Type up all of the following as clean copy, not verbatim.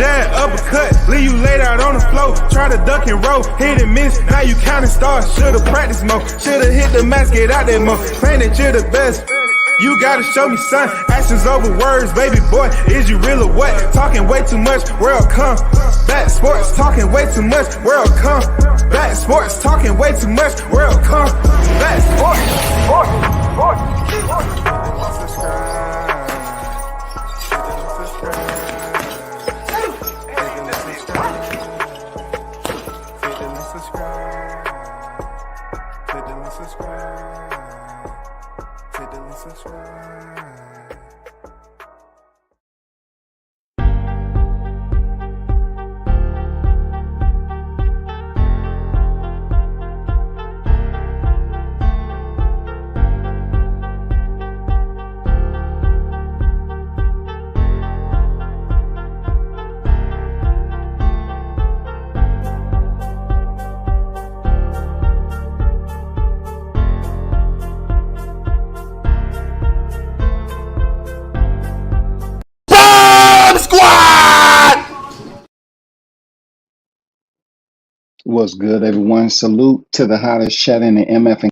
jab, uppercut, leave you laid out on the floor. Try to duck and roll, hit and miss, now you counting stars. Should've practiced more, should've hit the mask, get out there more. Claim that you're the best. You gotta show me, son. Actions over words, baby boy. Is you real or what? Talking way too much, world come. Back sports, talking way too much, world come. Back sports, talking way too much, world come. Back sports, What's good, everyone? Salute to the hottest chat in the MF and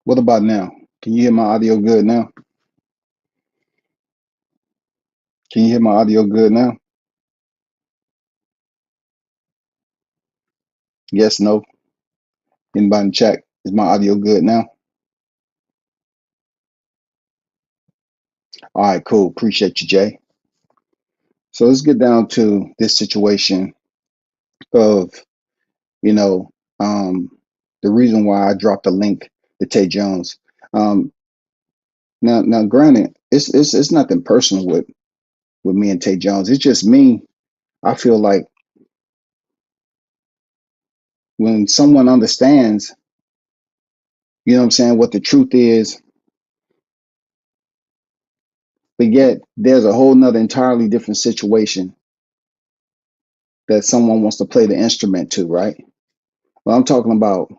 what about now? Can you hear my audio good now? Can you hear my audio good now? Yes, no. Anybody in chat? Is my audio good now? All right, cool. Appreciate you, Jay. So let's get down to this situation of, you know, the reason why I dropped the link to Tay Jones. Now, granted, it's nothing personal with me and Tay Jones. It's just me. I feel like when someone understands You know what I'm saying? What the truth is, but yet there's a whole nother entirely different situation that someone wants to play the instrument to, right? Well, I'm talking about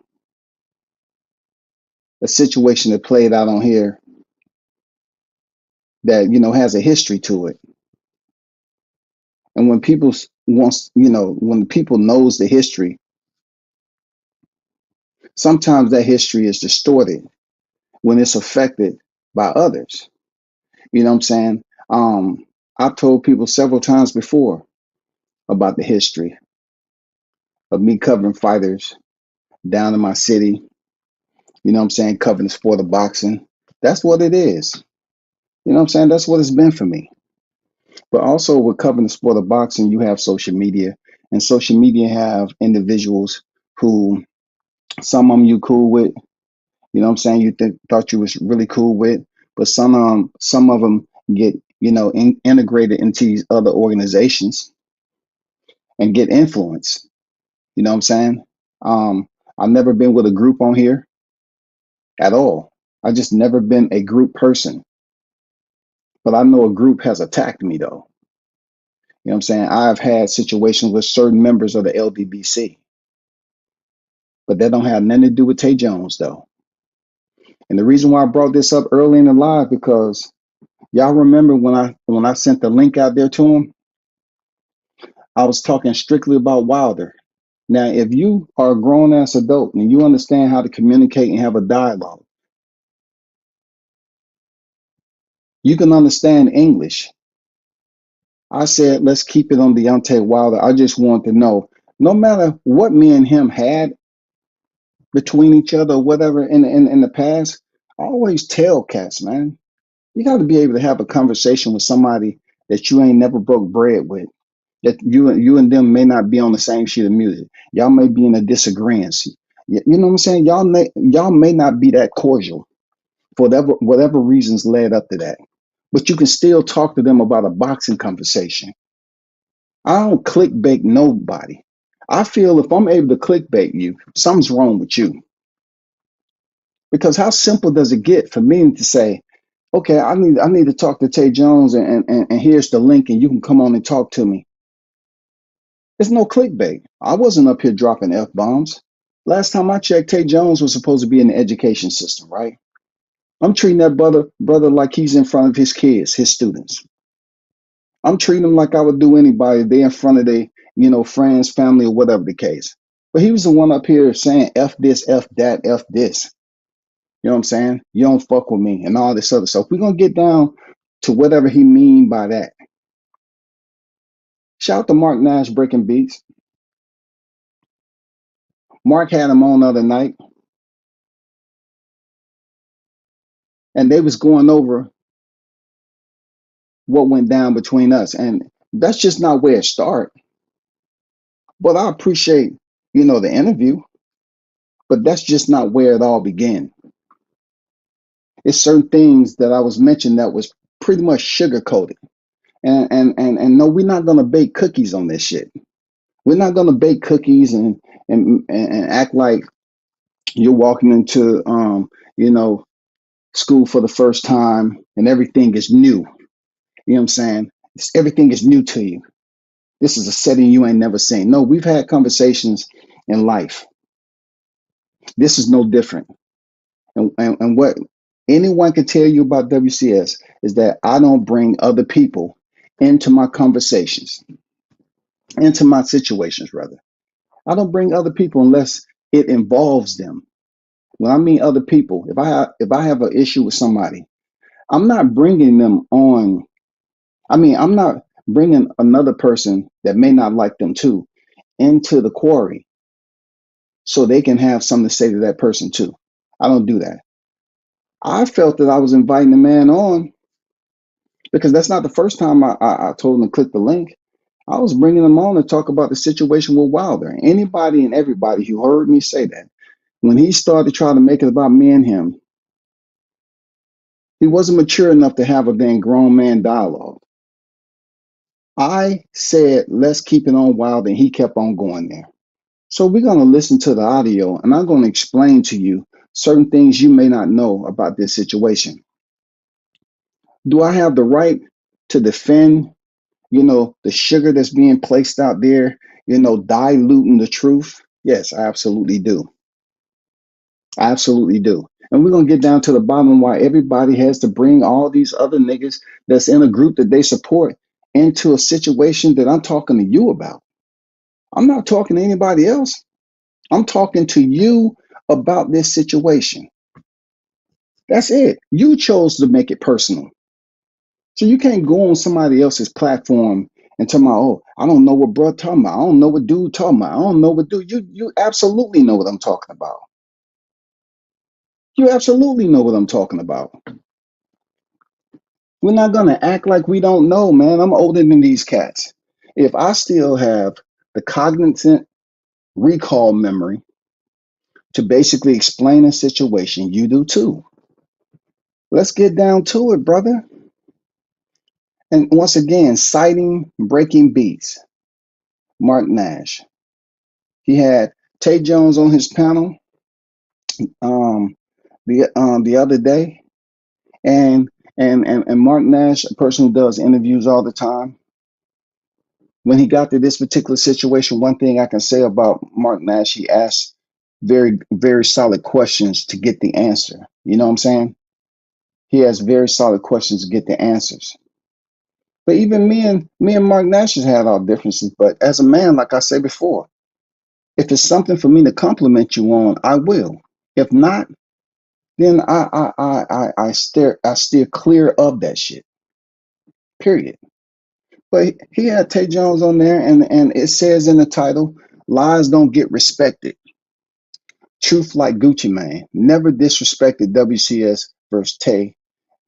a situation that played out on here that, has a history to it. And when people wants, when people knows the history, sometimes that history is distorted when it's affected by others. You know what I'm saying? I've told people several times before about the history of me covering fighters down in my city. You know what I'm saying? Covering the sport of boxing. That's what it is. You know what I'm saying? That's what it's been for me. But also with covering the sport of boxing, you have social media, and social media have individuals who some of them you cool with. You know what I'm saying? You thought you was really cool with, but some of them get integrated into these other organizations and get influence. You know what I'm saying? I've never been with a group on here at all. I just never been a group person, but I know a group has attacked me though. You know what I'm saying? I've had situations with certain members of the LDBC, but that don't have nothing to do with Tay Jones though. And the reason why I brought this up early in the live because y'all remember when I sent the link out there to him, I was talking strictly about Wilder. Now, if you are a grown ass adult and you understand how to communicate and have a dialogue, you can understand English. I said, let's keep it on Deontay Wilder. I just want to know, no matter what me and him had between each other or whatever in the past, I always tell cats, man, you got to be able to have a conversation with somebody that you ain't never broke bread with. That you and them may not be on the same sheet of music. Y'all may be in a disagreement. You know what I'm saying? Y'all may not be that cordial for whatever reasons led up to that. But you can still talk to them about a boxing conversation. I don't clickbait nobody. I feel if I'm able to clickbait you, something's wrong with you. Because how simple does it get for me to say, okay, I need to talk to Tay Jones and here's the link and you can come on and talk to me. It's no clickbait. I wasn't up here dropping F bombs. Last time I checked, Tay Jones was supposed to be in the education system, right? I'm treating that brother like he's in front of his kids, his students. I'm treating him like I would do anybody. They in front of their, friends, family, or whatever the case. But he was the one up here saying F this, F that, F this. You know what I'm saying? You don't fuck with me and all this other stuff. We're gonna get down to whatever he mean by that. Shout out to Mark Nash breaking beats. Mark had him on the other night, and they was going over what went down between us. And that's just not where it started. But I appreciate, the interview, but that's just not where it all began. It's certain things that I was mentioning that was pretty much sugar coated. And no, we're not gonna bake cookies on this shit. We're not gonna bake cookies and act like you're walking into school for the first time and everything is new. You know what I'm saying? Everything is new to you. This is a setting you ain't never seen. No, we've had conversations in life. This is no different. And what anyone can tell you about WCS is that I don't bring other people into my conversations, into my situations, rather. I don't bring other people unless it involves them. When I mean other people, if I have an issue with somebody, I'm not bringing them on. I'm not bringing another person that may not like them too into the quarry so they can have something to say to that person too. I don't do that. I felt that I was inviting the man on because that's not the first time I told him to click the link. I was bringing him on to talk about the situation with Wilder. Anybody and everybody who heard me say that, when he started trying to make it about me and him, he wasn't mature enough to have a dang grown man dialogue. I said, let's keep it on Wilder, and he kept on going there. So we're going to listen to the audio, and I'm going to explain to you certain things you may not know about this situation. Do I have the right to defend, the sugar that's being placed out there, diluting the truth? Yes, I absolutely do. I absolutely do. And we're gonna get down to the bottom why everybody has to bring all these other niggas that's in a group that they support into a situation that I'm talking to you about. I'm not talking to anybody else. I'm talking to you about this situation. That's it. You chose to make it personal. So you can't go on somebody else's platform and tell me, oh, I don't know what bro talking about. I don't know what dude talking about. I don't know what dude. You absolutely know what I'm talking about. You absolutely know what I'm talking about. We're not gonna act like we don't know, man. I'm older than these cats. If I still have the cognizant recall memory to basically explain a situation, you do too. Let's get down to it, brother. And once again, citing Breaking Beats, Mark Nash. He had Tay Jones on his panel um, the other day, and Mark Nash, a person who does interviews all the time. When he got to this particular situation, one thing I can say about Mark Nash, he asked very, very solid questions to get the answer. You know what I'm saying? He has very solid questions to get the answers. But even me and Mark Nash has had our differences. But as a man, like I said before, if it's something for me to compliment you on, I will. If not, then I steer clear of that shit. Period. But he had Tay Jones on there, and it says in the title, "Lies don't get respected. Truth like Gucci Mane never disrespected WCS versus Tay.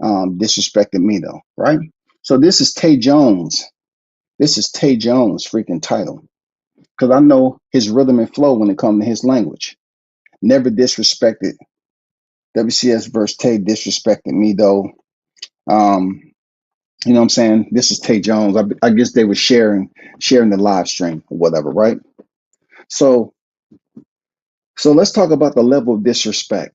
Disrespected me though, right? So this is Tay Jones. This is Tay Jones' freaking title because I know his rhythm and flow when it comes to his language. Never disrespected WCS versus Tay. Disrespected me though. Um, you know what I'm saying? This is Tay Jones. I guess they were sharing the live stream or whatever, right? So let's talk about the level of disrespect.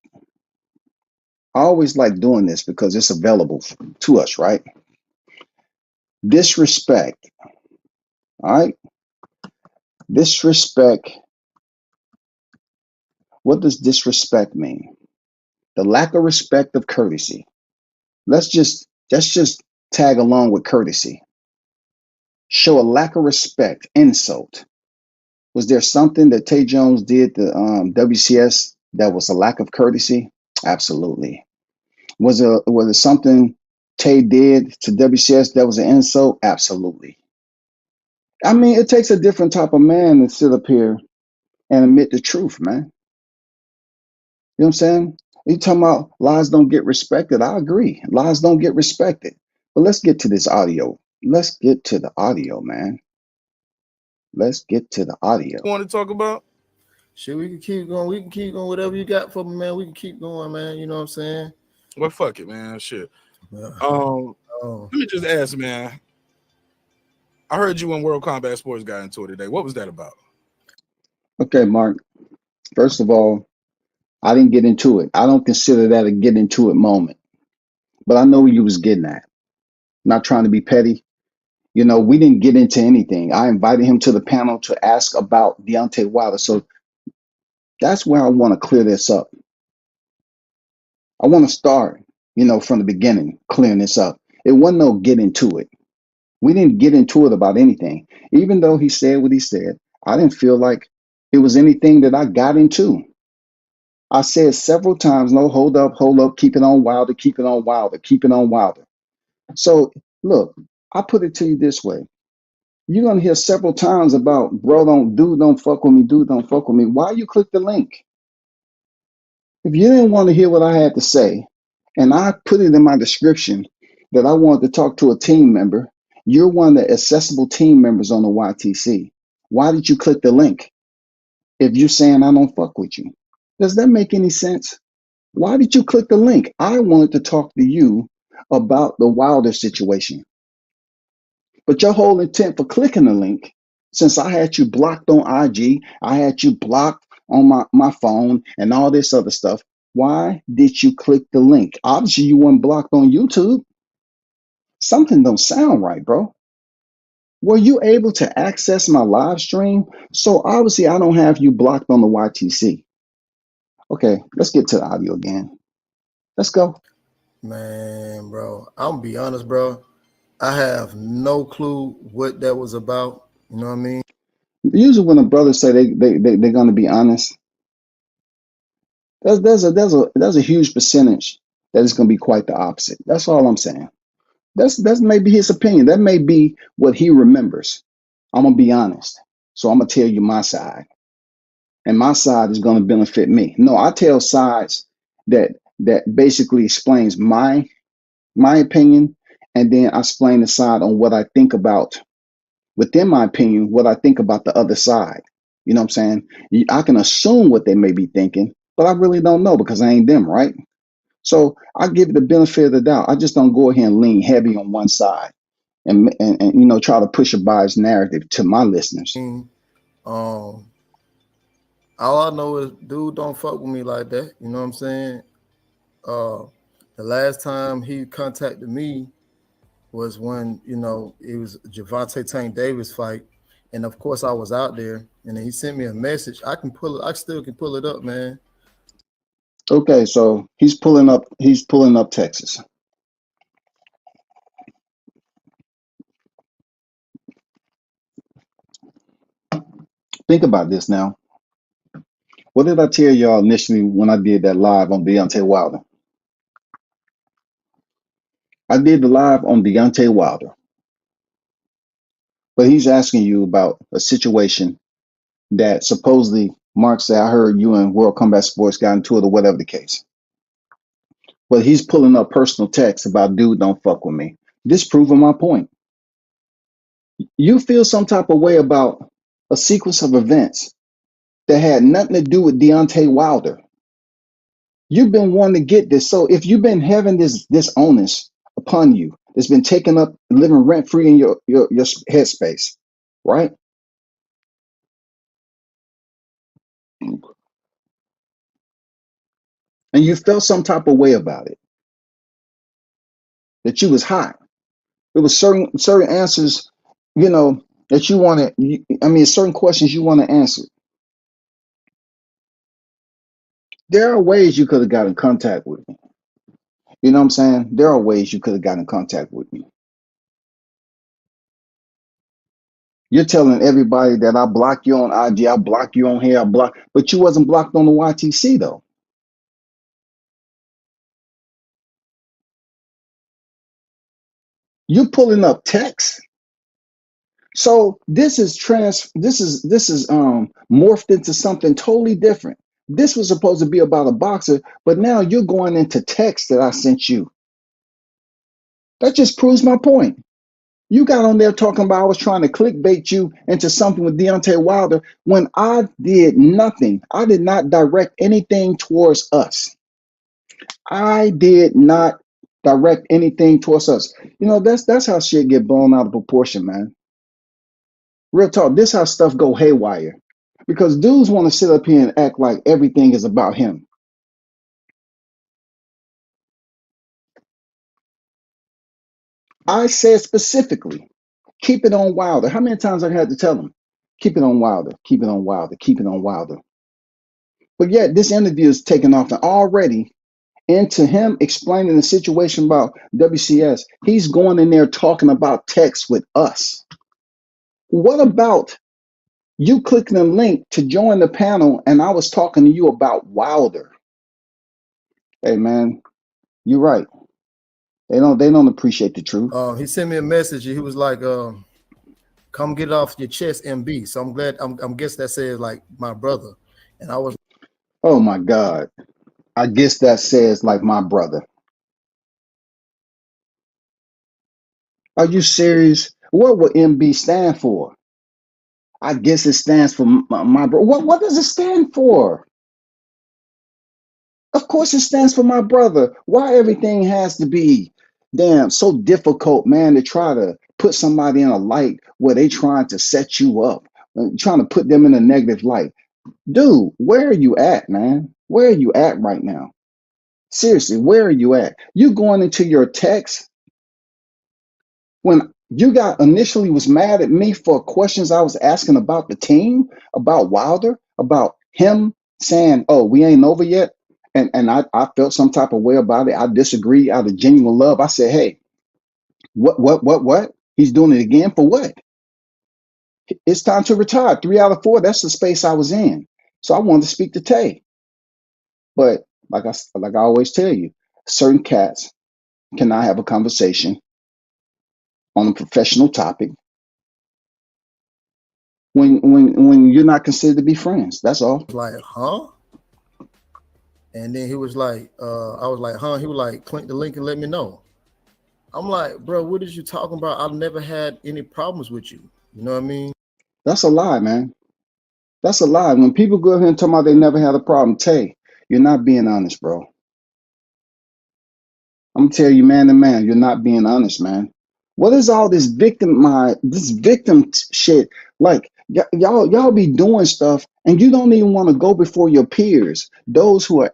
I always like doing this because it's available to us, right? Disrespect. All right. Disrespect. What does disrespect mean? The lack of respect of courtesy. Let's just tag along with courtesy. Show a lack of respect, insult. Was there something that Tay Jones did to WCS that was a lack of courtesy? Absolutely. Was it something Tay did to WCS that was an insult? Absolutely. I mean, it takes a different type of man to sit up here and admit the truth, man. You know what I'm saying? You talking about lies don't get respected. I agree. Lies don't get respected. But let's get to this audio. Let's get to the audio, man. Let's get to the audio. Want to talk about? Shit, we can keep going. We can keep going. Whatever you got for me, man. We can keep going, man. You know what I'm saying? Well, fuck it, man. Shit. Oh. Let me just ask, man. I heard you and World Combat Sports got into it today. What was that about? Okay, Mark. First of all, I didn't get into it. I don't consider that a get into it moment. But I know where you was getting at. Not trying to be petty. We didn't get into anything. I invited him to the panel to ask about Deontay Wilder. So that's where I want to clear this up. I want to start, from the beginning, clearing this up. It wasn't no get into it. We didn't get into it about anything. Even though he said what he said, I didn't feel like it was anything that I got into. I said several times, no, hold up, keep it on Wilder, keep it on Wilder, keep it on Wilder. So look, I put it to you this way. You're gonna hear several times about bro, don't fuck with me, dude, don't fuck with me. Why you click the link? If you didn't want to hear what I had to say, and I put it in my description that I wanted to talk to a team member, you're one of the accessible team members on the YTC. Why did you click the link if you're saying I don't fuck with you? Does that make any sense? Why did you click the link? I wanted to talk to you about the Wilder situation. But your whole intent for clicking the link, since I had you blocked on IG, I had you blocked on my phone and all this other stuff, Why did you click the link? Obviously, you weren't blocked on YouTube. Something don't sound right, bro. Were you able to access my live stream? So obviously, I don't have you blocked on the YTC. Okay, let's get to the audio again. Let's go. Man, bro, I'm gonna be honest, bro. I have no clue what that was about. You know what I mean? Usually, when a brother say they're gonna be honest, there's a huge percentage that is gonna be quite the opposite. That's all I'm saying. That's maybe his opinion. That may be what he remembers. I'm gonna be honest. So I'm gonna tell you my side. And my side is gonna benefit me. No, I tell sides that basically explains my opinion, and then I explain the side on what I think about within my opinion, what I think about the other side. You know what I'm saying? I can assume what they may be thinking, but I really don't know because I ain't them, right? So I give it the benefit of the doubt. I just don't go ahead and lean heavy on one side and you know try to push a biased narrative to my listeners. All I know is dude don't fuck with me like that. You know what I'm saying? The last time he contacted me was when, you know, it was Javante Tank Davis fight. And of course I was out there, and then he sent me a message. I still can pull it up, man. Okay, so he's pulling up Texas. Think about this now. What did I tell y'all initially when I did that live on Deontay Wilder? I did the live on Deontay Wilder, but he's asking you about a situation that supposedly Mark said, I heard you and World Combat Sports got into it or whatever the case. But he's pulling up personal texts about dude, don't fuck with me. This proving my point. You feel some type of way about a sequence of events that had nothing to do with Deontay Wilder. You've been wanting to get this. So if you've been having this onus upon you, it's been taken up, living rent free in your headspace, right? And you felt some type of way about it, that you was hot. There was certain answers, you know, that you wanted. I mean, certain questions you want to answer. There are ways you could have got in contact with me. You know what I'm saying? There are ways you could have got in contact with me. You're telling everybody that I block you on IG, I block you on here, but you wasn't blocked on the YTC though. You pulling up text. So this is morphed into something totally different. This was supposed to be about a boxer, but now you're going into text that I sent you. That just proves my point. You got on there talking about I was trying to clickbait you into something with Deontay Wilder when I did nothing. I did not direct anything towards us. I did not direct anything towards us. You know, that's how shit get blown out of proportion, man. Real talk, this how stuff go haywire. Because dudes want to sit up here and act like everything is about him. I said specifically, keep it on Wilder. How many times I had to tell him? Keep it on Wilder, keep it on Wilder, keep it on Wilder. But yet this interview is taken off and already into him explaining the situation about WCS. He's going in there talking about text with us. What about you clicking the link to join the panel and I was talking to you about Wilder? Hey man, you're right. They don't appreciate the truth. He sent me a message. He was like, come get it off your chest, MB. So I'm glad. I'm guess that says like my brother. And I was, oh my God. I guess that says like my brother. Are you serious? What would MB stand for? I guess it stands for my brother. What does it stand for? Of course it stands for my brother. Why everything has to be damn so difficult, man, to try to put somebody in a light where they trying to set you up, trying to put them in a negative light. Dude, where are you at, man? Where are you at right now? Seriously, where are you at? You going into your text when you got initially was mad at me for questions I was asking about the team, about Wilder, about him saying, "Oh, we ain't over yet," and I felt some type of way about it. I disagree out of genuine love. I said, "Hey, what? He's doing it again for what? It's time to retire. 3 out of 4. That's the space I was in. So I wanted to speak to Tay, but like I always tell you, certain cats cannot have a conversation on a professional topic when you're not considered to be friends. That's all." Like, huh? And then he was like, I was like, huh? He was like, click the link and let me know. I'm like, bro, what is you talking about? I've never had any problems with you. You know what I mean? That's a lie, man. That's a lie. When people go ahead and talk about they never had a problem, Tay, you're not being honest, bro. I'm gonna tell you, man to man, you're not being honest, man. What is all this victim shit? Like y'all be doing stuff, and you don't even want to go before your peers, those who are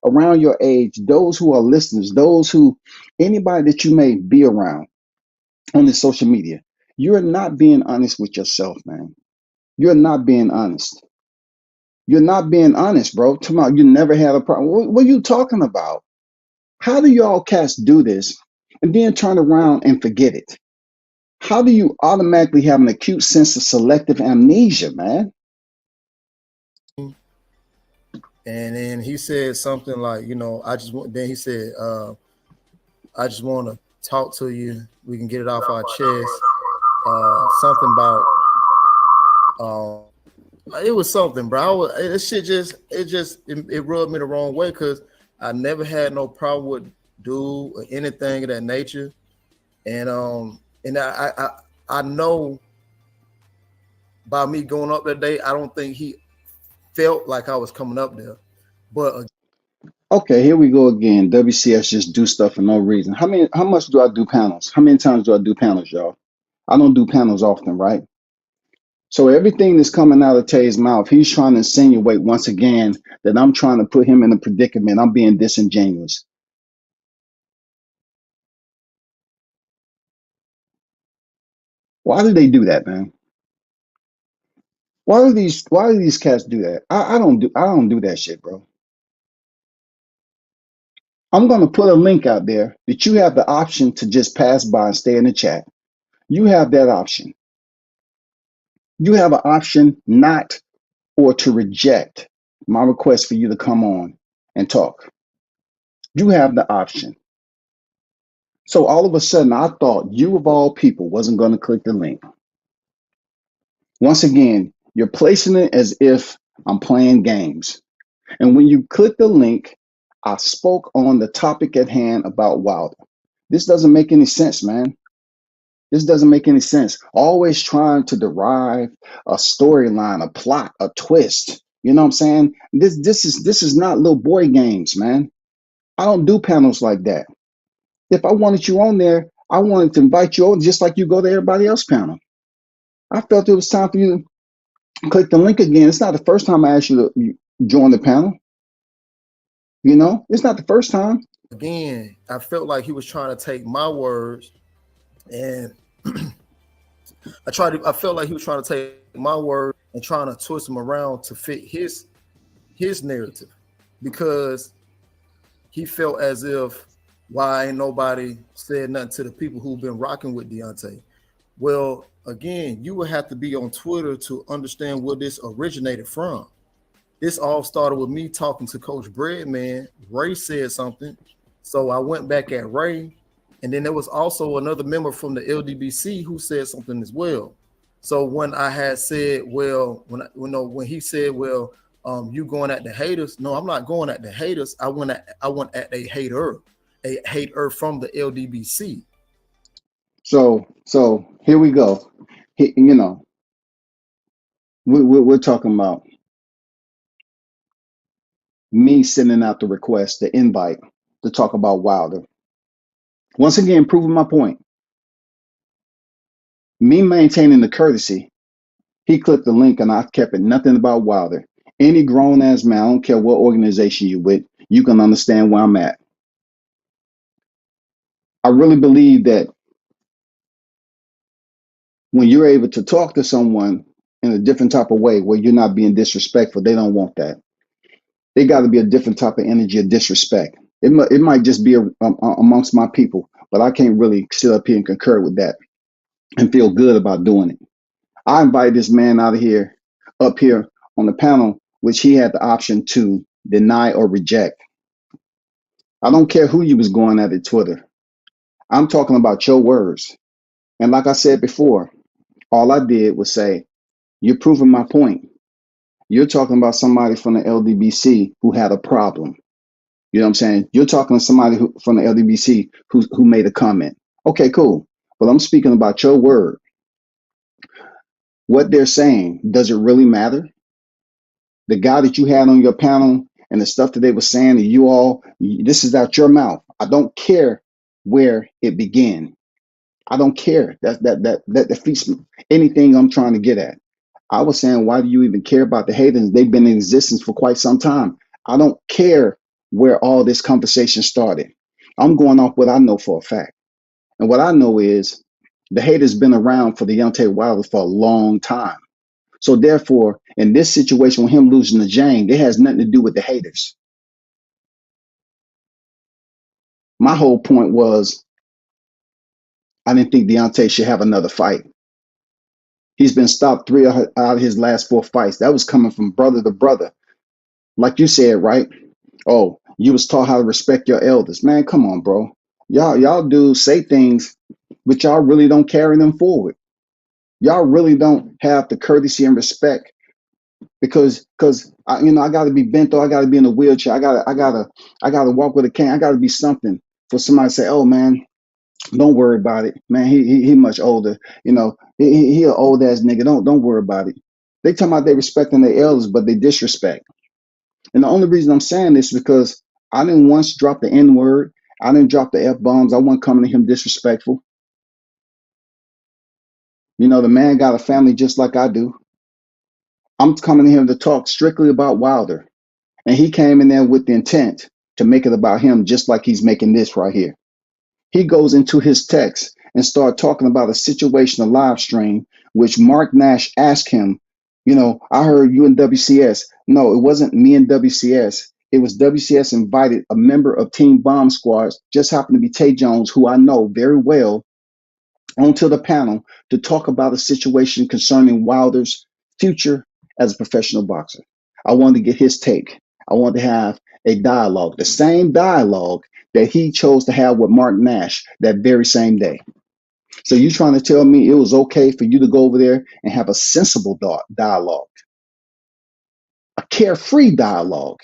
around your age, those who are listeners, those who anybody that you may be around on this social media. You're not being honest with yourself, man. You're not being honest. You're not being honest, bro. Tomorrow, you never had a problem. What are you talking about? How do y'all cats do this and then turn around and forget it? How do you automatically have an acute sense of selective amnesia, man? And then he said something like, you know, then he said, I just want to talk to you. We can get it off our chest. Something about, it was something, bro. This shit it rubbed me the wrong way because I never had no problem with dude or anything of that nature. And I know by me going up that day, I don't think he felt like I was coming up there. But okay, here we go again. WCS just do stuff for no reason. How much do I do panels? How many times do I do panels, y'all? I don't do panels often, right? So everything that's coming out of Tay's mouth, he's trying to insinuate once again that I'm trying to put him in a predicament. I'm being disingenuous. Why do they do that, man? Why do these cats do that? I don't do that shit, bro. I'm gonna put a link out there that you have the option to just pass by and stay in the chat. You have that option. You have an option not or to reject my request for you to come on and talk. You have the option. So all of a sudden, I thought you of all people wasn't going to click the link. Once again, you're placing it as if I'm playing games. And when you click the link, I spoke on the topic at hand about Wilder. This doesn't make any sense, man. This doesn't make any sense. Always trying to derive a storyline, a plot, a twist. You know what I'm saying? This is not little boy games, man. I don't do panels like that. If I wanted you on there, I wanted to invite you on just like you go to everybody else's panel. I felt it was time for you to click the link again. It's not the first time I asked you to join the panel. You know, it's not the first time. again, I felt like he was trying to take my words and I felt like he was trying to take my word and trying to twist them around to fit his narrative because he felt as if why ain't nobody said nothing to the people who've been rocking with Deontay. Well, again, you would have to be on Twitter to understand where this originated from. This all started with me talking to Coach Breadman. Ray said something, so I went back at Ray. And then there was also another member from the LDBC who said something as well. So when I had said, well, when he said, well, you going at the haters? No, I'm not going at the haters. I went at a hater from the LDBC. So here we go. You know, we're talking about me sending out the request, the invite to talk about Wilder. Once again, proving my point. Me maintaining the courtesy. He clicked the link and I kept it nothing about Wilder. Any grown ass man, I don't care what organization you with, you can understand where I'm at. I really believe that when you're able to talk to someone in a different type of way where you're not being disrespectful, they don't want that. They got to be a different type of energy of disrespect. It might just be amongst my people, but I can't really sit up here and concur with that and feel good about doing it. I invited this man out of here, up here on the panel, which he had the option to deny or reject. I don't care who you was going at Twitter. I'm talking about your words. And like I said before, all I did was say, you're proving my point. You're talking about somebody from the LDBC who had a problem. You know what I'm saying? You're talking to somebody from the LDBC who made a comment. Okay, cool. But I'm speaking about your word. What they're saying, does it really matter? The guy that you had on your panel and the stuff that they were saying to you all, this is out your mouth. I don't care where it began. I don't care. That defeats anything I'm trying to get at. I was saying, why do you even care about the haters? They've been in existence for quite some time. I don't care where all this conversation started. I'm going off what I know for a fact. And what I know is the haters been around for the Deontay Wilder for a long time. So therefore, in this situation with him losing to Jane, it has nothing to do with the haters. My whole point was I didn't think Deontay should have another fight. He's been stopped 3 out of his last 4 fights. That was coming from brother to brother. Like you said, right? Oh, you was taught how to respect your elders. Man, come on, bro. Y'all dudes say things, but y'all really don't carry them forward. Y'all really don't have the courtesy and respect because I got to be bent or I got to be in a wheelchair. I gotta walk with a cane. I got to be something for somebody to say, oh man, don't worry about it, man. He much older. He an old ass nigga. Don't worry about it. They talking about they respecting their elders, but they disrespect. And the only reason I'm saying this is because I didn't once drop the N word. I didn't drop the F bombs. I wasn't coming to him disrespectful. The man got a family just like I do. I'm coming to him to talk strictly about Wilder. And he came in there with the intent to make it about him, just like he's making this right here. He goes into his text and start talking about a situation, a live stream, which Mark Knash asked him, I heard you in WCS. No, it wasn't me and WCS. It was WCS invited a member of Team Bomb Squad, just happened to be Tay Jones, who I know very well, onto the panel to talk about a situation concerning Wilder's future as a professional boxer. I wanted to get his take. I wanted to have a dialogue, the same dialogue that he chose to have with Mark Knash that very same day. So you trying to tell me it was okay for you to go over there and have a sensible dialogue, a carefree dialogue?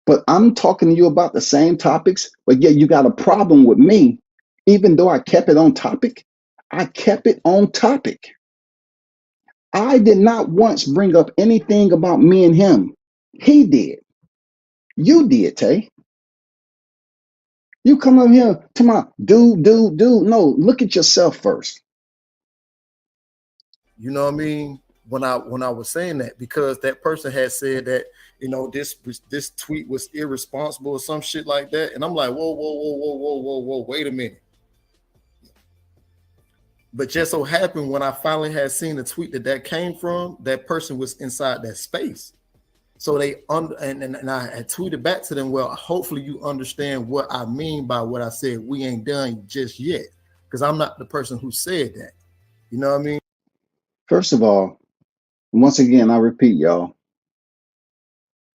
But I'm talking to you about the same topics, but yet you got a problem with me, even though I kept it on topic. I kept it on topic. I did not once bring up anything about me and him. He did. You did, Tay. You come up here to my dude. No, look at yourself first. You know what I mean? When I was saying that, because that person had said that, this tweet was irresponsible or some shit like that. And I'm like, whoa, wait a minute. But just so happened when I finally had seen the tweet that came from, that person was inside that space. So they and I had tweeted back to them, well, hopefully you understand what I mean by what I said. We ain't done just yet, because I'm not the person who said that. You know what I mean? First of all, once again, I repeat, y'all,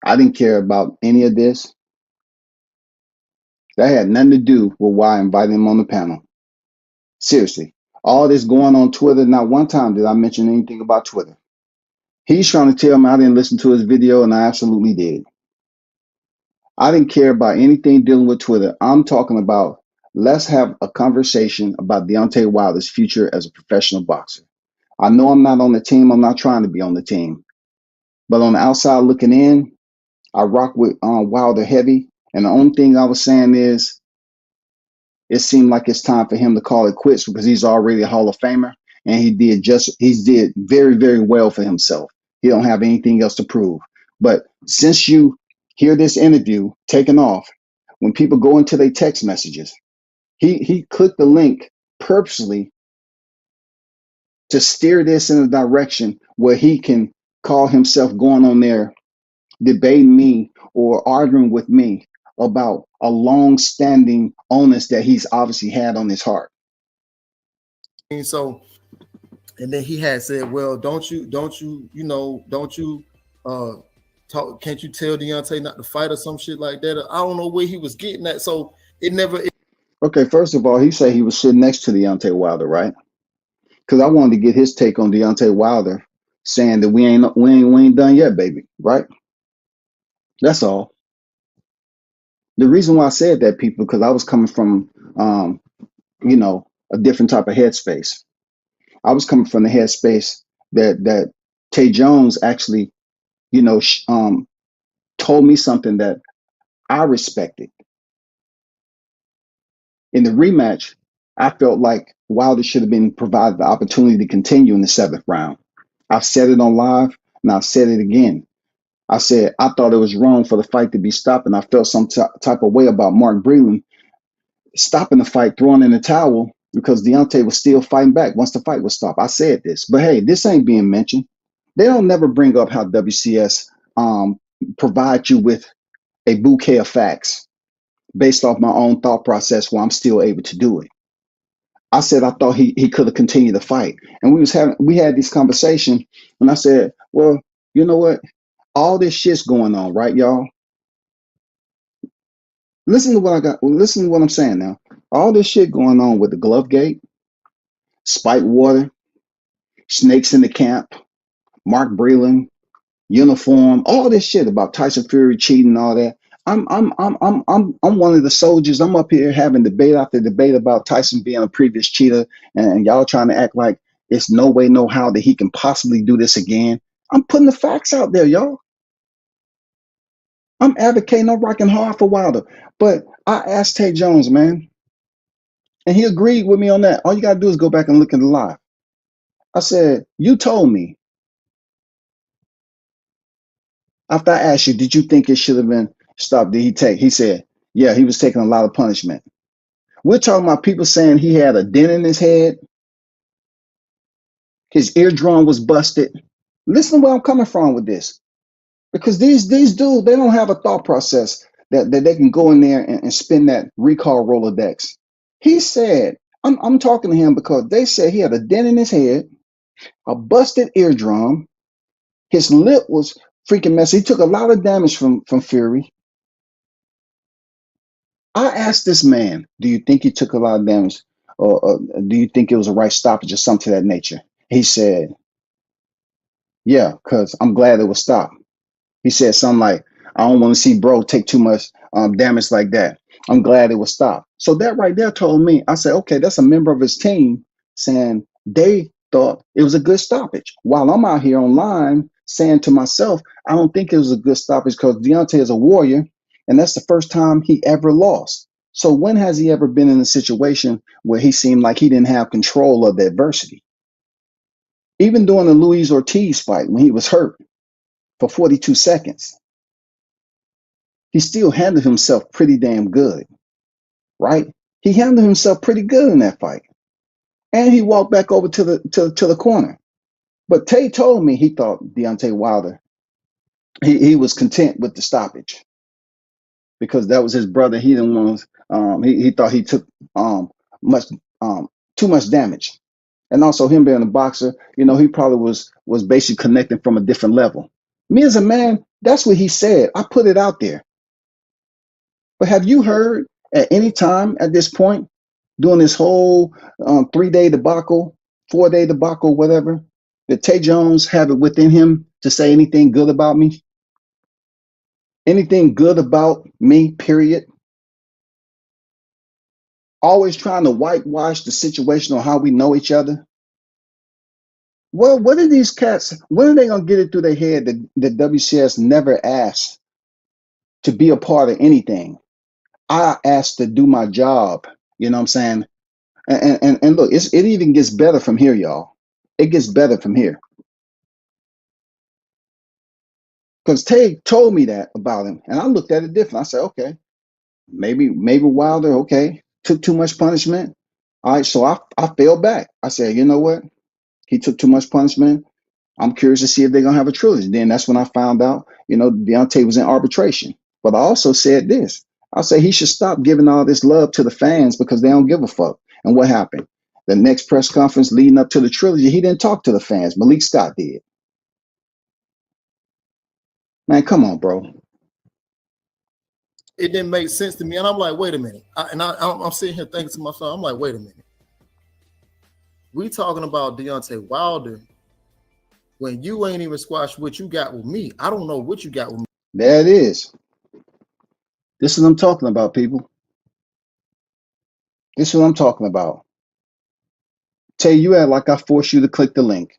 I didn't care about any of this. That had nothing to do with why I invited him on the panel. Seriously, all this going on Twitter, not one time did I mention anything about Twitter. He's trying to tell me I didn't listen to his video, and I absolutely did. I didn't care about anything dealing with Twitter. I'm talking about, let's have a conversation about Deontay Wilder's future as a professional boxer. I know I'm not on the team. I'm not trying to be on the team. But on the outside looking in, I rock with Wilder heavy. And the only thing I was saying is, it seemed like it's time for him to call it quits because he's already a Hall of Famer. And he did very, very well for himself. He don't have anything else to prove. But since you hear this interview taken off, when people go into their text messages, he clicked the link purposely to steer this in a direction where he can call himself going on there debating me or arguing with me about a long-standing onus that he's obviously had on his heart. And so, and then he had said, "Well, don't you talk? Can't you tell Deontay not to fight or some shit like that?" I don't know where he was getting at. So it never. Okay, first of all, he said he was sitting next to Deontay Wilder, right? Because I wanted to get his take on Deontay Wilder, saying that we ain't done yet, baby, right? That's all. The reason why I said that, people, because I was coming from, a different type of headspace. I was coming from the headspace that Tay Jones actually, told me something that I respected. In the rematch, I felt like Wilder should have been provided the opportunity to continue in the 7th round. I've said it on live, and I've said it again. I said I thought it was wrong for the fight to be stopped, and I felt some type of way about Mark Breland stopping the fight, throwing in the towel, because Deontay was still fighting back once the fight was stopped. I said this, but hey, this ain't being mentioned. They don't never bring up how WCS provide you with a bouquet of facts based off my own thought process where I'm still able to do it. I said I thought he could have continued the fight. And we had this conversation, and I said, well, you know what? All this shit's going on, right, y'all? Listen to what I'm saying now. All this shit going on with the glove gate, spike water, snakes in the camp, Mark Breland, uniform, all this shit about Tyson Fury cheating, all that. I'm one of the soldiers. I'm up here having debate after debate about Tyson being a previous cheater, and y'all trying to act like it's no way, no how that he can possibly do this again. I'm putting the facts out there, y'all. I'm advocating, I'm rocking hard for Wilder. But I asked Tay Jones, man, and he agreed with me on that. All you gotta do is go back and look at the live. I said, you told me after I asked you, did you think it should have been stopped? Did he take? He said, yeah, he was taking a lot of punishment. We're talking about people saying he had a dent in his head, his eardrum was busted. Listen to where I'm coming from with this. Because these dudes, they don't have a thought process that they can go in there and spin that recall Rolodex. He said, I'm talking to him because they said he had a dent in his head, a busted eardrum, his lip was freaking messy. He took a lot of damage from Fury. I asked this man, do you think he took a lot of damage, or do you think it was a right stoppage or something to that nature? He said, yeah, because I'm glad it was stopped. He said something like, I don't want to see bro take too much damage like that. I'm glad it was stopped. So that right there told me, I said, okay, that's a member of his team saying they thought it was a good stoppage. While I'm out here online saying to myself, I don't think it was a good stoppage because Deontay is a warrior, and that's the first time he ever lost. So when has he ever been in a situation where he seemed like he didn't have control of the adversity? Even during the Luis Ortiz fight, when he was hurt for 42 seconds, he still handled himself pretty damn good, right? He handled himself pretty good in that fight. And he walked back over to the corner. But Tay told me he thought Deontay Wilder, he was content with the stoppage because that was his brother. He didn't want he thought he took much too much damage. And also him being a boxer, he probably was basically connecting from a different level. Me as a man, that's what he said. I put it out there. But have you heard at any time at this point, during this whole 3-day debacle, 4-day debacle, whatever, that Tay Jones have it within him to say anything good about me? Anything good about me, period? Always trying to whitewash the situation on how we know each other. Well, what are these cats, when are they going to get it through their head that WCS never asked to be a part of anything? I asked to do my job, you know what I'm saying? And look, it even gets better from here, y'all. It gets better from here. Because Tay told me that about him, and I looked at it different. I said, okay, maybe Wilder, okay, took too much punishment. All right, so I fell back. I said, you know what? He took too much punishment. I'm curious to see if they're gonna have a trilogy. Then that's when I found out, Deontay was in arbitration. But I also said this. I said he should stop giving all this love to the fans because they don't give a fuck. And what happened? The next press conference leading up to the trilogy, he didn't talk to the fans. Malik Scott did. Man, come on, bro. It didn't make sense to me. And I'm like, wait a minute. I'm sitting here thinking to myself, I'm like, wait a minute. We talking about Deontay Wilder when you ain't even squashed what you got with me. I don't know what you got with me. There it is. This is what I'm talking about, people. This is what I'm talking about. Tay, you act like I forced you to click the link.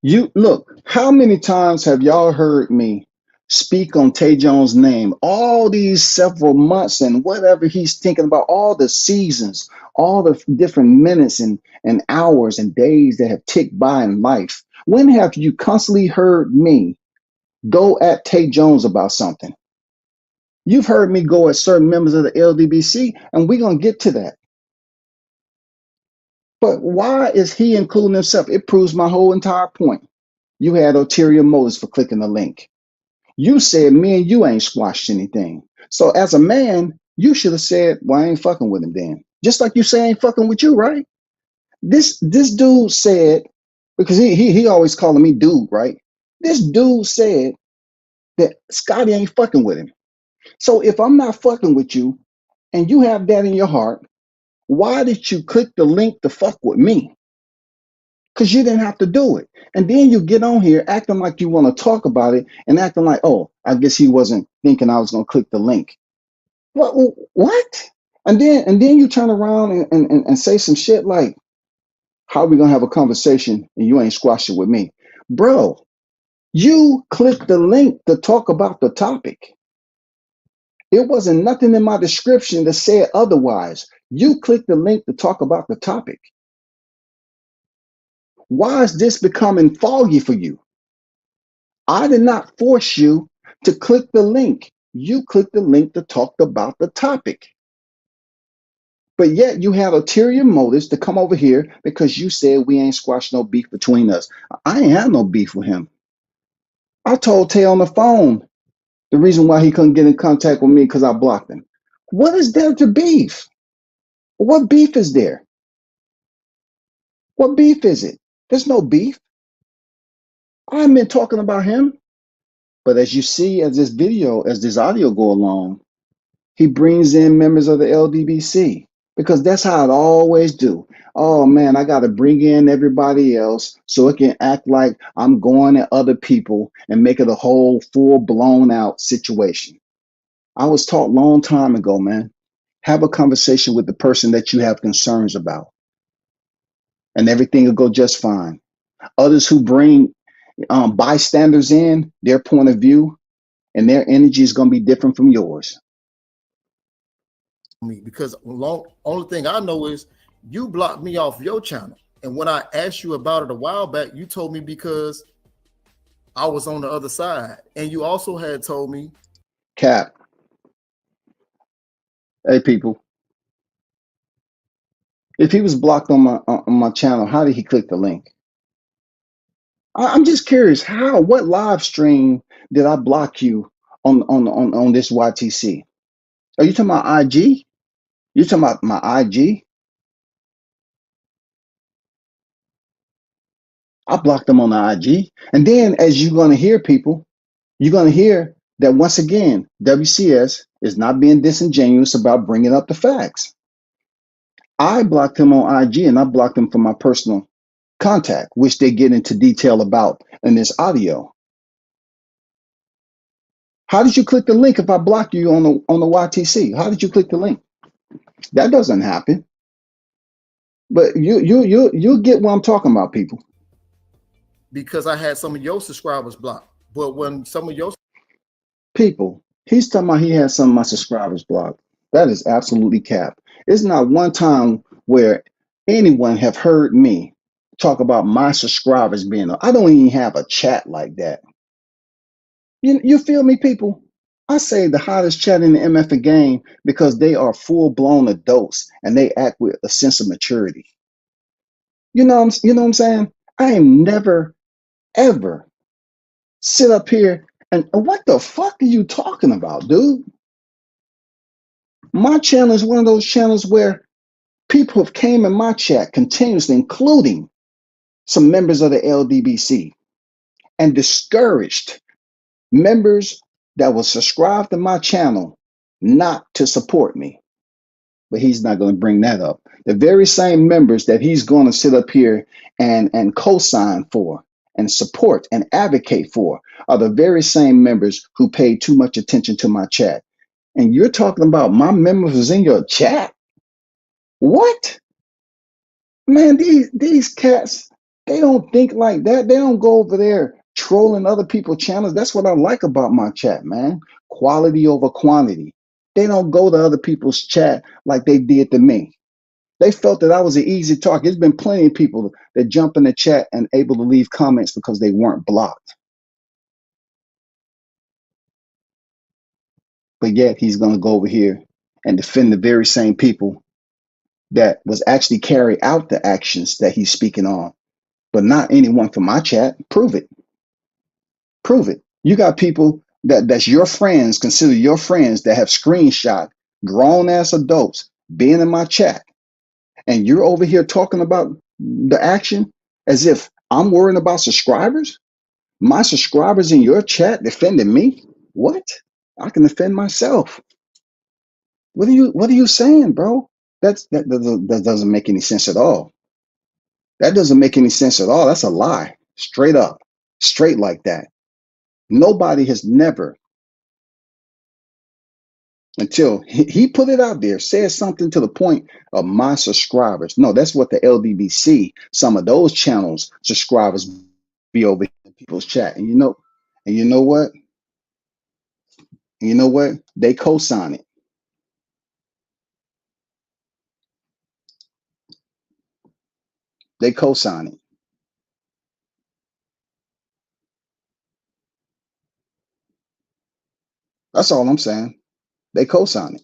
You look, how many times have y'all heard me speak on Tay Jones' name all these several months and whatever he's thinking about, all the seasons, all the different minutes and hours and days that have ticked by in life? When have you constantly heard me go at Tay Jones about something? You've heard me go at certain members of the LDBC, and we're going to get to that. But why is he including himself? It proves my whole entire point. You had ulterior motives for clicking the link. You said me and you ain't squashed anything. So as a man, you should have said, well, I ain't fucking with him then. Just like you say I ain't fucking with you, right? This dude said, because he always calling me dude, right? This dude said that Scotty ain't fucking with him. So if I'm not fucking with you and you have that in your heart, why did you click the link to fuck with me? Because you didn't have to do it. And then you get on here acting like you want to talk about it and acting like, oh, I guess he wasn't thinking I was going to click the link. What? And then you turn around and say some shit like, how are we going to have a conversation and you ain't squash it with me? Bro, you clicked the link to talk about the topic. It wasn't nothing in my description that said otherwise. You clicked the link to talk about the topic. Why is this becoming foggy for you? I did not force you to click the link. You clicked the link to talk about the topic. But yet you had ulterior motives to come over here because you said we ain't squashed no beef between us. I ain't had no beef with him. I told Tay on the phone the reason why he couldn't get in contact with me because I blocked him. What is there to beef? What beef is there? What beef is it? There's no beef. I haven't been talking about him. But as you see, as this audio go along, he brings in members of the LDBC because that's how it always do. Oh man, I got to bring in everybody else so it can act like I'm going at other people and make it a whole full blown out situation. I was taught long time ago, man, have a conversation with the person that you have concerns about and everything will go just fine. Others who bring bystanders in, their point of view and their energy is going to be different from yours. Because only thing I know is you blocked me off your channel. And when I asked you about it a while back, you told me because I was on the other side. And you also had told me. Cap. Hey, people. If he was blocked on my channel, how did he click the link? I'm just curious. How? What live stream did I block you on this YTC? Are you talking about IG? You talking about my IG? I blocked them on the IG. And then as you're going to hear people, you're going to hear that once again, WCS is not being disingenuous about bringing up the facts. I blocked him on IG and I blocked him from my personal contact, which they get into detail about in this audio. How did you click the link if I blocked you on the YTC? How did you click the link? That doesn't happen. But you get what I'm talking about, people. Because I had some of your subscribers blocked. But when some of your people, he's talking about he has some of my subscribers blocked. That is absolutely cap. It's not one time where anyone have heard me talk about my subscribers being. I don't even have a chat like that. You feel me, people? I say the hottest chat in the MF game because they are full blown adults and they act with a sense of maturity. You know what I'm saying? I am never ever sit up here and what the fuck are you talking about, dude? My channel is one of those channels where people have came in my chat continuously, including some members of the LDBC, and discouraged members that will subscribe to my channel not to support me. But he's not going to bring that up. The very same members that he's going to sit up here and co-sign for and support and advocate for are the very same members who pay too much attention to my chat. And you're talking about my members was in your chat? What? Man, these cats, they don't think like that. They don't go over there trolling other people's channels. That's what I like about my chat, man. Quality over quantity. They don't go to other people's chat like they did to me. They felt that I was an easy target. There's been plenty of people that jump in the chat and able to leave comments because they weren't blocked. But yet he's going to go over here and defend the very same people that was actually carry out the actions that he's speaking on. But not anyone from my chat. Prove it. Prove it. You got people that's your friends, consider your friends, that have screenshot grown ass adults being in my chat. And you're over here talking about the action as if I'm worrying about subscribers? My subscribers in your chat defending me? What? I can defend myself. What are you saying, bro? That doesn't make any sense at all. That doesn't make any sense at all. That's a lie. Straight up. Straight like that. Nobody has never, until he put it out there, said something to the point of my subscribers. No, that's what the LDBC, some of those channels subscribers be over in people's chat. And you know what? And you know what? They co-sign it. They co-sign it. That's all I'm saying. They co-sign it.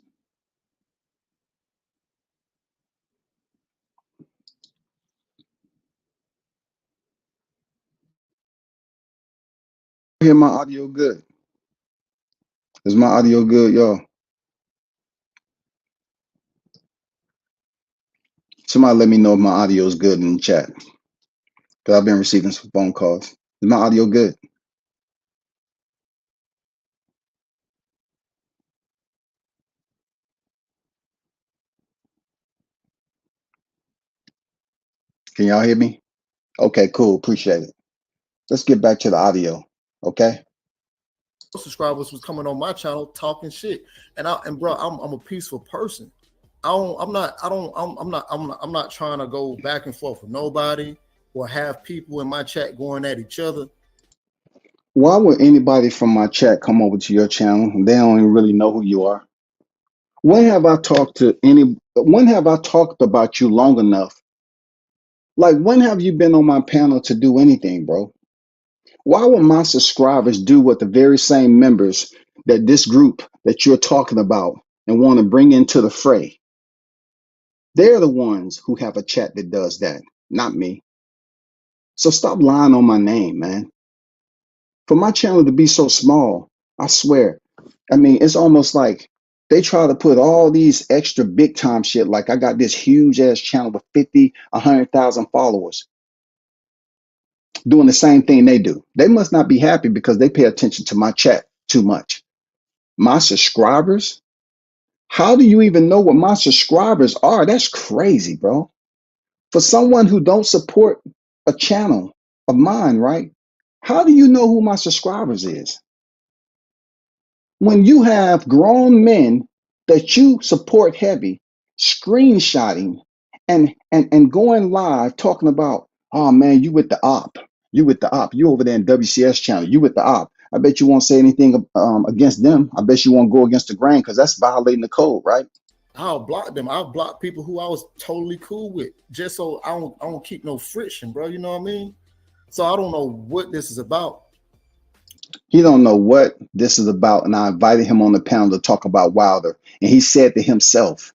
I hear my audio good? Is my audio good, y'all? Somebody let me know if my audio is good in the chat. Because I've been receiving some phone calls. Is my audio good? Can y'all hear me? Okay, cool. Appreciate it. Let's get back to the audio. Okay. Subscribers was coming on my channel talking shit, and bro, I'm a peaceful person. I'm not trying to go back and forth with nobody or have people in my chat going at each other. Why would anybody from my chat come over to your channel? They don't even really know who you are. When have I talked about you long enough? Like, when have you been on my panel to do anything, bro? Why would my subscribers do what the very same members that this group that you're talking about and want to bring into the fray? They're the ones who have a chat that does that, not me. So stop lying on my name, man. For my channel to be so small, I swear, I mean, it's almost like they try to put all these extra big time shit. Like I got this huge ass channel with 50, 100,000 followers doing the same thing they do. They must not be happy because they pay attention to my chat too much. My subscribers, how do you even know what my subscribers are? That's crazy, bro. For someone who don't support a channel of mine, right? How do you know who my subscribers is? When you have grown men that you support heavy screenshotting and going live talking about, oh man, you with the op, you over there in WCS channel, you with the op. I bet you won't say anything against them. I bet you won't go against the grain because that's violating the code, right? I'll block them. I'll block people who I was totally cool with, just so I don't keep no friction, bro. You know what I mean? So I don't know what this is about. He don't know what this is about. And I invited him on the panel to talk about Wilder. And he said to himself,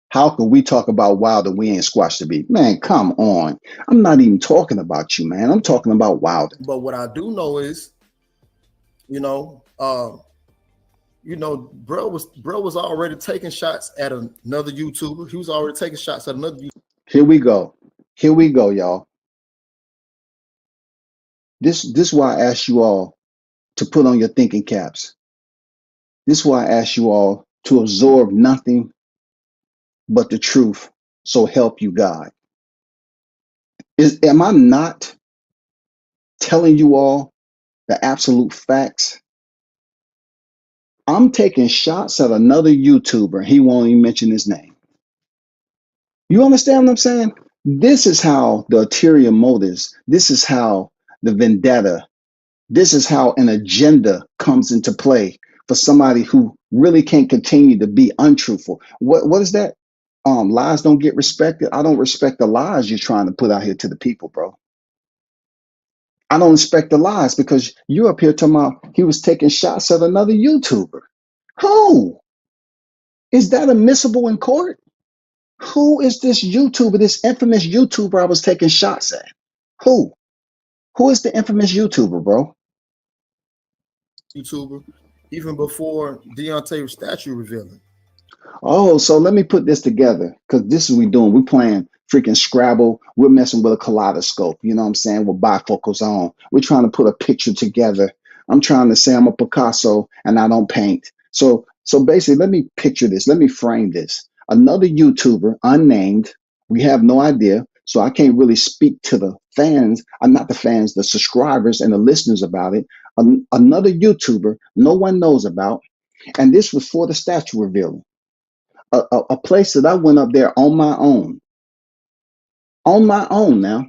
how can we talk about Wilder? We ain't squashed the beat. Man, come on. I'm not even talking about you, man. I'm talking about Wilder. But what I do know is, bro was already taking shots at another YouTuber. He was already taking shots at another YouTuber. Here we go. Here we go, y'all. This is why I asked you all to put on your thinking caps. This is why I asked you all to absorb nothing but the truth. So help you God. Am I not telling you all the absolute facts? I'm taking shots at another YouTuber. He won't even mention his name. You understand what I'm saying? This is how the ulterior motives, this is how the vendetta, this is how an agenda comes into play for somebody who really can't continue to be untruthful. What is that? Lies don't get respected. I don't respect the lies you're trying to put out here to the people, bro. I don't respect the lies because you're up here talking about he was taking shots at another YouTuber. Who? Is that admissible in court? Who is this YouTuber, this infamous YouTuber I was taking shots at? Who? Who is the infamous YouTuber, bro? YouTuber, even before Deontay's statue revealing. Oh, so let me put this together because this is what we're doing. We're playing freaking Scrabble. We're messing with a kaleidoscope. You know what I'm saying? With bifocals on. We're trying to put a picture together. I'm trying to say I'm a Picasso and I don't paint. So basically, let me picture this. Let me frame this. Another YouTuber, unnamed. We have no idea. So I can't really speak to the fans. I'm not the fans, the subscribers and the listeners about it. Another YouTuber no one knows about. And this was for the statue revealing. A place that I went up there on my own. On my own now.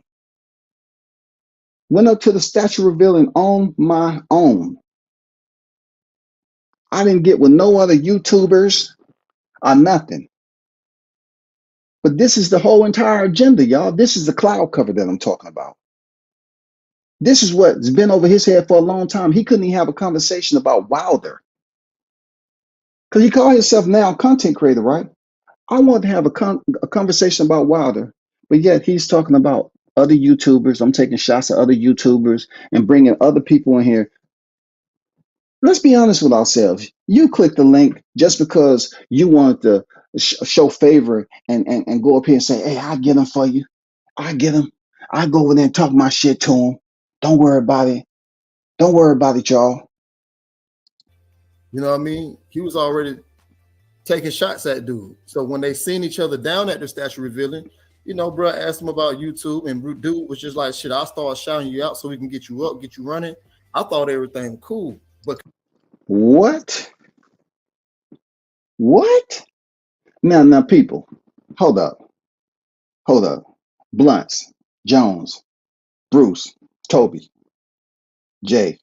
Went up to the statue revealing on my own. I didn't get with no other YouTubers or nothing. But this is the whole entire agenda, y'all. This is the cloud cover that I'm talking about. This is what's been over his head for a long time. He couldn't even have a conversation about Wilder. Because he called himself now content creator, right? I want to have a conversation about Wilder, but yet he's talking about other YouTubers. I'm taking shots at other YouTubers and bringing other people in here. Let's be honest with ourselves. You click the link just because you want to show favor and go up here and say, hey, I get him for you. I get him. I go over there and talk my shit to him. Don't worry about it. Don't worry about it, y'all. You know what I mean? He was already taking shots at dude. So when they seen each other down at the statue revealing, bro asked him about YouTube, and dude was just like, shit, I'll start shouting you out so we can get you up, get you running. I thought everything cool. But what? Now, people, hold up. Blunts, Jones, Bruce, Toby, Jay,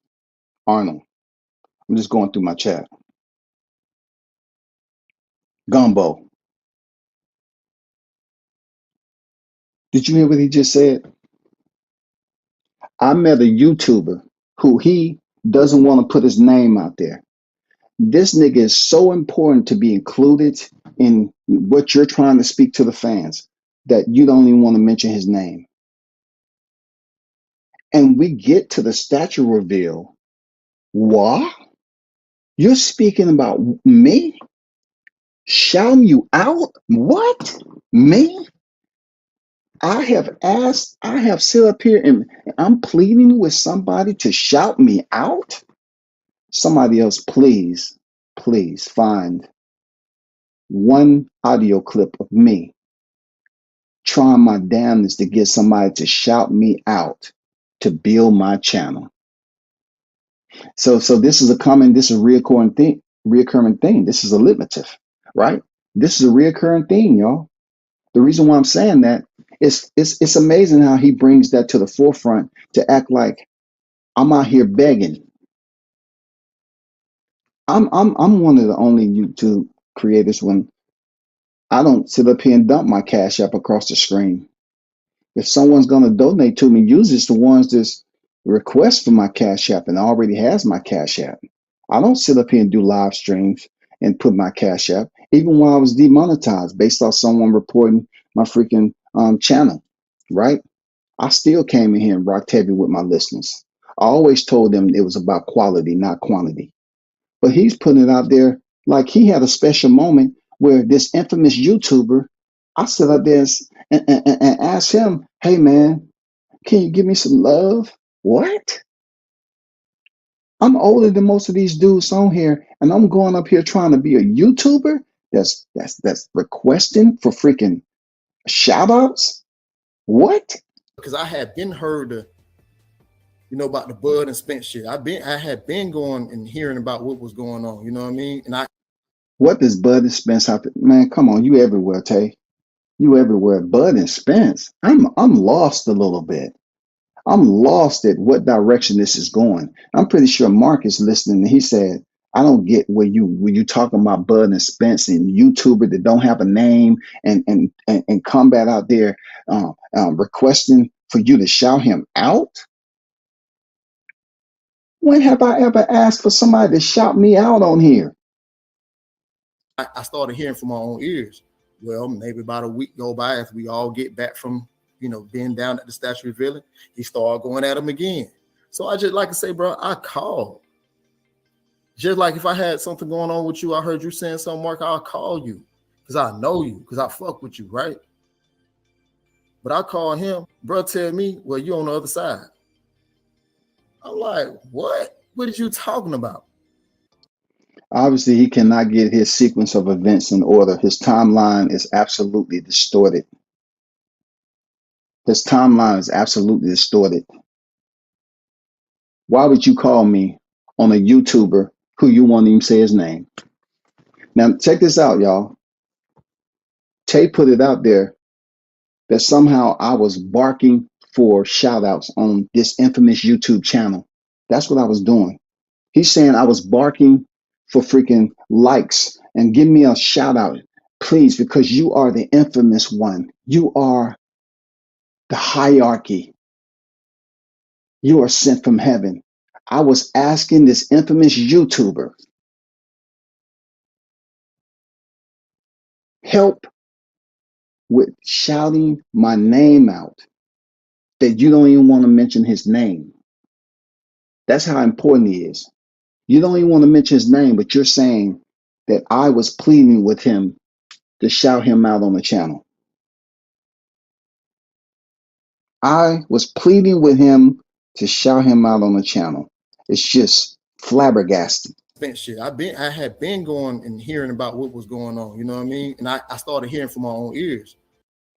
Arnold. I'm just going through my chat. Gumbo. Did you hear what he just said? I met a YouTuber who he doesn't want to put his name out there. This nigga is so important to be included in what you're trying to speak to the fans that you don't even want to mention his name. And we get to the statue reveal. What? You're speaking about me? Shouting you out? What? Me? I have sit up here and I'm pleading with somebody to shout me out. Somebody else, please find one audio clip of me trying my damnedest to get somebody to shout me out to build my channel. So this is a reoccurring thing. This is a leitmotif, right? This is a reoccurring thing, y'all. The reason why I'm saying that is it's amazing how he brings that to the forefront to act like I'm out here begging. I'm one of the only YouTube creators when I don't sit up here and dump my Cash App across the screen. If someone's gonna donate to me, usually it's the ones request for my Cash App and already has my Cash App. I don't sit up here and do live streams and put my Cash App, even while I was demonetized based off someone reporting my freaking channel, right? I still came in here and rocked heavy with my listeners. I always told them it was about quality, not quantity. But he's putting it out there like he had a special moment where this infamous YouTuber, I sit up there and asked him, hey man, can you give me some love? What? I'm older than most of these dudes on here, and I'm going up here trying to be a YouTuber that's requesting for freaking shout outs? What? Because I had been heard about the Bud and Spence shit. I had been going and hearing about what was going on, you know what I mean? And What does Bud and Spence have to, man, come on, you everywhere, Tay. You everywhere. Bud and Spence. I'm lost a little bit. I'm lost at what direction this is going. I'm pretty sure Mark is listening. And he said, I don't get where you talking about Bud and Spence and YouTuber that don't have a name and combat out there requesting for you to shout him out. When have I ever asked for somebody to shout me out on here? I started hearing from my own ears. Well, maybe about a week go by after we all get back from, being down at the Statue of Village, he started going at him again. So I just like to say, bro, I called. Just like if I had something going on with you, I heard you saying something, Mark, I'll call you because I know you, because I fuck with you, right? But I call him, bro, tell me, well, you on the other side. I'm like, what? What are you talking about? Obviously, he cannot get his sequence of events in order. His timeline is absolutely distorted. His timeline is absolutely distorted. Why would you call me on a YouTuber who you won't even say his name? Now, check this out, y'all. Tay put it out there that somehow I was barking for shout outs on this infamous YouTube channel. That's what I was doing. He's saying I was barking for freaking likes and give me a shout out, please, because you are the infamous one. You are the hierarchy. You are sent from heaven. I was asking this infamous YouTuber help with shouting my name out that you don't even want to mention his name. That's how important he is. You don't even want to mention his name, but you're saying that I was pleading with him to shout him out on the channel. I was pleading with him to shout him out on the channel. It's just flabbergasted. Shit. I had been going and hearing about what was going on, you know what I mean? And I started hearing from my own ears.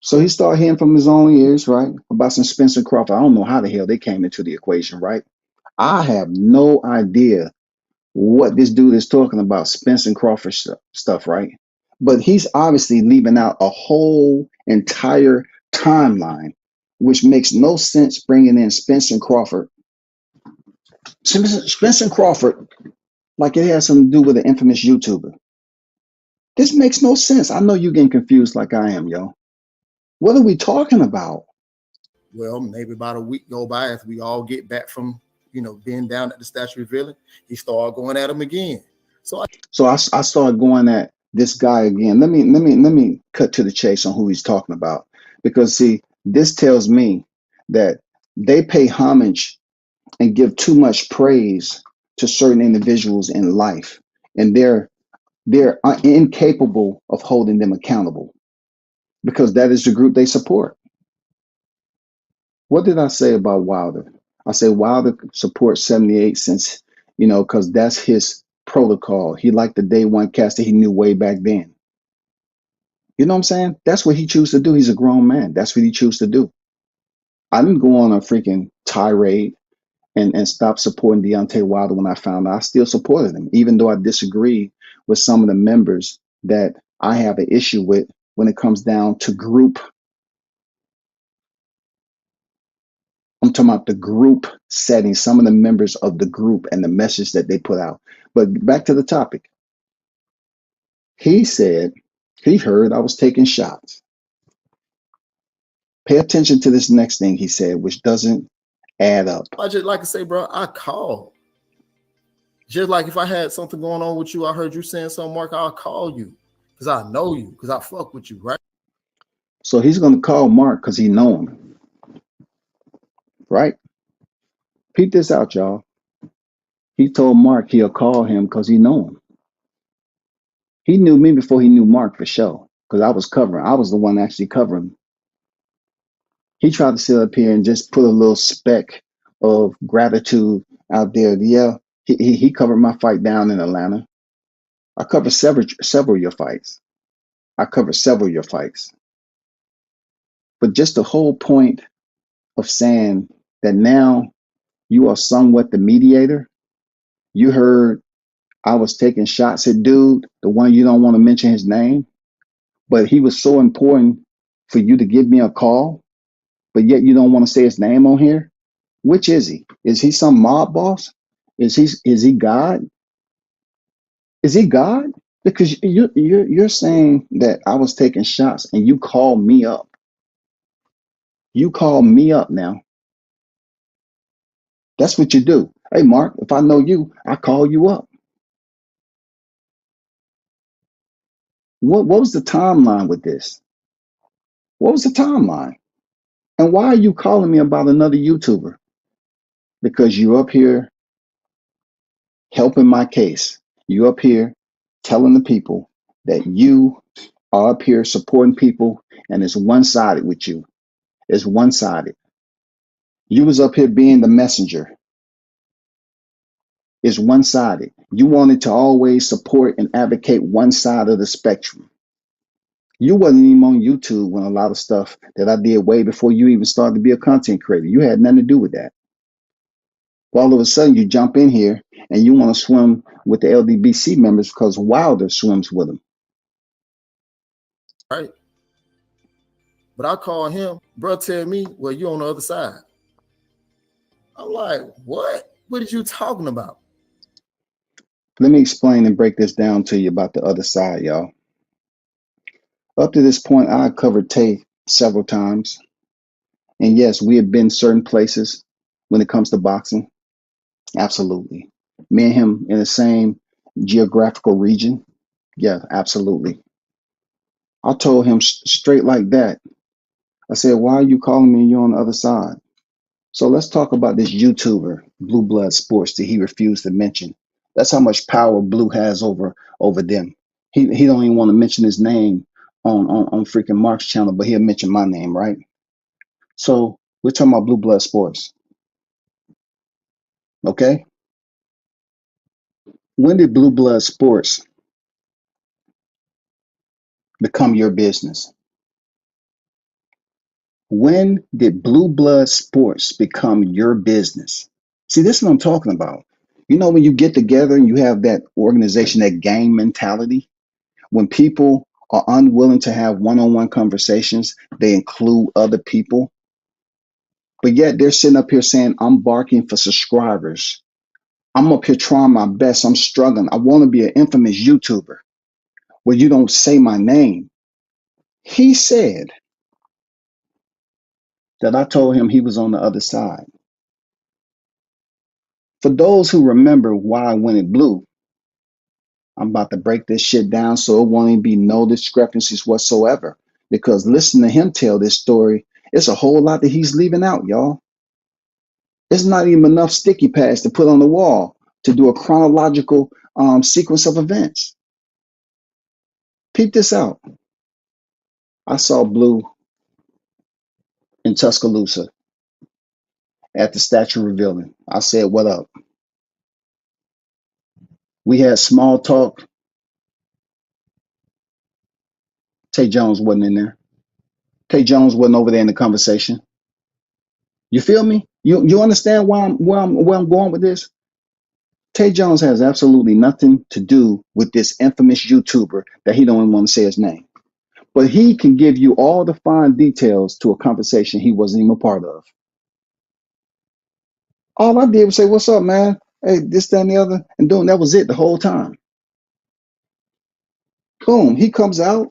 So he started hearing from his own ears, right? About some Spencer Crawford. I don't know how the hell they came into the equation, right? I have no idea what this dude is talking about, Spencer Crawford stuff, right? But he's obviously leaving out a whole entire timeline, which makes no sense bringing in Spencer Crawford. Spencer Crawford, like it has something to do with an infamous YouTuber. This makes no sense. I know you're getting confused like I am, yo. What are we talking about? Well, maybe about a week go by after we all get back from, being down at the Statue of Village, he started going at him again. So I started going at this guy again. Let me cut to the chase on who he's talking about, because see, this tells me that they pay homage and give too much praise to certain individuals in life, and they're incapable of holding them accountable because that is the group they support. What did I say about Wilder? I say Wilder supports 78 since, because that's his protocol. He liked the day one cast that he knew way back then. You know what I'm saying? That's what he chose to do. He's a grown man. That's what he chose to do. I didn't go on a freaking tirade and stop supporting Deontay Wilder when I found out. I still supported him, even though I disagree with some of the members that I have an issue with when it comes down to group. I'm talking about the group setting, some of the members of the group and the message that they put out. But back to the topic. He said he heard I was taking shots. Pay attention to this next thing he said, which doesn't add up. I just like to say, bro, I called. Just like if I had something going on with you, I heard you saying something, Mark, I'll call you because I know you, because I fuck with you, right? So he's going to call Mark because he know him, right? Peep this out, y'all. He told Mark he'll call him because he know him. He knew me before he knew Mark for sure because I was covering. I was the one actually covering. He tried to sit up here and just put a little speck of gratitude out there. Yeah, he covered my fight down in Atlanta. I covered several of your fights. I covered several of your fights. But just the whole point of saying that now you are somewhat the mediator. You heard I was taking shots at dude, the one you don't want to mention his name, but he was so important for you to give me a call, but yet you don't want to say his name on here. Which is he? Is he some mob boss? Is he God? Is he God? Because you're saying that I was taking shots and you called me up. You call me up now. That's what you do. Hey, Mark, if I know you, I call you up. What was the timeline with this? What was the timeline? And why are you calling me about another YouTuber? Because you're up here helping my case. You're up here telling the people that you are up here supporting people and it's one-sided with you. It's one-sided. You was up here being the messenger. It's one-sided. You wanted to always support and advocate one side of the spectrum. You wasn't even on YouTube when a lot of stuff that I did way before you even started to be a content creator. You had nothing to do with that. All of a sudden, you jump in here and you want to swim with the LDBC members because Wilder swims with them. Right. But I call him, bro, tell me, well, you on the other side. I'm like, what? What are you talking about? Let me explain and break this down to you about the other side, y'all. Up to this point, I covered Tay several times. And yes, we have been certain places when it comes to boxing. Absolutely. Me and him in the same geographical region. Yeah, absolutely. I told him straight like that. I said, why are you calling me? You're on the other side. So let's talk about this YouTuber, Blue Blood Sports, that he refused to mention. That's how much power Blue has over them. He don't even want to mention his name on freaking Mark's channel, but he'll mention my name, right? So we're talking about Blue Blood Sports. Okay? When did Blue Blood Sports become your business? When did Blue Blood Sports become your business? See, this is what I'm talking about. You know, when you get together and you have that organization, that gang mentality, when people are unwilling to have one-on-one conversations, they include other people. But yet they're sitting up here saying, I'm barking for subscribers. I'm up here trying my best. I'm struggling. I want to be an infamous YouTuber. Well, you don't say my name. He said that I told him he was on the other side. For those who remember why I went it blue, I'm about to break this shit down so it won't even be no discrepancies whatsoever. Because listen to him tell this story, it's a whole lot that he's leaving out, y'all. It's not even enough sticky pads to put on the wall to do a chronological sequence of events. Peep this out. I saw Blue in Tuscaloosa at the statue revealing. I said, what up? We had small talk. Tay Jones wasn't in there. Tay Jones wasn't over there in the conversation. You feel me? You understand where I'm going with this? Tay Jones has absolutely nothing to do with this infamous YouTuber that he don't even want to say his name. But he can give you all the fine details to a conversation he wasn't even a part of. All I did was say, what's up, man? Hey, this, that, and the other. And doing that was it the whole time. Boom, he comes out.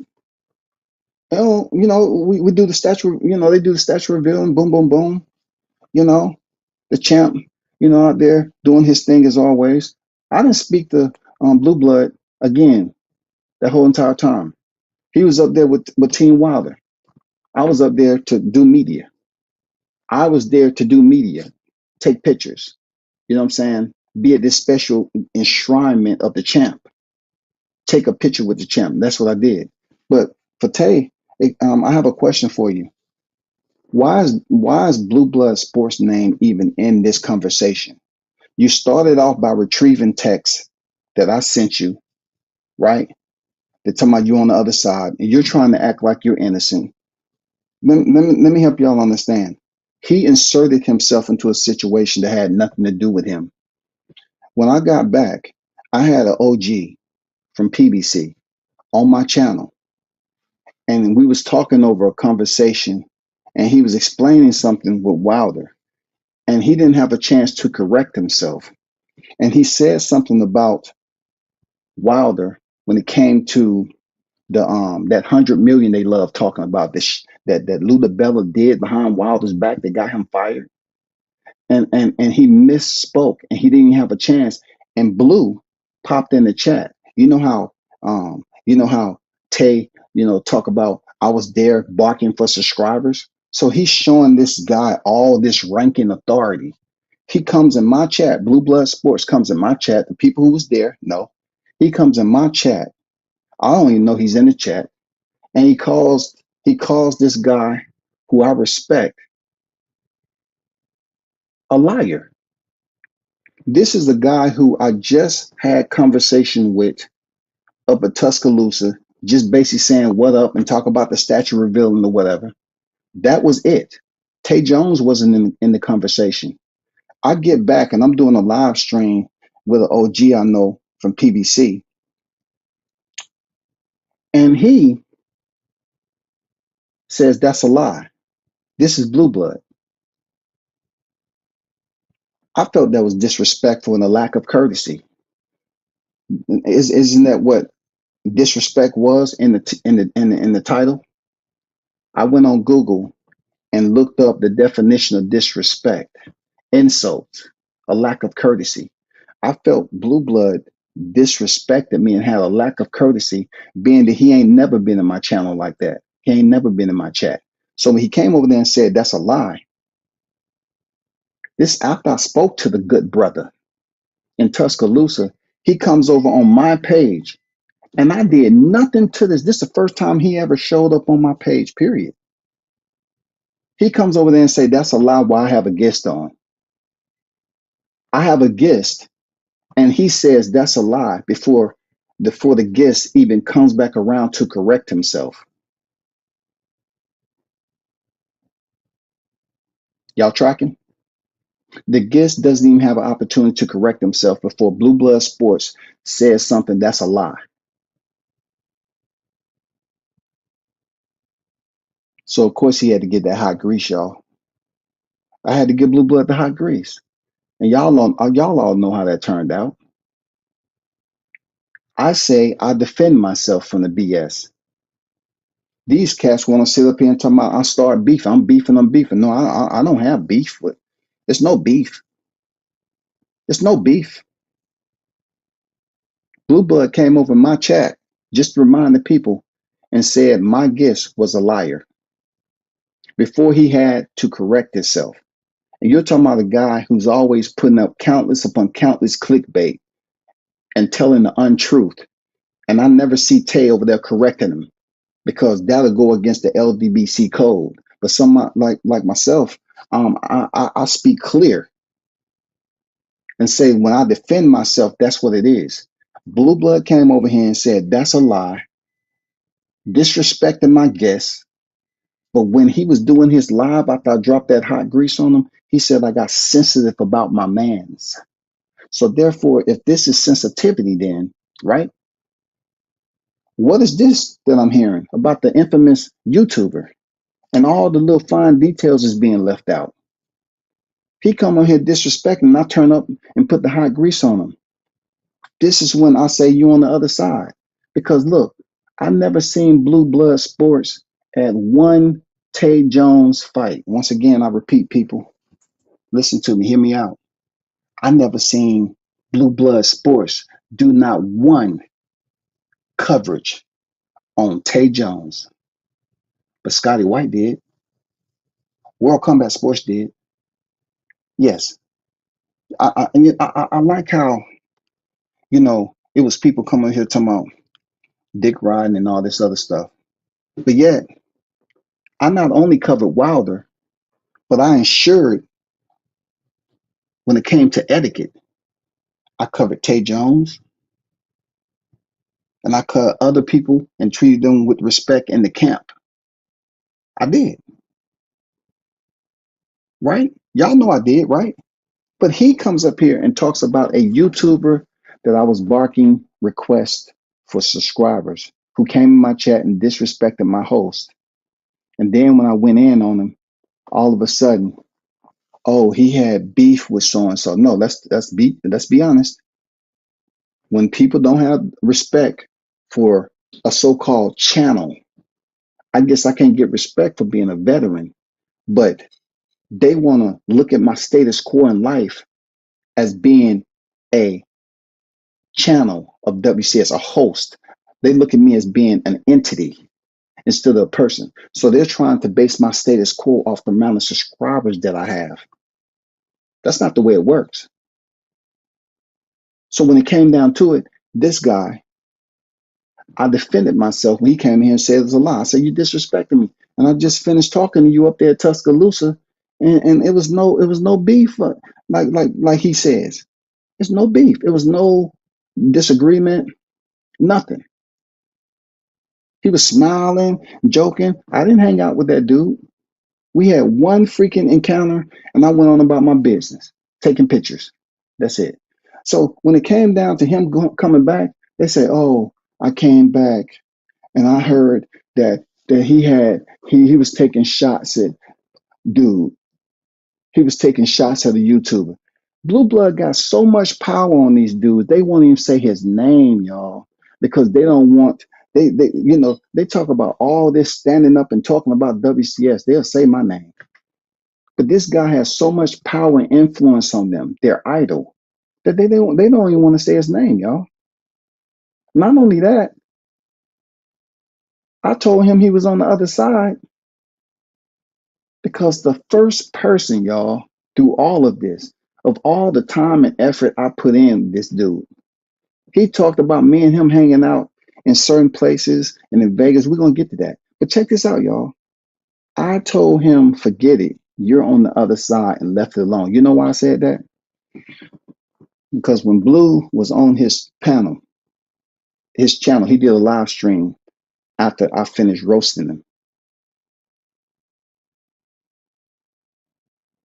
We do the statue, they do the statue reveal and boom, boom, boom. You know, The champ, out there doing his thing as always. I didn't speak to Blue Blood again that whole entire time. He was up there with Team Wilder. I was up there to do media. I was there to do media, take pictures. You know what I'm saying? Be at this special enshrinement of the champ. Take a picture with the champ. That's what I did. But for Tay, I have a question for you. Why is Blue Blood Sports name even in this conversation? You started off by retrieving texts that I sent you, right? They're talking about you on the other side, and you're trying to act like you're innocent. Let me help y'all understand. He inserted himself into a situation that had nothing to do with him. When I got back, I had an OG from PBC on my channel, and we was talking over a conversation, and he was explaining something with Wilder, and he didn't have a chance to correct himself. And he said something about Wilder when it came to the that 100 million they love talking about, this that Luda Bella did behind Wilder's back that got him fired. And he misspoke, and he didn't have a chance. And Blue popped in the chat. You know how Tay, talk about I was there barking for subscribers. So he's showing this guy all this ranking authority. He comes in my chat. Blue Blood Sports comes in my chat. The people who was there, no, he comes in my chat. I don't even know he's in the chat, and he calls this guy who I respect a liar. This is the guy who I just had conversation with up at Tuscaloosa, just basically saying what up and talk about the statue revealing or whatever. That was it. Tay Jones wasn't in the conversation. I get back and I'm doing a live stream with an OG I know from PBC, and he says that's a lie. This is Blue Blood. I felt that was disrespectful and a lack of courtesy. Isn't that what disrespect was in the title? I went on Google and looked up the definition of disrespect: insult, a lack of courtesy. I felt Blue Blood disrespected me and had a lack of courtesy, being that he ain't never been in my channel like that. He ain't never been in my chat. So when he came over there and said that's a lie, this after I spoke to the good brother in Tuscaloosa, he comes over on my page, and I did nothing to this. This is the first time he ever showed up on my page, period. He comes over there and say that's a lie while I have a guest on. I have a guest, and he says that's a lie before the guest even comes back around to correct himself. Y'all tracking? The guest doesn't even have an opportunity to correct himself before Blue Blood Sports says something that's a lie. So of course he had to get that hot grease, y'all. I had to give Blue Blood the hot grease. And y'all all know how that turned out. I say I defend myself from the BS. These cats want to sit up here and talk about I start beef. I'm beefing. No, I don't have beef with. There's no beef. There's no beef. Blue Blood came over my chat just to remind the people and said my guest was a liar before he had to correct himself. And you're talking about a guy who's always putting up countless upon countless clickbait and telling the untruth. And I never see Tay over there correcting him, because that'll go against the LDBC code. But someone like myself, I speak clear and say when I defend myself, that's what it is. Blue Blood came over here and said that's a lie, disrespecting my guests. But when he was doing his live after I dropped that hot grease on him, he said I got sensitive about my mans. So therefore, if this is sensitivity, then, right? What is this that I'm hearing about the infamous YouTuber and all the little fine details is being left out? He come on here disrespecting, and I turn up and put the hot grease on him. This is when I say you on the other side. Because look, I never seen Blue Blood Sports at one Tay Jones fight. Once again, I repeat, people, Listen to me, hear me out. I never seen Blue Blood Sports do not one coverage on Tay Jones, but Scotty White did. World Combat Sports did. Yes, I like how it was people coming here talking about dick riding and all this other stuff, but yet I not only covered Wilder, but I ensured when it came to etiquette, I covered Tay Jones and I covered other people and treated them with respect in the camp. I did, right? Y'all know I did, right? But he comes up here and talks about a YouTuber that I was barking requests for subscribers who came in my chat and disrespected my host. And then when I went in on him, all of a sudden, oh, he had beef with so and so. No, let's be honest. When people don't have respect for a so-called channel, I guess I can't get respect for being a veteran, but they want to look at my status quo in life as being a channel of WCS, a host. They look at me as being an entity instead of a person. So they're trying to base my status quo off the amount of subscribers that I have. That's not the way it works. So when it came down to it, this guy, I defended myself when he came here and said it was a lie. I said, you disrespected me. And I just finished talking to you up there at Tuscaloosa, and it was no beef, like he says. There's no beef. It was no disagreement, nothing. He was smiling, joking. I didn't hang out with that dude. We had one freaking encounter, and I went on about my business, taking pictures. That's it. So when it came down to him coming back, they said, "Oh, I came back, and I heard that he was taking shots at dude. He was taking shots at a YouTuber. Blue Blood got so much power on these dudes. They won't even say his name, y'all, because they don't want. They talk about all this standing up and talking about WCS. They'll say my name, but this guy has so much power and influence on them. Their idol that they don't even want to say his name, y'all. Not only that, I told him he was on the other side because the first person, y'all, through all of this, of all the time and effort I put in this dude, he talked about me and him hanging out in certain places and in Vegas. We're going to get to that. But check this out, y'all. I told him, forget it. You're on the other side, and left it alone. You know why I said that? Because when Blue was on his channel, he did a live stream after I finished roasting him.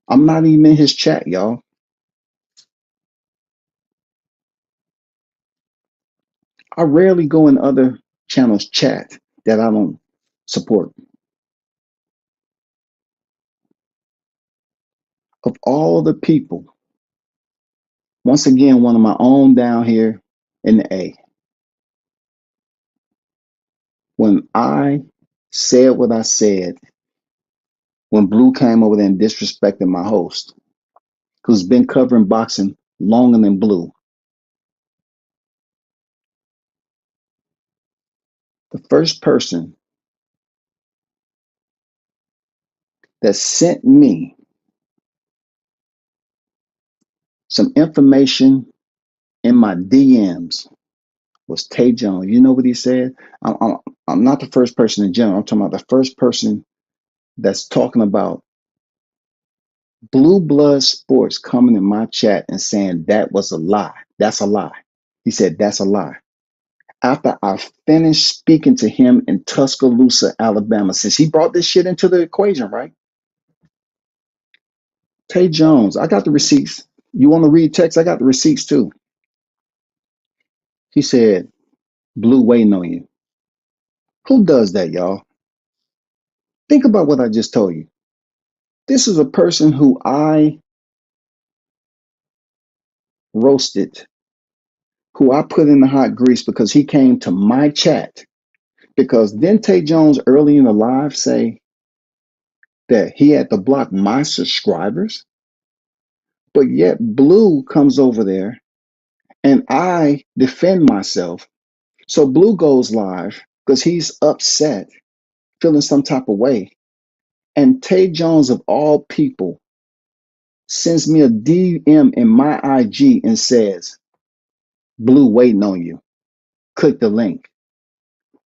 I'm not even in his chat, y'all. I rarely go in other channels' chat that I don't support. Of all the people, once again, one of my own down here in the A. When I said what I said, when Blue came over there and disrespected my host, who's been covering boxing longer than Blue, the first person that sent me some information in my DMs was Tay Jones. You know what he said? I'm not the first person in general. I'm talking about the first person that's talking about Blue Blood Sports coming in my chat and saying that was a lie. That's a lie. He said, that's a lie. After I finished speaking to him in Tuscaloosa, Alabama, since he brought this shit into the equation, right? Tay Jones, I got the receipts. You want to read text? I got the receipts too. He said, Blue waiting on you. Who does that, y'all? Think about what I just told you. This is a person who I roasted, who I put in the hot grease because he came to my chat. Because didn't Tay Jones early in the live say that he had to block my subscribers? But yet Blue comes over there and I defend myself. So Blue goes live because he's upset, feeling some type of way. And Tay Jones, of all people, sends me a DM in my IG and says, Blue waiting on you. Click the link.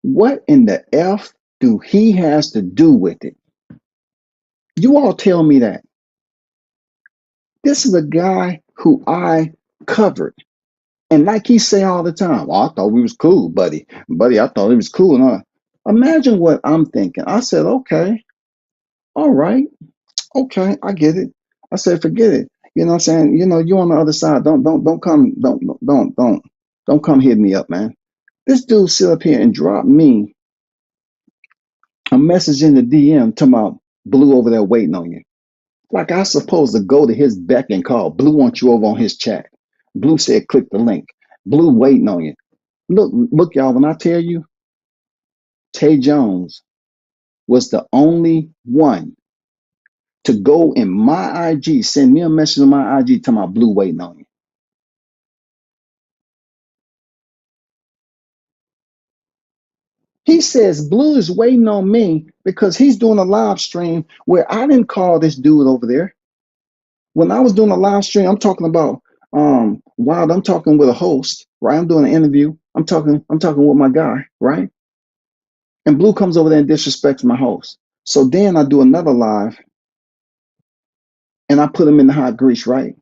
What in the F do he has to do with it? You all tell me that. This is a guy who I covered. And like he say all the time, oh, I thought we was cool, buddy. Buddy, I thought it was cool. And imagine what I'm thinking. I said, okay, all right, okay, I get it. I said, forget it. You know what I'm saying? You know, you on the other side. Don't come hit me up, man. This dude sit up here and drop me a message in the DM talking about Blue over there waiting on you. Like I supposed to go to his beck and call. Blue wants you over on his chat. Blue said, click the link. Blue waiting on you. Look, y'all, when I tell you, Tay Jones was the only one to go in my IG, send me a message on my IG telling my Blue waiting on you. He says Blue is waiting on me because he's doing a live stream where I didn't call this dude over there. When I was doing a live stream, I'm talking about Wild, I'm talking with a host, right? I'm doing an interview. I'm talking with my guy, right? And Blue comes over there and disrespects my host. So then I do another live and I put him in the hot grease, right?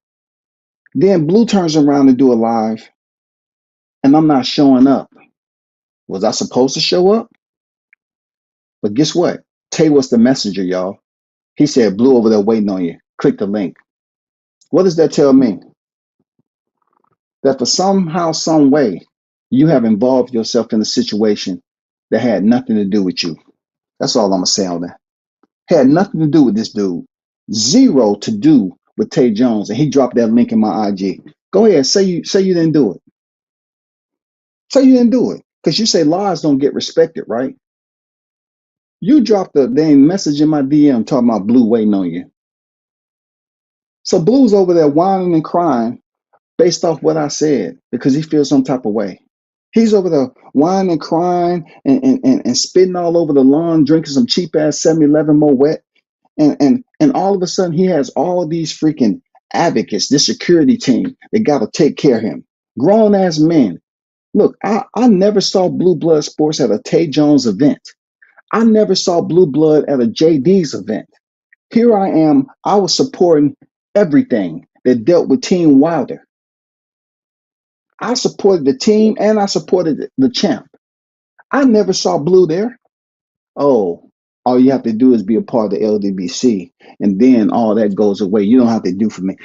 Then Blue turns around to do a live and I'm not showing up. Was I supposed to show up? But guess what? Tay was the messenger, y'all. He said, Blue over there waiting on you. Click the link. What does that tell me? That for somehow, some way, you have involved yourself in a situation that had nothing to do with you. That's all I'm going to say on that. Had nothing to do with this dude. Zero to do with Tay Jones. And he dropped that link in my IG. Go ahead, say you didn't do it. Say you didn't do it. Because you say lies don't get respected, right? You dropped the dang message in my DM talking about Blue waiting on you. So Blue's over there whining and crying based off what I said because he feels some type of way. He's over there whining and crying and spitting all over the lawn, drinking some cheap ass 7-Eleven Mo Wet. And all of a sudden he has all these freaking advocates, this security team that got to take care of him. Grown ass men. Look, I never saw Blue Blood Sports at a Tay Jones event. I never saw Blue Blood at a JD's event. Here I am. I was supporting everything that dealt with Team Wilder. I supported the team and I supported the champ. I never saw Blue there. Oh, all you have to do is be a part of the LDBC, and then all that goes away. You don't have to do for me.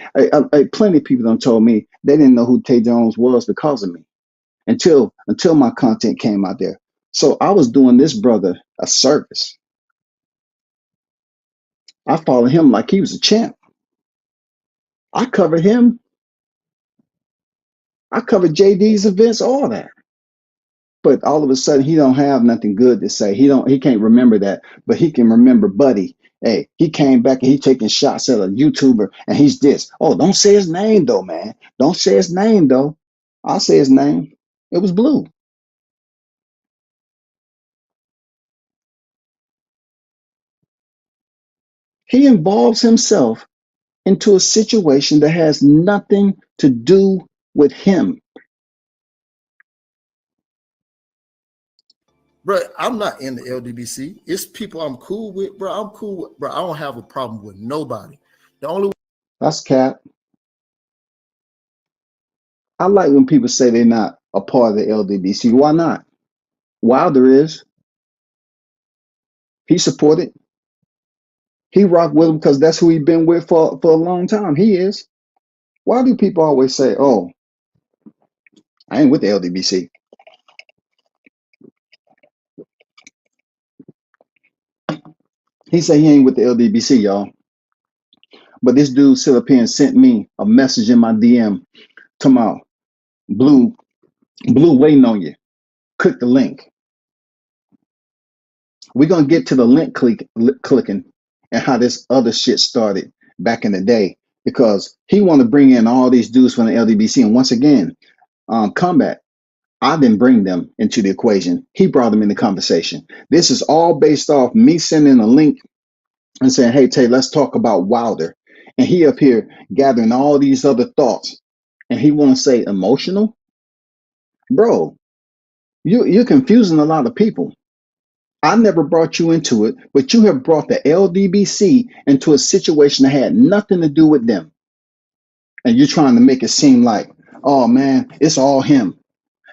Plenty of people done told me they didn't know who Tay Jones was because of me until my content came out there. So I was doing this brother a service. I followed him like he was a champ. I covered him. I covered JD's events, all that. But all of a sudden, he don't have nothing good to say. He can't remember that, but he can remember Buddy. Hey, he came back and he taking shots at a YouTuber, and he's this. Oh, don't say his name though, man. Don't say his name though. I'll say his name. It was Blue. He involves himself into a situation that has nothing to do with him. Bro, I'm not in the LDBC. It's people I'm cool with, bro. I'm cool with, bro. I don't have a problem with nobody. The only That's cap. I like when people say they're not a part of the LDBC. Why not? Wilder is. He supported. He rocked with him because that's who he's been with for a long time. He is. Why do people always say, oh, I ain't with the LDBC? He said he ain't with the LDBC, y'all. But this dude sit up here and sent me a message in my DM talking about Blue waiting on you. Click the link. We're going to get to the link clicking and how this other shit started back in the day. because he want to bring in all these dudes from the LDBC. And once again, Combat, I didn't bring them into the equation. He brought them in the conversation. This is all based off me sending a link and saying, hey, Tay, let's talk about Wilder. And he up here gathering all these other thoughts. And he want to say emotional? Bro, you're confusing a lot of people. I never brought you into it, but you have brought the LDBC into a situation that had nothing to do with them. And you're trying to make it seem like, oh man, it's all him.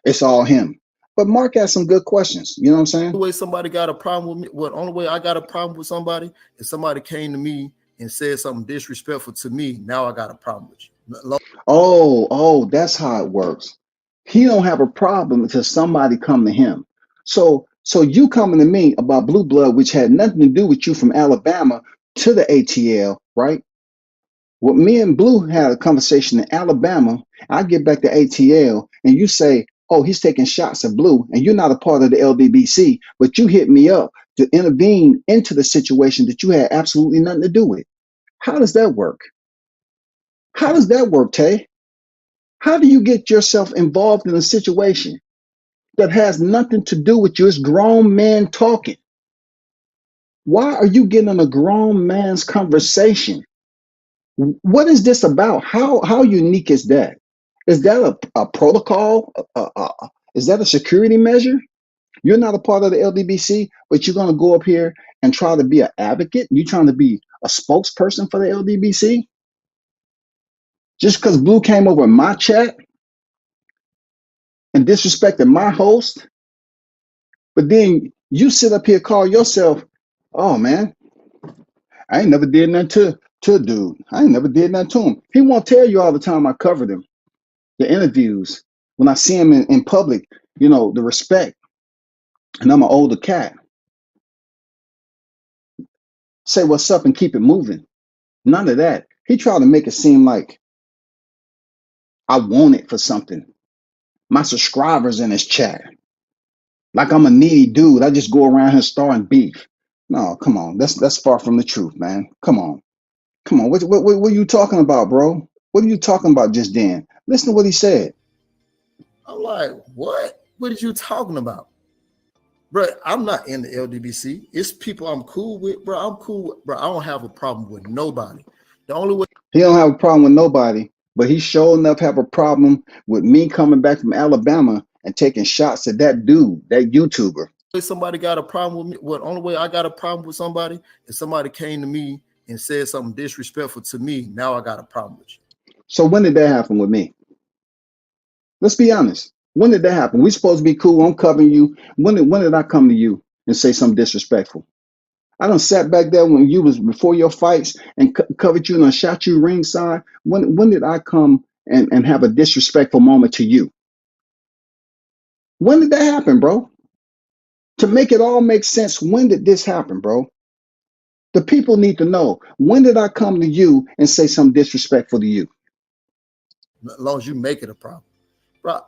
It's all him. But Mark has some good questions. You know what I'm saying? The way somebody got a problem with me, well, the only way I got a problem with somebody is somebody came to me and said something disrespectful to me. Now I got a problem with you. Oh, that's how it works. He don't have a problem until somebody come to him. So you coming to me about blue blood, which had nothing to do with you from Alabama to the ATL, right? Well, me and Blue had a conversation in Alabama. I get back to ATL and you say, oh, he's taking shots at Blue, and you're not a part of the LDBC, but you hit me up to intervene into the situation that you had absolutely nothing to do with. How does that work? How does that work, Tay? How do you get yourself involved in a situation that has nothing to do with you? It's grown men talking. Why are you getting in a grown man's conversation? What is this about? How unique is that? Is that a protocol? Is that a security measure? You're not a part of the LDBC, but you're going to go up here and try to be an advocate? You're trying to be a spokesperson for the LDBC? Just because Blue came over my chat and disrespected my host, but then you sit up here, call yourself, oh man, I ain't never did nothing to a dude. I ain't never did nothing to him. He won't tell you all the time I covered him. The interviews, when I see him in public, you know, the respect. And I'm an older cat. Say what's up and keep it moving. None of that. He tried to make it seem like I want it for something. My subscribers in his chat. Like I'm a needy dude. I just go around here starting beef. No, come on. That's far from the truth, man. Come on. Come on. What are you talking about, bro? What are you talking about just then? Listen to what he said. I'm like, what? What are you talking about? Bro, I'm not in the LDBC. It's people I'm cool with, bro. I'm cool, bro. I don't have a problem with nobody. The only way he don't have a problem with nobody, but he sure enough have a problem with me coming back from Alabama and taking shots at that dude, that YouTuber. Somebody got a problem with me. Well, the only way I got a problem with somebody is somebody came to me and said something disrespectful to me. Now I got a problem with you. So when did that happen with me? Let's be honest. When did that happen? We supposed to be cool. I'm covering you. When did I come to you and say something disrespectful? I done sat back there when you was before your fights and covered you and I shot you ringside. When did I come and have a disrespectful moment to you? When did that happen, bro? To make it all make sense, when did this happen, bro? The people need to know. When did I come to you and say something disrespectful to you? As long as you make it a problem. Bro. As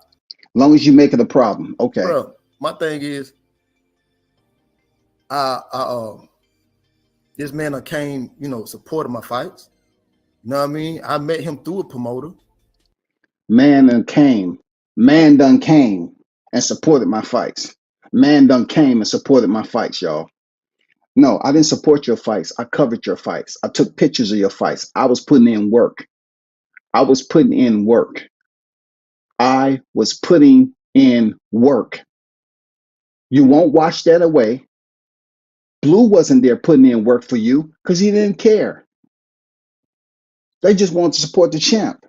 long as you make it a problem. Okay. Bro, my thing is, this man came, you know, supported my fights. You know what I mean? I met him through a promoter. Man done came and supported my fights. Man done came and supported my fights, y'all. No, I didn't support your fights. I covered your fights. I took pictures of your fights. I was putting in work. I was putting in work. I was putting in work. You won't wash that away. Blue wasn't there putting in work for you because he didn't care. They just wanted to support the champ.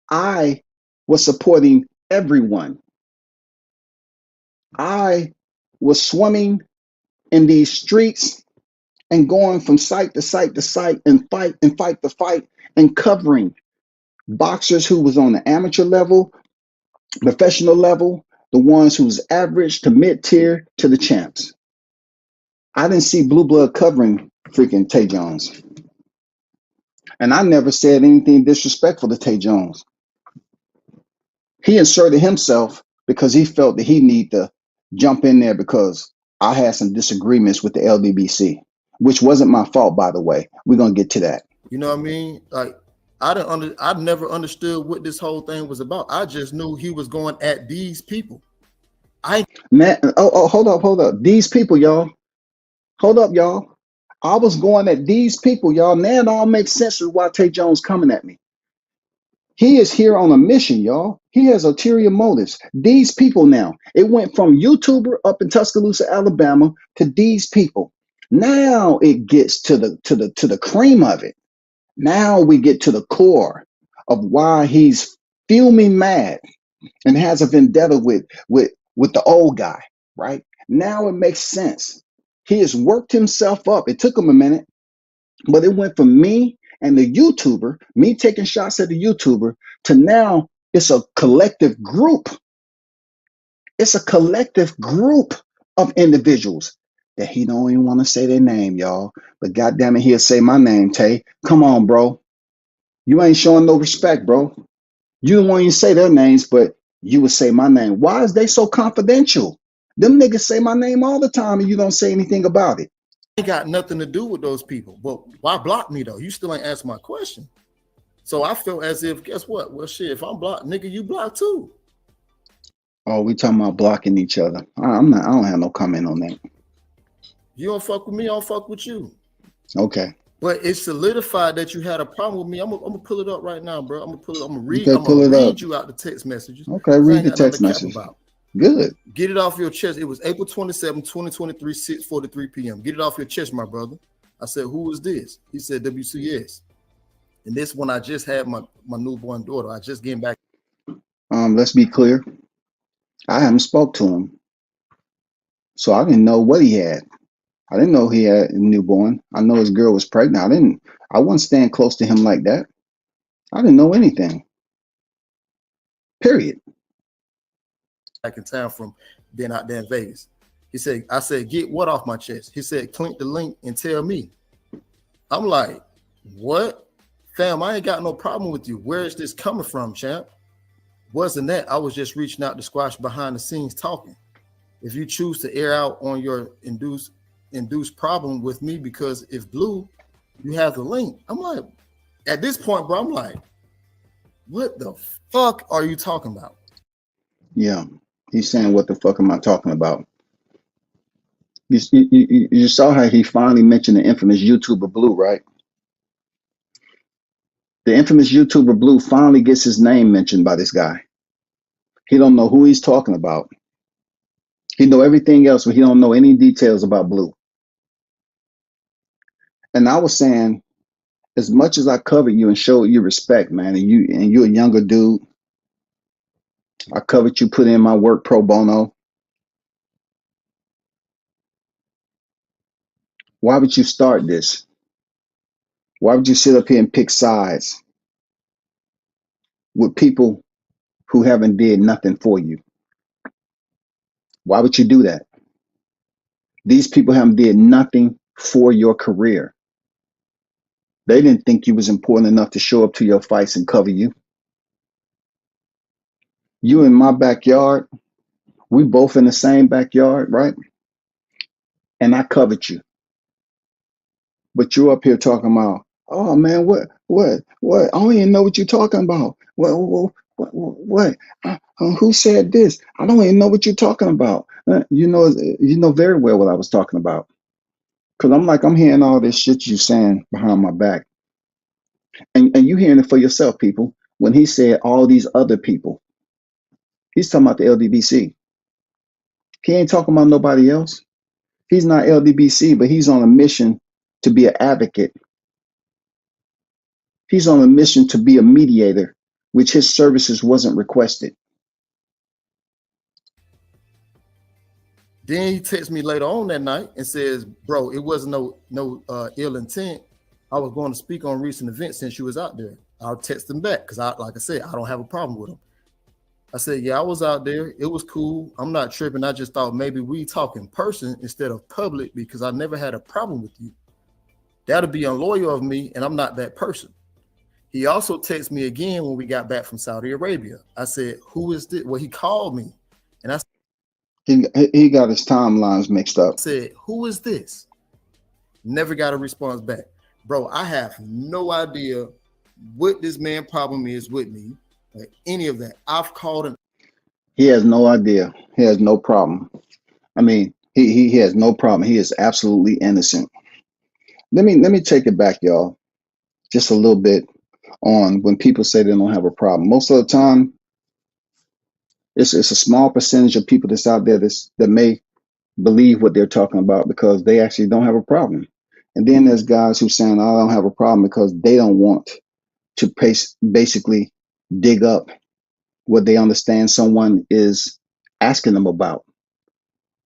I was supporting everyone. I was swimming in these streets and going from site to site to site and fight to fight and covering boxers who was on the amateur level, professional level, the ones who's average to mid-tier to the champs. I didn't see Blue Blood covering freaking Tay Jones. And I never said anything disrespectful to Tay Jones. He inserted himself because he felt that he needed to jump in there because I had some disagreements with the LDBC, which wasn't my fault, by the way. We're going to get to that. You know what I mean? Like I never understood what this whole thing was about. I just knew he was going at these people. Man, hold up. These people, y'all. Hold up, y'all. I was going at these people, y'all. Now it all makes sense of why Tay Jones coming at me. He is here on a mission, y'all. He has ulterior motives. These people now. It went from YouTuber up in Tuscaloosa, Alabama, to these people. Now it gets to the cream of it. Now we get to the core of why he's fuming mad and has a vendetta with the old guy, right? Now it makes sense. He has worked himself up. It took him a minute, but it went from me and the YouTuber, me taking shots at the YouTuber, to now it's a collective group. It's a collective group of individuals that he don't even want to say their name, y'all. But goddamn it, he'll say my name, Tay. Come on, bro. You ain't showing no respect, bro. You don't want to say their names, but you would say my name. Why is they so confidential? Them niggas say my name all the time and you don't say anything about it. Ain't got nothing to do with those people. But why block me though? You still ain't asked my question. So I felt as if, guess what? Well, shit, if I'm blocked, nigga, you blocked too. Oh, we talking about blocking each other. I don't have no comment on that. You don't fuck with me, I don't fuck with you. Okay. But it's solidified that you had a problem with me. I'm gonna pull it up right now, bro. I'm gonna pull it. I'm gonna read. Okay, I'm gonna pull it read up. you out the text messages. Okay, read the text message. Good. Get it off your chest. It was April 27, 2023, 6:43 p.m. Get it off your chest, my brother. I said, who is this? He said, WCS. And this one, I just had my newborn daughter. I just getting back. Let's be clear. I haven't spoke to him, so I didn't know what he had. I didn't know he had a newborn. I know his girl was pregnant. I wouldn't stand close to him like that. I didn't know anything. Period. Back in town from being out there in Vegas. He said, I said, get what off my chest? He said, click the link and tell me. I'm like, what? Fam, I ain't got no problem with you. Where is this coming from, champ? Wasn't that. I was just reaching out to squash behind the scenes talking. If you choose to air out on your induced problem with me, because if blue, you have the link. I'm like, at this point, bro, I'm like, what the fuck are you talking about? Yeah, he's saying, what the fuck am I talking about? You saw how he finally mentioned the infamous YouTuber Blue, right? The infamous YouTuber Blue finally gets his name mentioned by this guy. He don't know who he's talking about. He know everything else, but he don't know any details about Blue. And I was saying, as much as I covered you and showed you respect, man, and you're a younger dude, I covered you, put in my work pro bono. Why would you start this? Why would you sit up here and pick sides with people who haven't did nothing for you? Why would you do that? These people haven't did nothing for your career. They didn't think you was important enough to show up to your fights and cover you. You in my backyard, we both in the same backyard, right? And I covered you. But you're up here talking about, oh man, what? I don't even know what you're talking about. What? Who said this? I don't even know what you're talking about. You know very well what I was talking about. Cause I'm hearing all this shit you saying behind my back, and you hearing it for yourself, people. When he said all these other people, he's talking about the LDBC. He ain't talking about nobody else. He's not LDBC, but he's on a mission to be an advocate. He's on a mission to be a mediator, which his services wasn't requested. Then he texts me later on that night and says, bro, it wasn't no ill intent. I was going to speak on recent events since you was out there. I'll text him back because like I said, I don't have a problem with him. I said, yeah, I was out there. It was cool. I'm not tripping. I just thought maybe we talk in person instead of public because I never had a problem with you. That'll be unloyal of me, and I'm not that person. He also texted me again when we got back from Saudi Arabia. I said, who is this? Well, he called me, and I he got his timelines mixed up. said, who is this? Never got a response back. bro, I have no idea what this man problem is with me, or any of that. I've called him. He has no idea. He has no problem. I mean, he has no problem. He is absolutely innocent. Let me take it back, y'all, just a little bit on when people say they don't have a problem. Most of the time, it's a small percentage of people that's out there that may believe what they're talking about because they actually don't have a problem. And then there's guys who saying, I don't have a problem because they don't want to basically dig up what they understand someone is asking them about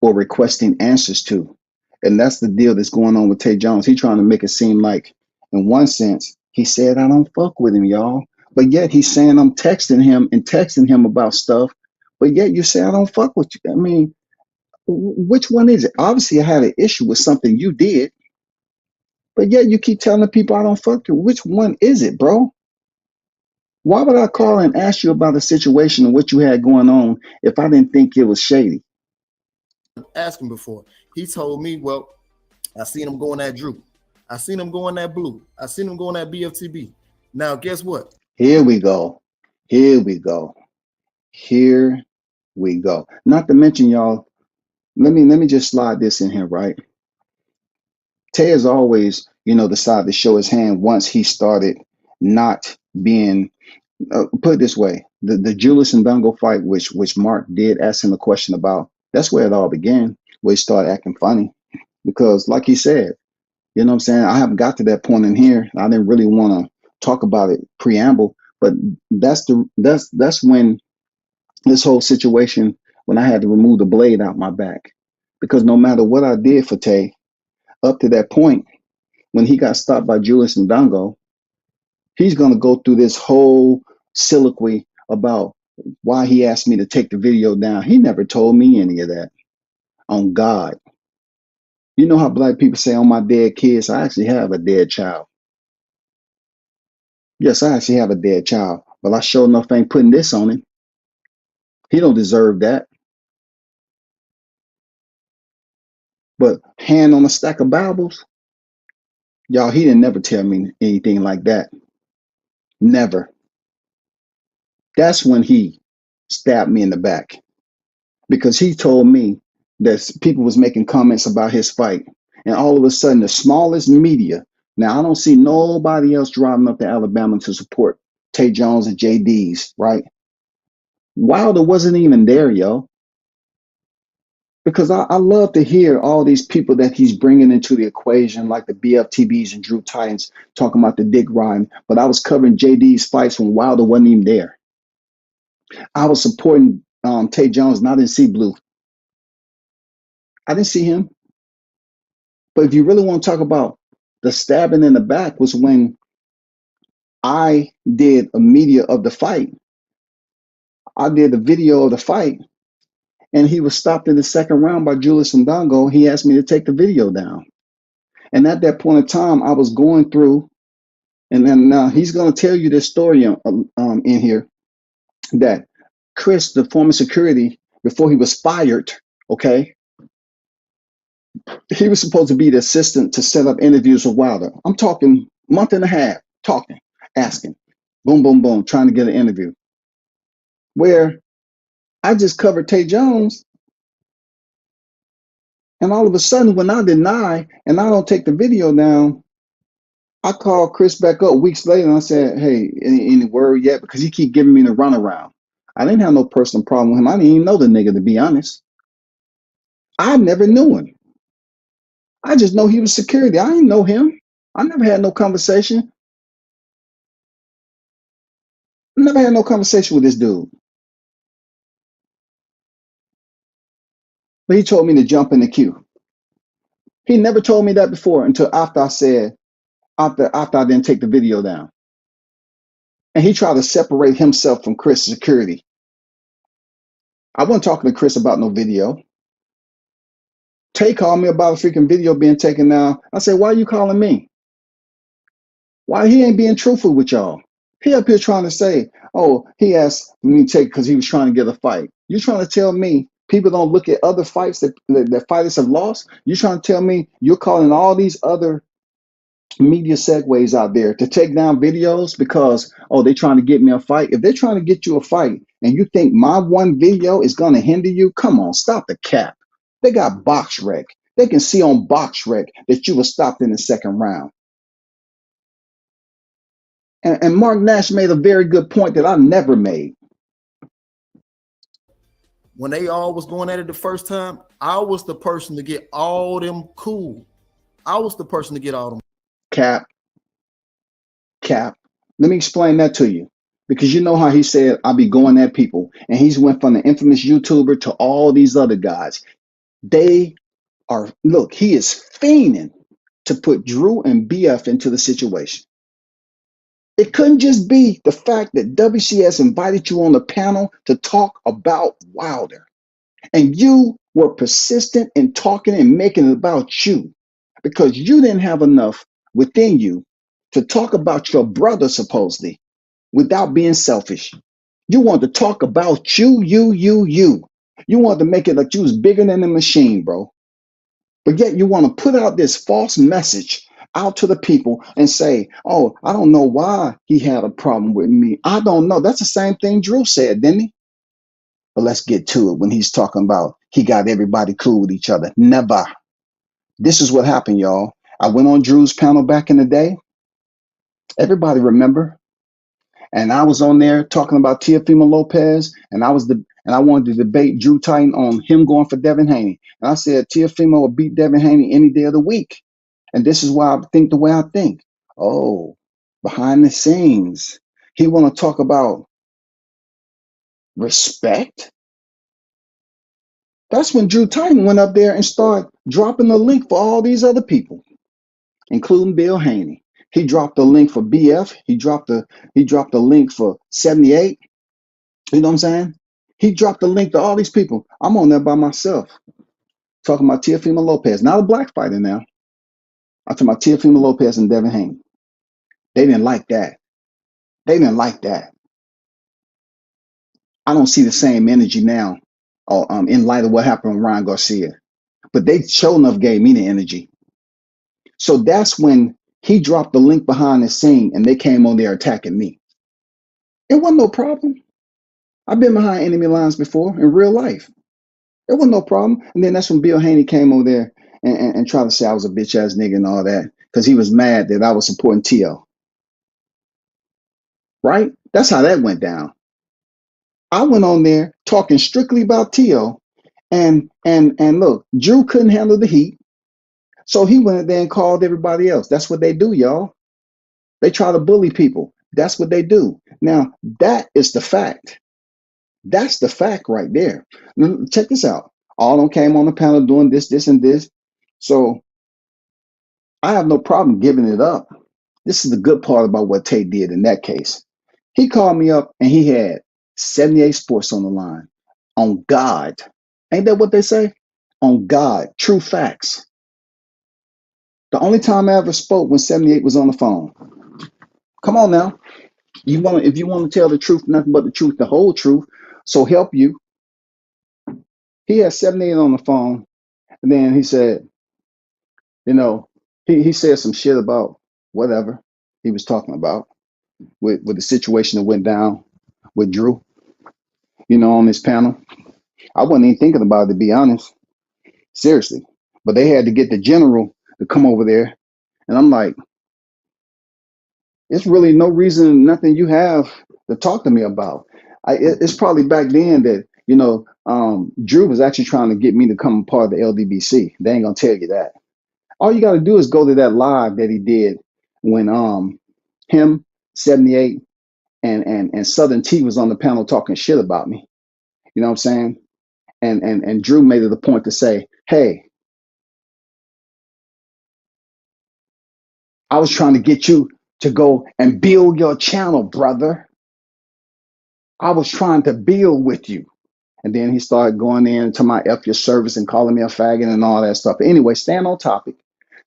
or requesting answers to. And that's the deal that's going on with Tay Jones. He's trying to make it seem like, in one sense, he said, I don't fuck with him, y'all. But yet he's saying I'm texting him about stuff. But yet you say, I don't fuck with you. I mean, which one is it? Obviously, I had an issue with something you did. But yet you keep telling the people I don't fuck you. Which one is it, bro? Why would I call and ask you about a situation and what you had going on if I didn't think it was shady? Ask him before. He told me, well, I seen him going that Drew. I seen him going that Blue. I seen him going that BFTB. Now, guess what? Here we go. Here we go. Here we go. Not to mention, y'all, let me just slide this in here, right? Tay has always, decided to show his hand once he started not being, put it this way, the Julius and Dungo fight, which Mark did ask him a question about, that's where it all began, where he started acting funny. Because like he said, you know what I'm saying, I haven't got to that point in here. I didn't really want to talk about it preamble, but that's when this whole situation, when I had to remove the blade out my back. Because no matter what I did for Tay, up to that point, when he got stopped by Julius and Dongo, he's going to go through this whole soliloquy about why he asked me to take the video down. He never told me any of that. On God. You know how black people say on my dead kids, I actually have a dead child. Yes, I actually have a dead child, but I sure enough ain't putting this on him. He don't deserve that. But hand on a stack of Bibles, y'all, he didn't never tell me anything like that. Never. That's when he stabbed me in the back because he told me that people was making comments about his fight. And all of a sudden, the smallest media, now I don't see nobody else driving up to Alabama to support Tay Jones and JD's, right? Wilder wasn't even there, yo. Because I love to hear all these people that he's bringing into the equation, like the BFTBs and Drew Titans, talking about the dick riding. But I was covering JD's fights when Wilder wasn't even there. I was supporting Tay Jones, and I didn't see Blue. I didn't see him. But if you really want to talk about the stabbing in the back, was when I did a media of the fight. I did a video of the fight. And he was stopped in the second round by Julius and Dongo. He asked me to take the video down. And at that point in time, I was going through, and then he's going to tell you this story in here, that Chris, the former security, before he was fired, okay, he was supposed to be the assistant to set up interviews with Wilder. I'm talking month and a half, talking, asking, boom, boom, boom, trying to get an interview. Where I just covered Tay Jones, and all of a sudden, when I deny and I don't take the video down, I called Chris back up weeks later and I said, hey, any word yet? Because he keep giving me the runaround. I didn't have no personal problem with him. I didn't even know the nigga, to be honest. I never knew him. I just know he was security. I didn't know him. I never had no conversation. I never had no conversation with this dude. But he told me to jump in the queue. He never told me that before until after I said, after I didn't take the video down. And he tried to separate himself from Chris security. I wasn't talking to Chris about no video. Tay called me about a freaking video being taken down. I said, why are you calling me? Why he ain't being truthful with y'all? He up here trying to say, oh, he asked me to take because he was trying to get a fight. You trying to tell me people don't look at other fights that fighters have lost? You trying to tell me you're calling all these other media segues out there to take down videos because, oh, they're trying to get me a fight. If they're trying to get you a fight and you think my one video is going to hinder you, come on, stop the cap. They got box rec. They can see on box rec that you were stopped in the second round. And Mark Knash made a very good point that I never made. When they all was going at it the first time, I was the person to get all them cool. I was the person to get all them. Cap. Let me explain that to you. Because you know how he said, I'll be going at people. And he's went from the infamous YouTuber to all these other guys. They are, look, he is fiending to put Drew and BF into the situation. It couldn't just be the fact that WCS invited you on the panel to talk about Wilder. And you were persistent in talking and making it about you because you didn't have enough within you to talk about your brother, supposedly, without being selfish. You wanted to talk about you. You wanted to make it like you was bigger than the machine, bro. But yet you want to put out this false message out to the people and say, oh, I don't know why he had a problem with me. I don't know. That's the same thing Drew said, didn't he? But let's get to it when he's talking about he got everybody cool with each other. Never. This is what happened, y'all. I went on Drew's panel back in the day. Everybody remember? And I was on there talking about Teofimo Lopez, and I wanted to debate Drew Titan on him going for Devin Haney. And I said Teofimo will beat Devin Haney any day of the week. And this is why I think the way I think. Oh, behind the scenes, he want to talk about respect. That's when Drew Titan went up there and started dropping the link for all these other people, including Bill Haney. He dropped the link for BF. He dropped the link for 78. You know what I'm saying? He dropped the link to all these people. I'm on there by myself, talking about Teofimo Lopez, not a black fighter now. I'm talking about Teofimo Lopez and Devin Haney. They didn't like that. I don't see the same energy now, in light of what happened with Ryan Garcia. But they sure enough gave me the energy. So that's when he dropped the link behind the scene and they came on there attacking me. It wasn't no problem. I've been behind enemy lines before in real life. It wasn't no problem. And then that's when Bill Haney came over there and tried to say I was a bitch ass nigga and all that because he was mad that I was supporting T.O. Right? That's how that went down. I went on there talking strictly about T.O. and look, Drew couldn't handle the heat. So he went there and called everybody else. That's what they do, y'all. They try to bully people. That's what they do. Now, that is the fact. That's the fact right there. Now, check this out. All of them came on the panel doing this, and this. So I have no problem giving it up. This is the good part about what Tay did in that case. He called me up and he had 78 Sports on the line. On God. Ain't that what they say? On God. True facts. The only time I ever spoke when 78 was on the phone. Come on now. If you want to tell the truth, nothing but the truth, the whole truth, so help you. He had 78 on the phone, and then he said, he said some shit about whatever he was talking about with the situation that went down with Drew, on this panel. I wasn't even thinking about it, to be honest. Seriously. But they had to get the general to come over there. And I'm like, it's really no reason, nothing you have to talk to me about. It's probably back then that, Drew was actually trying to get me to come part of the LDBC. They ain't gonna tell you that. All you got to do is go to that live that he did when him, 78, and Southern T was on the panel talking shit about me. You know what I'm saying? And Drew made it a point to say, hey, I was trying to get you to go and build your channel, brother. I was trying to build with you. And then he started going into my F your service and calling me a faggot and all that stuff. But anyway, stand on topic.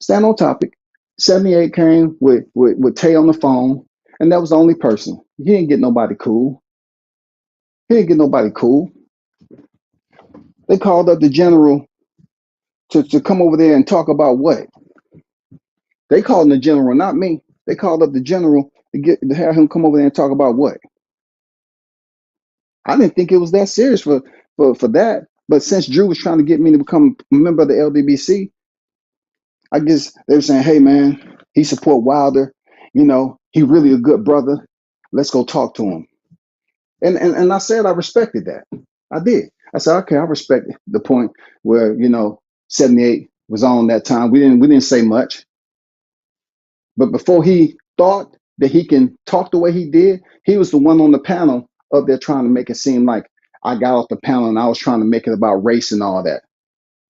78 came with Tay on the phone, and that was the only person. He didn't get nobody cool. They called up the general to come over there and talk about what? They called the general, not me. They called up the general to have him come over there and talk about what? I didn't think it was that serious for that. But since Drew was trying to get me to become a member of the LDBC, I guess they were saying, hey man, he support Wilder. You know, he really a good brother. Let's go talk to him. And I said I respected that. I did. I said, okay, I respect the point where, you know, 78 was on that time. We didn't say much. But before he thought that he can talk the way he did, he was the one on the panel up there trying to make it seem like I got off the panel and I was trying to make it about race and all that.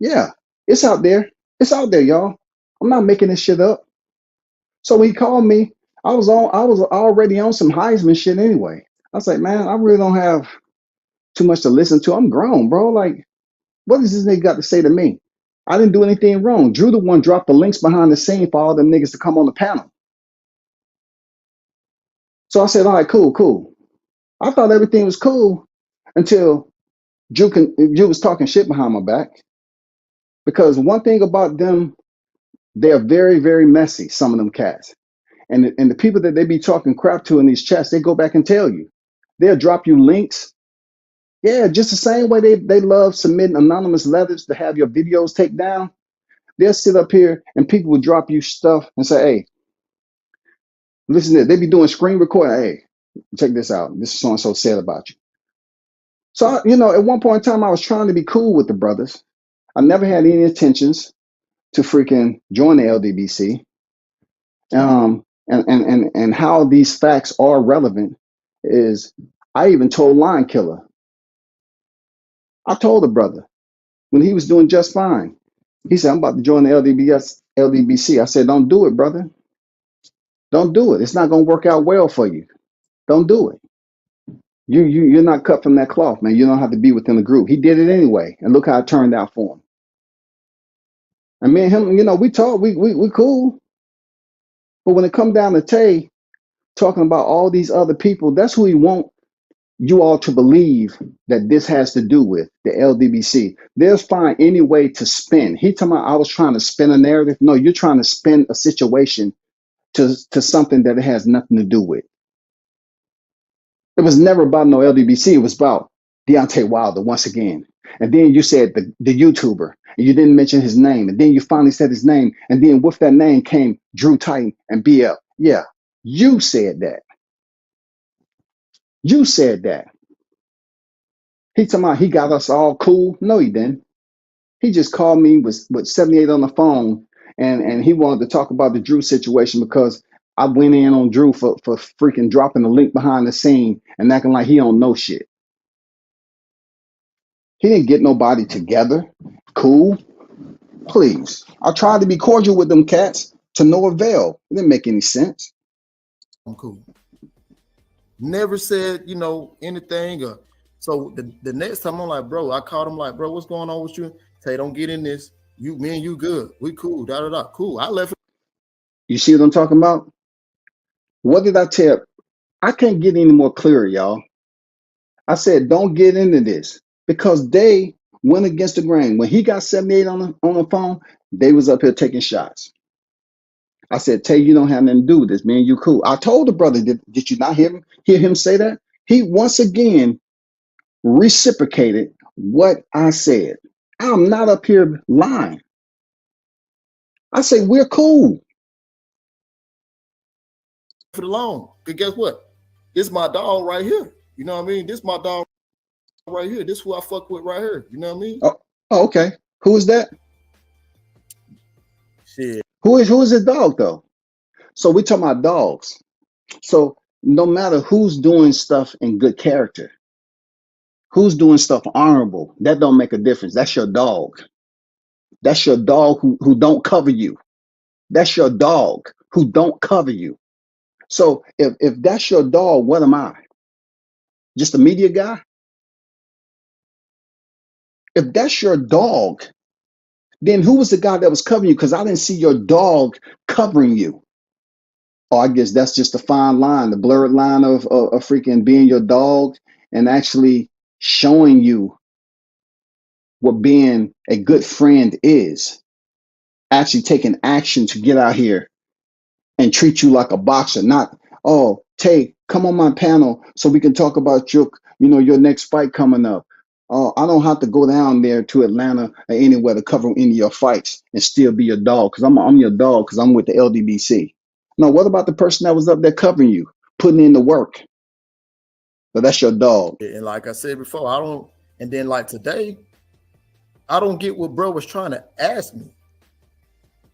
Yeah, it's out there. It's out there, y'all. I'm not making this shit up. So when he called me, I was already on some Heisman shit anyway. I was like, man, I really don't have too much to listen to. I'm grown, bro. Like, what does this nigga got to say to me? I didn't do anything wrong. Drew the one dropped the links behind the scene for all them niggas to come on the panel. So I said, all right, cool. I thought everything was cool until Drew was talking shit behind my back. Because one thing about them, they're very, very messy, some of them cats. And the people that they be talking crap to in these chats, they go back and tell you. They'll drop you links. Yeah, just the same way they love submitting anonymous letters to have your videos taken down. They'll sit up here and people will drop you stuff and say, hey, listen to this. They be doing screen recording. Hey, check this out. This is so-and-so said about you. So, you know, at one point in time, I was trying to be cool with the brothers. I never had any intentions to freaking join the LDBC. And how these facts are relevant is I even told Line Killer. I told the brother when he was doing just fine. He said, I'm about to join the LDBC. I said, don't do it, brother. Don't do it. It's not going to work out well for you. Don't do it. You're not cut from that cloth, man. You don't have to be within the group. He did it anyway. And look how it turned out for him. And me and him, you know, we talk, we cool. But when it comes down to Tay talking about all these other people, that's who he want you all to believe that this has to do with the LDBC. They'll find any way to spin. He talking about I was trying to spin a narrative. No, you're trying to spin a situation to something that it has nothing to do with. It was never about no LDBC. It was about Deontay Wilder once again. And then you said the YouTuber, and you didn't mention his name. And then you finally said his name. And then with that name came Drew Titan and BL. Yeah, you said that. You said that. He talking about he got us all cool. No, he didn't. He just called me with 78 on the phone, and he wanted to talk about the Drew situation because I went in on Drew for freaking dropping the link behind the scene and acting like he don't know shit. He didn't get nobody together. Cool. Please. I tried to be cordial with them cats to no avail. It didn't make any sense. I'm cool. Never said, you know, anything. So the next time I'm like, bro, I called him like, bro, what's going on with you? Tay, don't get in this. Me and you good. We cool. Da. Cool. I left. You see what I'm talking about? What did I tell? I can't get any more clear, y'all. I said, don't get into this because they went against the grain. When he got 78 on the phone, they was up here taking shots. I said, Tay, you don't have nothing to do with this, man. You cool. I told the brother, did you not hear him say that? He once again reciprocated what I said. I'm not up here lying. I say, we're cool. For the loan. Because guess what? This is my dog right here. You know what I mean? This is my dog right here. This is who I fuck with right here. You know what I mean? Oh, okay. Who is that? Shit. Who is his dog though? So we talking about dogs. So no matter who's doing stuff in good character, who's doing stuff honorable, that don't make a difference. That's your dog. That's your dog who don't cover you. That's your dog who don't cover you. So if that's your dog, what am I? Just a media guy? If that's your dog, then who was the guy that was covering you? Because I didn't see your dog covering you. Oh, I guess that's just a fine line, the blurred line of freaking being your dog and actually showing you what being a good friend is. Actually taking action to get out here and treat you like a boxer, not, oh, Tay, come on my panel so we can talk about your, your next fight coming up. Oh, I don't have to go down there to Atlanta or anywhere to cover any of your fights and still be your dog because I'm your dog because I'm with the LDBC. No, what about the person that was up there covering you, putting in the work? But that's your dog. And like I said before, I don't. And then like today, I don't get what bro was trying to ask me.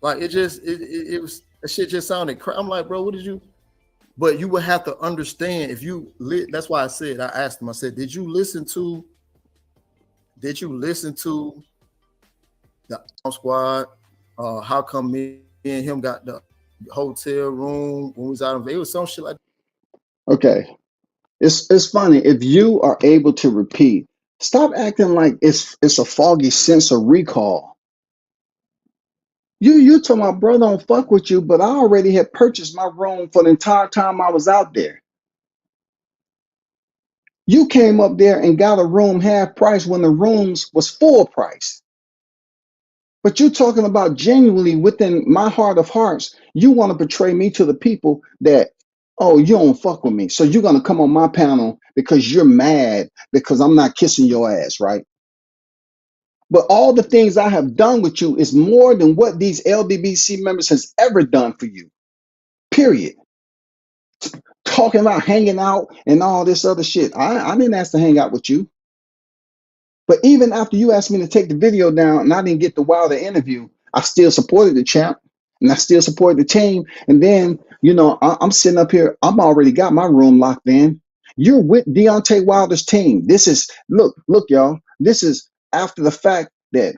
Like it was that shit just sounded I'm like, bro, what did you? But you would have to understand if you that's why I asked him, I said, did you listen to the squad? How come me and him got the hotel room when we was out of it was some shit like that. Okay. It's funny. If you are able to repeat, stop acting like it's a foggy sense of recall. You told my brother don't fuck with you, but I already had purchased my room for the entire time I was out there. You came up there and got a room half price when the rooms was full price. But you're talking about genuinely within my heart of hearts, you want to betray me to the people that, oh, you don't fuck with me. So you're going to come on my panel because you're mad because I'm not kissing your ass, right? But all the things I have done with you is more than what these LDBC members has ever done for you, period. Talking about hanging out and all this other shit. I didn't ask to hang out with you. But even after you asked me to take the video down and I didn't get the Wilder interview, I still supported the champ and I still supported the team. And then, I'm sitting up here. I'm already got my room locked in. You're with Deontay Wilder's team. This is, look, y'all. This is after the fact that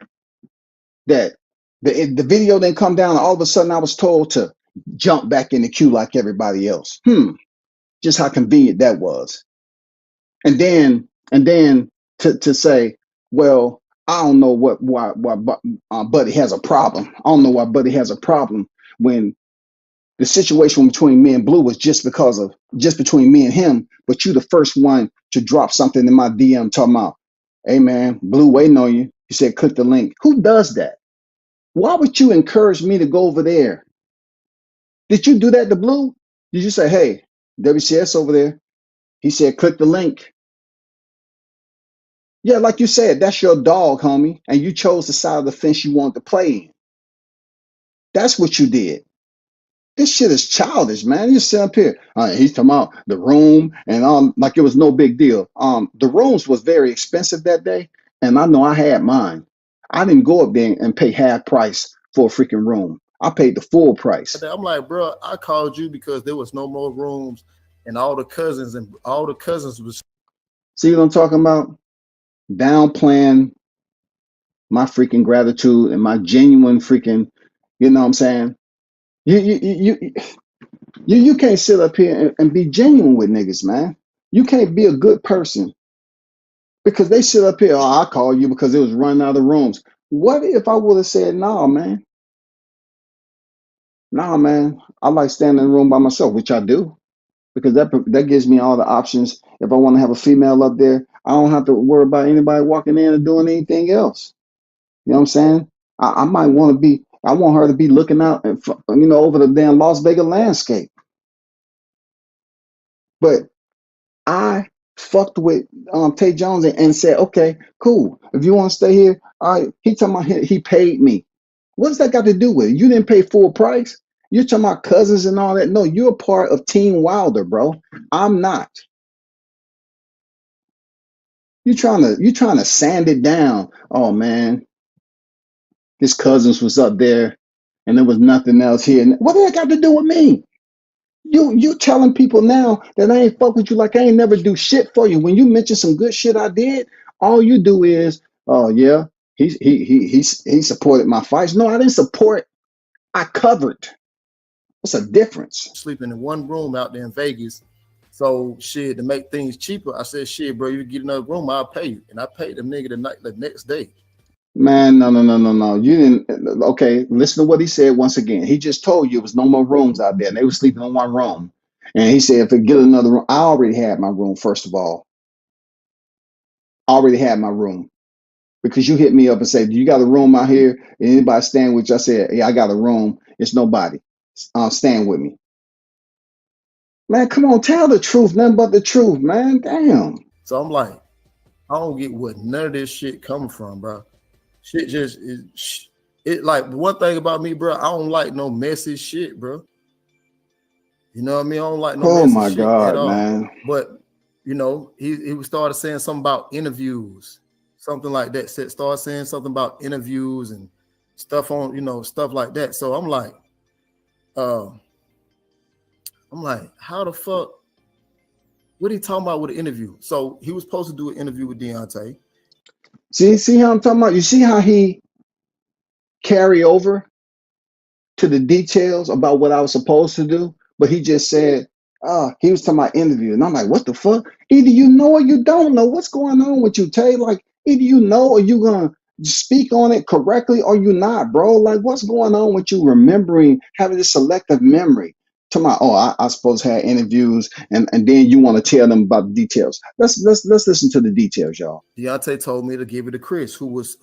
the video didn't come down. And all of a sudden I was told to jump back in the queue like everybody else. Just how convenient that was. And then to say, well, I don't know why Buddy has a problem. I don't know why Buddy has a problem when the situation between me and Blue was just between me and him. But you the first one to drop something in my DM talking about, hey man, Blue waiting on you. He said, click the link. Who does that? Why would you encourage me to go over there? Did you do that to Blue? Did you say, hey, WCS over there? He said, click the link. Yeah, like you said, that's your dog, homie. And you chose the side of the fence you wanted to play in. That's what you did. This shit is childish, man. You sit up here. He's talking about the room and like it was no big deal. The rooms was very expensive that day, and I know I had mine. I didn't go up there and pay half price for a freaking room. I paid the full price. I'm like, bro, I called you because there was no more rooms, and all the cousins was. See what I'm talking about? Downplaying my freaking gratitude and my genuine freaking, you know what I'm saying? You can't sit up here and be genuine with niggas, man. You can't be a good person because they sit up here, oh, I call you because it was running out of rooms. What if I would have said, nah, man? Nah, man, I like standing in the room by myself, which I do, because that gives me all the options. If I want to have a female up there, I don't have to worry about anybody walking in or doing anything else. You know what I'm saying? I might want to be, I want her to be looking out, over the damn Las Vegas landscape. But I fucked with Tay Jones and said, okay, cool. If you want to stay here, all right. He talking about he paid me. What does that got to do with it? You didn't pay full price. You're talking about cousins and all that. No, you're a part of Team Wilder, bro. I'm not. You trying to sand it down. Oh man, his cousins was up there and there was nothing else here. What does that got to do with me? You telling people now that I ain't fuck with you like I ain't never do shit for you. When you mention some good shit I did, all you do is, oh yeah, he supported my fights. No, I didn't support. I covered. What's a difference? Sleeping in one room out there in Vegas. So shit, to make things cheaper, I said, shit, bro, you get another room, I'll pay you. And I paid the nigga the next day. Man, no. You didn't. Okay, listen to what he said once again. He just told you it was no more rooms out there. And they were sleeping in one room. And he said, if I get another room, I already had my room, first of all. I already had my room. Because you hit me up and said, you got a room out here? Anybody staying with you? I said, yeah, I got a room. It's nobody. stand with me. Man, come on, tell the truth, nothing but the truth, man. Damn. So I'm like, I don't get what none of this shit coming from, bro. Shit just is. It like one thing about me, bro. I don't like no messy shit, bro. You know what I mean? I don't like no Oh messy my shit at God, all. man. But you know, he started saying something about interviews, something like that. Started saying something about interviews and stuff on, stuff like that. So I'm like, how the fuck? What are he talking about with an interview? So he was supposed to do an interview with Deontay. See how I'm talking about? You see how he carry over to the details about what I was supposed to do? But he just said, he was talking about interview. And I'm like, what the fuck? Either you know or you don't know. What's going on with you, Tay? Like, either you know or you gonna speak on it correctly or you not, bro. Like, what's going on with you remembering, having this selective memory? To my, I supposed to have interviews, and then you want to tell them about the details. Let's listen to the details, y'all. Deontay told me to give it to Chris, who was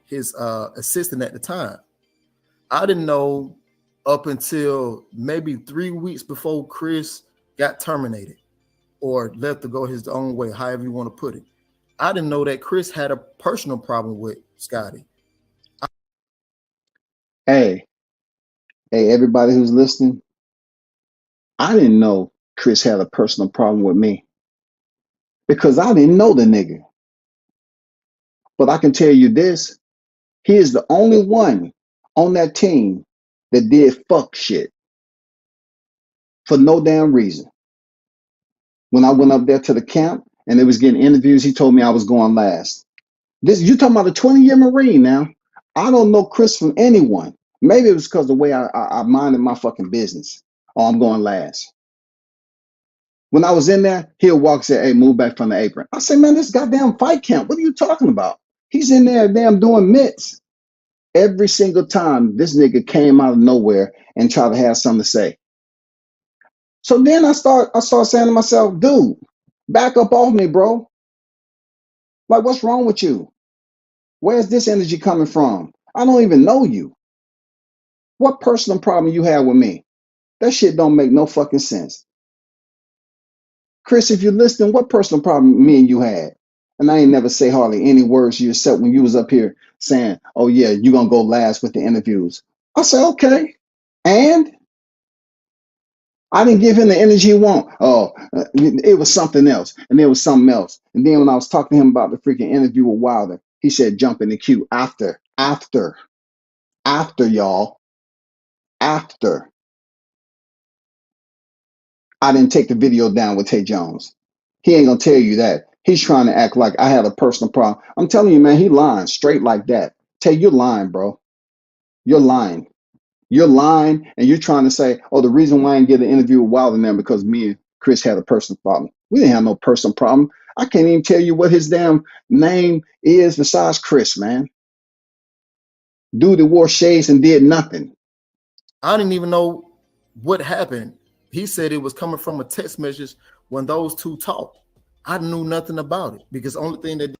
his assistant at the time. I didn't know up until maybe 3 weeks before Chris got terminated or left to go his own way, however you want to put it. I didn't know that Chris had a personal problem with Scotty. Hey, everybody who's listening, I didn't know Chris had a personal problem with me because I didn't know the nigga. But I can tell you this, he is the only one on that team that did fuck shit for no damn reason. When I went up there to the camp and they was getting interviews, he told me I was going last. This, you talking about a 20-year Marine now. I don't know Chris from anyone. Maybe it was because the way I minded my fucking business. Oh, I'm going last. When I was in there, he'll walk and say, hey, move back from the apron. I say, man, this goddamn fight camp. What are you talking about? He's in there damn doing mitts. Every single time this nigga came out of nowhere and tried to have something to say. So then I start saying to myself, dude, back up off me, bro. Like, what's wrong with you? Where's this energy coming from? I don't even know you. What personal problem you have with me? That shit don't make no fucking sense. Chris, if you're listening, what personal problem me and you had? And I ain't never say hardly any words to you except when you was up here saying, oh yeah, you're gonna go last with the interviews. I said, okay. And I didn't give him the energy he want. It was something else. And there was something else. And then when I was talking to him about the freaking interview with Wilder, he said jump in the queue after, y'all. After. I didn't take the video down with Tay Jones. He ain't gonna tell you that. He's trying to act like I had a personal problem. I'm telling you, man, he lying straight like that. Tay, you're lying, bro. You're lying. You're lying, and you're trying to say, oh, the reason why I didn't get an interview with Wilder now because me and Chris had a personal problem. We didn't have no personal problem. I can't even tell you what his damn name is besides Chris, man. Dude that wore shades and did nothing. I didn't even know what happened. He said it was coming from a text message when those two talked. I knew nothing about it because the only thing that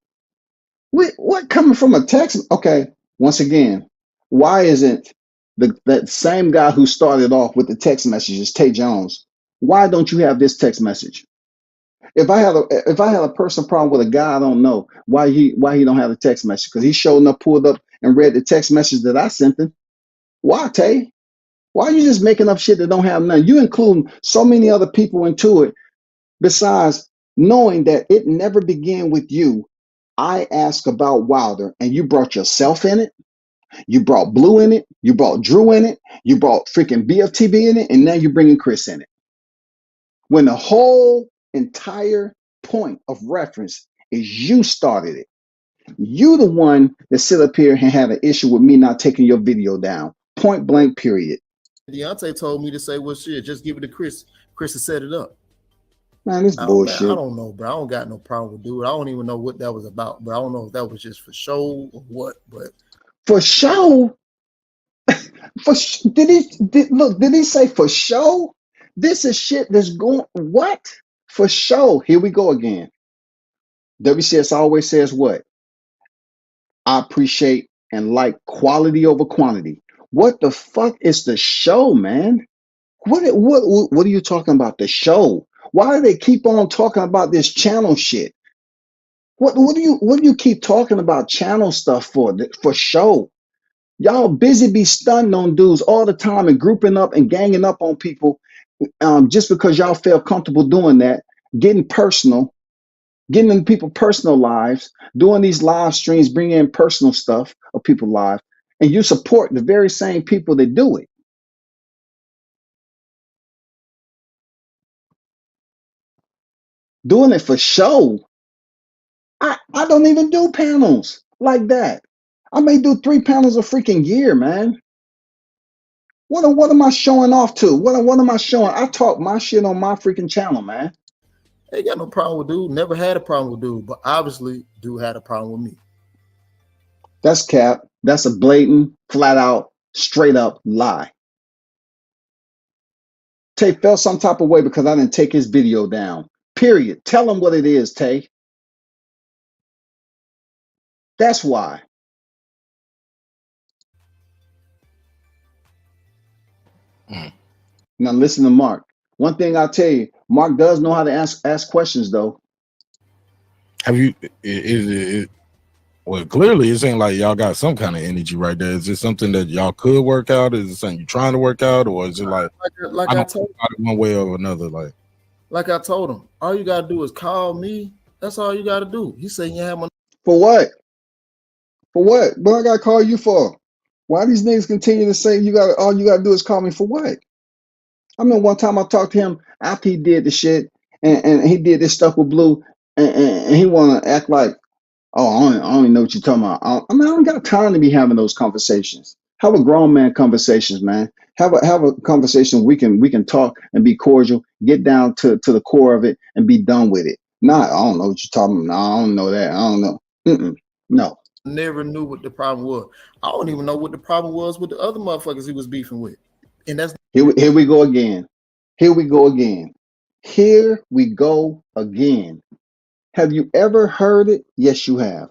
What coming from a text? Okay, once again, why isn't that same guy who started off with the text messages, Tay Jones? Why don't you have this text message? If I had a personal problem with a guy I don't know, why he don't have the text message? Because he showed up, pulled up, and read the text message that I sent him. Why, Tay? Why are you just making up shit that don't have none? You include so many other people into it besides knowing that it never began with you. I asked about Wilder, and you brought yourself in it. You brought Blue in it. You brought Drew in it. You brought freaking BFTB in it, and now you're bringing Chris in it. When the whole entire point of reference is you started it. You the one that sit up here and had an issue with me not taking your video down. Point blank, period. Deontay told me to say, well, shit, just give it to Chris. Chris has set it up. Man, this bullshit. I don't know, bro. I don't got no problem with dude. I don't even know what that was about, bro. I don't know if that was just for show or what, but for show. Did he say for show? This is shit that's going what? For show. Here we go again. WCS always says what? I appreciate and like quality over quantity. What the fuck is the show, man? What are you talking about? The show? Why do they keep on talking about this channel shit? What do you keep talking about channel stuff for? For show? Y'all busy be stunting on dudes all the time and grouping up and ganging up on people just because y'all feel comfortable doing that, getting personal, getting in people's personal lives, doing these live streams, bringing in personal stuff of people's lives, and you support the very same people that do it. Doing it for show. I don't even do panels like that. I may do 3 panels a freaking year, man. What am I showing off to? What am I showing? I talk my shit on my freaking channel, man. Ain't got no problem with dude. Never had a problem with dude, but obviously dude had a problem with me. That's cap. That's a blatant, flat out, straight up lie. Tay felt some type of way because I didn't take his video down. Period. Tell him what it is, Tay. That's why. Now listen to Mark. One thing I'll tell you, Mark does know how to ask questions though. Have you? Well, clearly it seems like y'all got some kind of energy right there. Is it something that y'all could work out? Is it something you're trying to work out, or is it like I told him one way or another? Like I told him, all you gotta do is call me. That's all you gotta do. He said you have my. For what? For what? What I gotta call you for? Why these niggas continue to say all you gotta do is call me for what? I mean, one time I talked to him after he did the shit and he did this stuff with Blue and he wanna act like, oh, I don't even know what you're talking about. I don't got time to be having those conversations. Have a grown man conversations, man. Have a conversation we can talk and be cordial, get down to the core of it and be done with it. Not, I don't know what you're talking about. No, I don't know that. I don't know. No. Never knew what the problem was. I don't even know what the problem was with the other motherfuckers he was beefing with. And that's here we go again. Here we go again. Here we go again. Have you ever heard it? Yes, you have.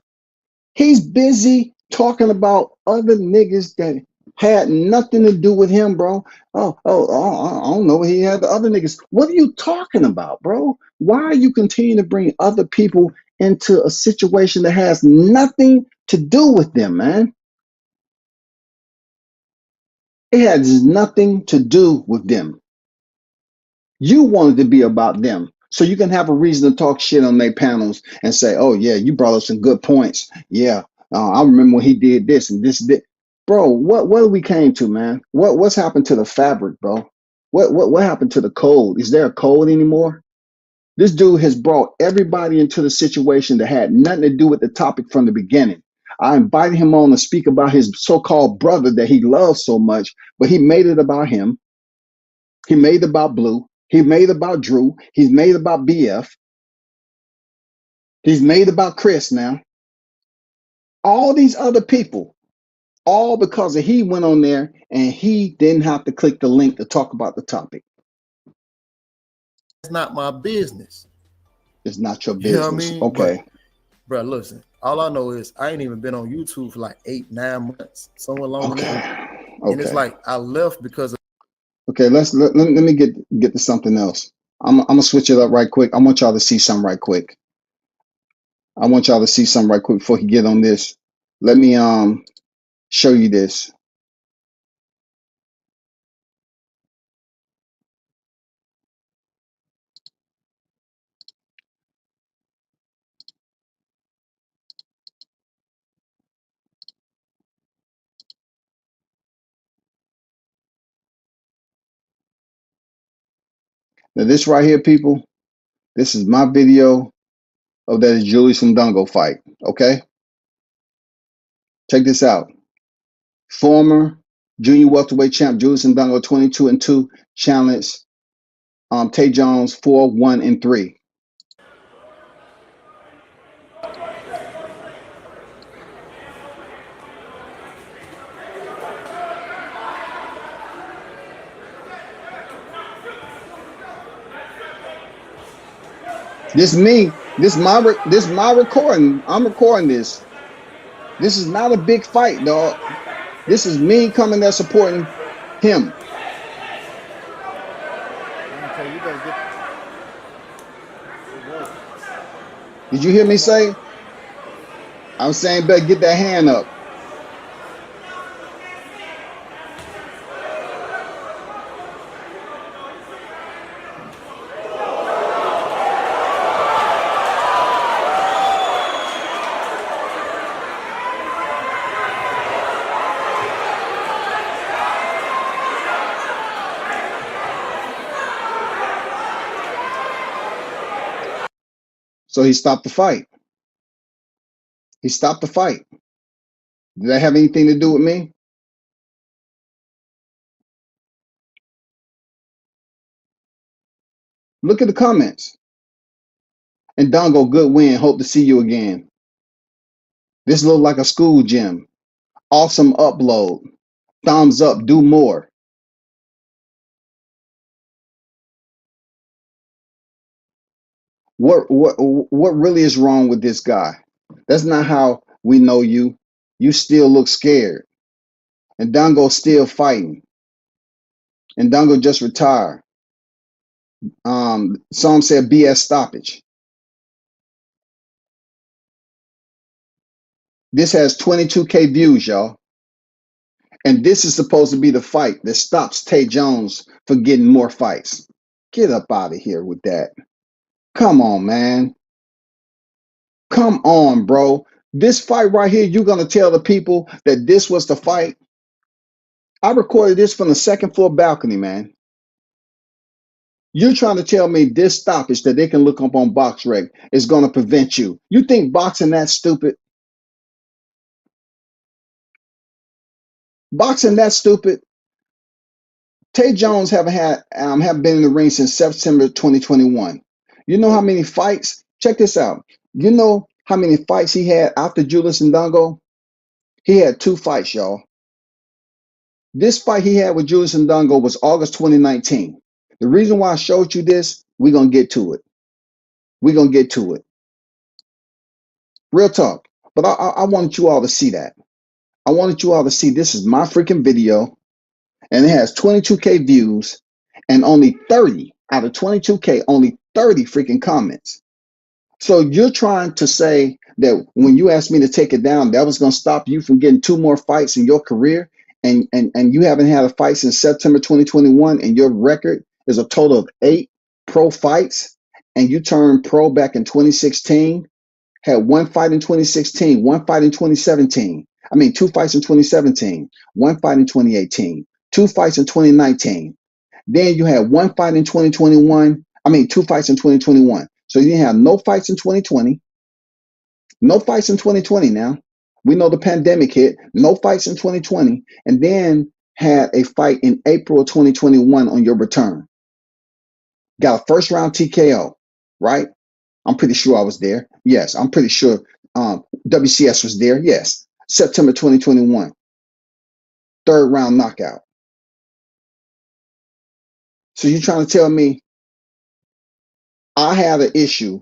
He's busy talking about other niggas that had nothing to do with him, bro. Oh, I don't know. He had the other niggas. What are you talking about, bro? Why are you continuing to bring other people into a situation that has nothing to do with them, man? It has nothing to do with them. You wanted to be about them. So you can have a reason to talk shit on their panels and say, oh, yeah, you brought up some good points. Yeah, I remember when he did this and this. Bro, what we came to, man? What's happened to the fabric, bro? What happened to the code? Is there a code anymore? This dude has brought everybody into the situation that had nothing to do with the topic from the beginning. I invited him on to speak about his so-called brother that he loves so much, but he made it about him. He made it about Blue. He made it about Drew. He's made it about BF. He's made it about Chris now. All these other people, all because he went on there and he didn't have to click the link to talk about the topic. It's not my business. It's not your business. You know what I mean? Okay. Bro, listen, all I know is I ain't even been on YouTube for like 8-9 months, somewhere along there. And it's like I left because of. Okay, let me get to something else. I'm gonna switch it up right quick. I want y'all to see something right quick. Before you get on this. Let me show you this. Now this right here, people, this is my video of that Julius Fandango fight. Okay, check this out. Former junior welterweight champ Julius Fandango 22-2 challenged Tay Jones 4-1-3. This me. This my recording. I'm recording this. This is not a big fight, dog. This is me coming there supporting him. Okay, you better get. Did you hear me say? I'm saying better get that hand up. So he stopped the fight. He stopped the fight. Did that have anything to do with me? Look at the comments. And Dongo, good win. Hope to see you again. This looked like a school gym. Awesome upload. Thumbs up. Do more. What really is wrong with this guy? That's not how we know you. You still look scared. And Dongo's still fighting. And Dongo just retired. Some said BS stoppage. This has 22K views, y'all. And this is supposed to be the fight that stops Tay Jones from getting more fights. Get up out of here with that. Come on, man. Come on, bro. This fight right here, you're going to tell the people that this was the fight? I recorded this from the second floor balcony, man. You're trying to tell me this stoppage that they can look up on BoxRec is going to prevent you. You think boxing that stupid? Boxing that stupid? Tay Jones haven't been in the ring since September 2021. You know how many fights? Check this out. You know how many fights he had after Julius Ndongo? He had 2 fights, y'all. This fight he had with Julius Ndongo was August 2019. The reason why I showed you this, we're going to get to it. We're going to get to it. Real talk. But I wanted you all to see that. I wanted you all to see this is my freaking video. And it has 22K views and only 30 out of 22K, only 30 freaking comments. So you're trying to say that when you asked me to take it down, that was going to stop you from getting 2 more fights in your career, and you haven't had a fight since September 2021, and your record is a total of 8 pro fights, and you turned pro back in 2016, had 1 fight in 2016, 1 fight in 2017. I mean, 2 fights in 2017, 1 fight in 2018, 2 fights in 2019. Then you had 1 fight in 2021. I mean, 2 fights in 2021. So you didn't have no fights in 2020. No fights in 2020 now. We know the pandemic hit. No fights in 2020. And then had a fight in April of 2021 on your return. Got a first round TKO, right? I'm pretty sure I was there. Yes, I'm pretty sure WCS was there. Yes. September 2021. 3rd round knockout. So you're trying to tell me I had an issue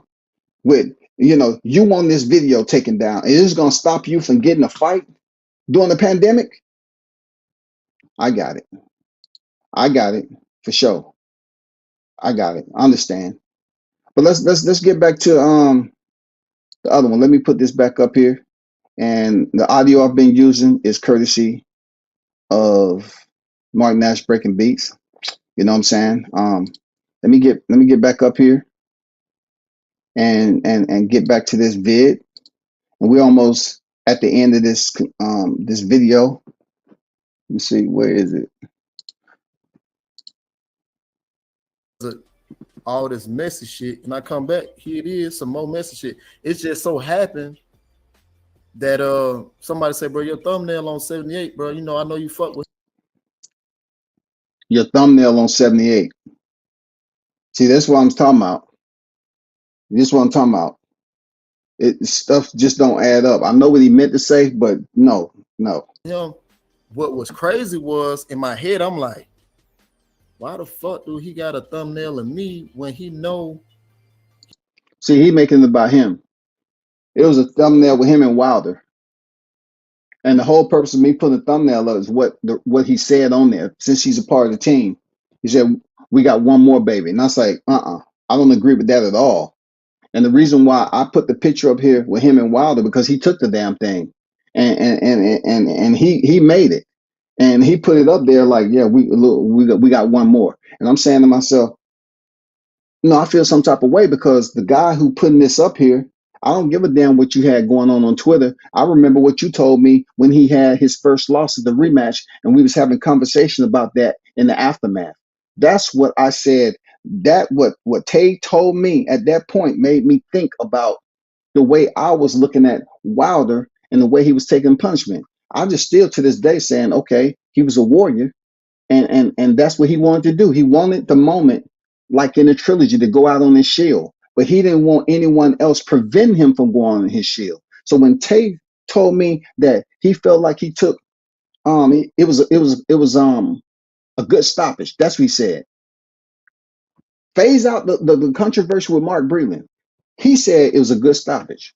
with, you want this video taken down, and it's going to stop you from getting a fight during the pandemic? I got it. I got it for sure. I got it. I understand. But let's get back to the other one. Let me put this back up here. And the audio I've been using is courtesy of Mark Nash Breaking Beats. You know what I'm saying? Let me get back up here and get back to this vid. And we're almost at the end of this this video. Let me see, where is it? All this messy shit, and I come back, here it is, some more messy shit. It just so happened that somebody said, bro, your thumbnail on 78, bro. You know, I know you fuck with Your thumbnail on 78. See, that's what I'm talking about. This is what I'm talking about. Stuff just don't add up. I know what he meant to say, but no. him. What was crazy was, in my head, I'm like, why the fuck do he got a thumbnail of me when he know? See, he making it about him. It was a thumbnail with him and Wilder. And the whole purpose of me putting a thumbnail up is what he said on there. Since he's a part of the team, he said we got one more baby, and I was like, I don't agree with that at all. And the reason why I put the picture up here with him and Wilder because he took the damn thing, and he made it, and he put it up there like, yeah, we got one more, and I'm saying to myself, no, I feel some type of way because the guy who putting this up here, I don't give a damn what you had going on Twitter. I remember what you told me when he had his first loss at the rematch, and we was having conversation about that in the aftermath. That's what I said. That what Tay told me at that point made me think about the way I was looking at Wilder and the way he was taking punishment. I just still to this day saying, okay, he was a warrior, and that's what he wanted to do. He wanted the moment, like in the trilogy, to go out on his shield, but he didn't want anyone else prevent him from going on his shield. So when Tay told me that he felt like he took it was a good stoppage. That's what he said. Phase out the controversy with Mark Breland. He said it was a good stoppage.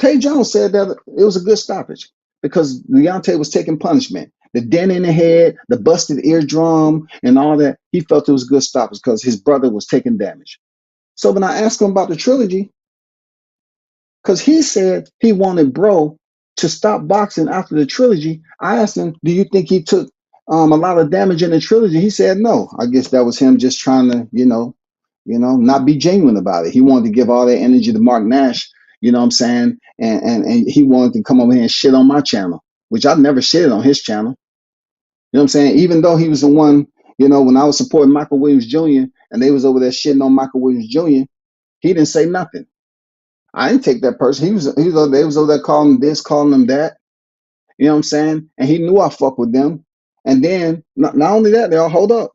Tay Jones said that it was a good stoppage because Deontay was taking punishment. The dent in the head, the busted eardrum, and all that. He felt it was a good stoppage because his brother was taking damage. So when I asked him about the trilogy, because he said he wanted Bro to stop boxing after the trilogy, I asked him, do you think he took a lot of damage in the trilogy? He said no. I guess that was him just trying to, not be genuine about it. He wanted to give all that energy to Mark Nash, you know what I'm saying? And he wanted to come over here and shit on my channel, which I've never shitted on his channel. You know what I'm saying? Even though he was the one, when I was supporting Michael Williams Jr. and they was over there shitting on Michael Williams Jr., he didn't say nothing. I didn't take that person. They was over there calling him this, calling him that. You know what I'm saying? And he knew I fuck with them. And then not only that, they all hold up.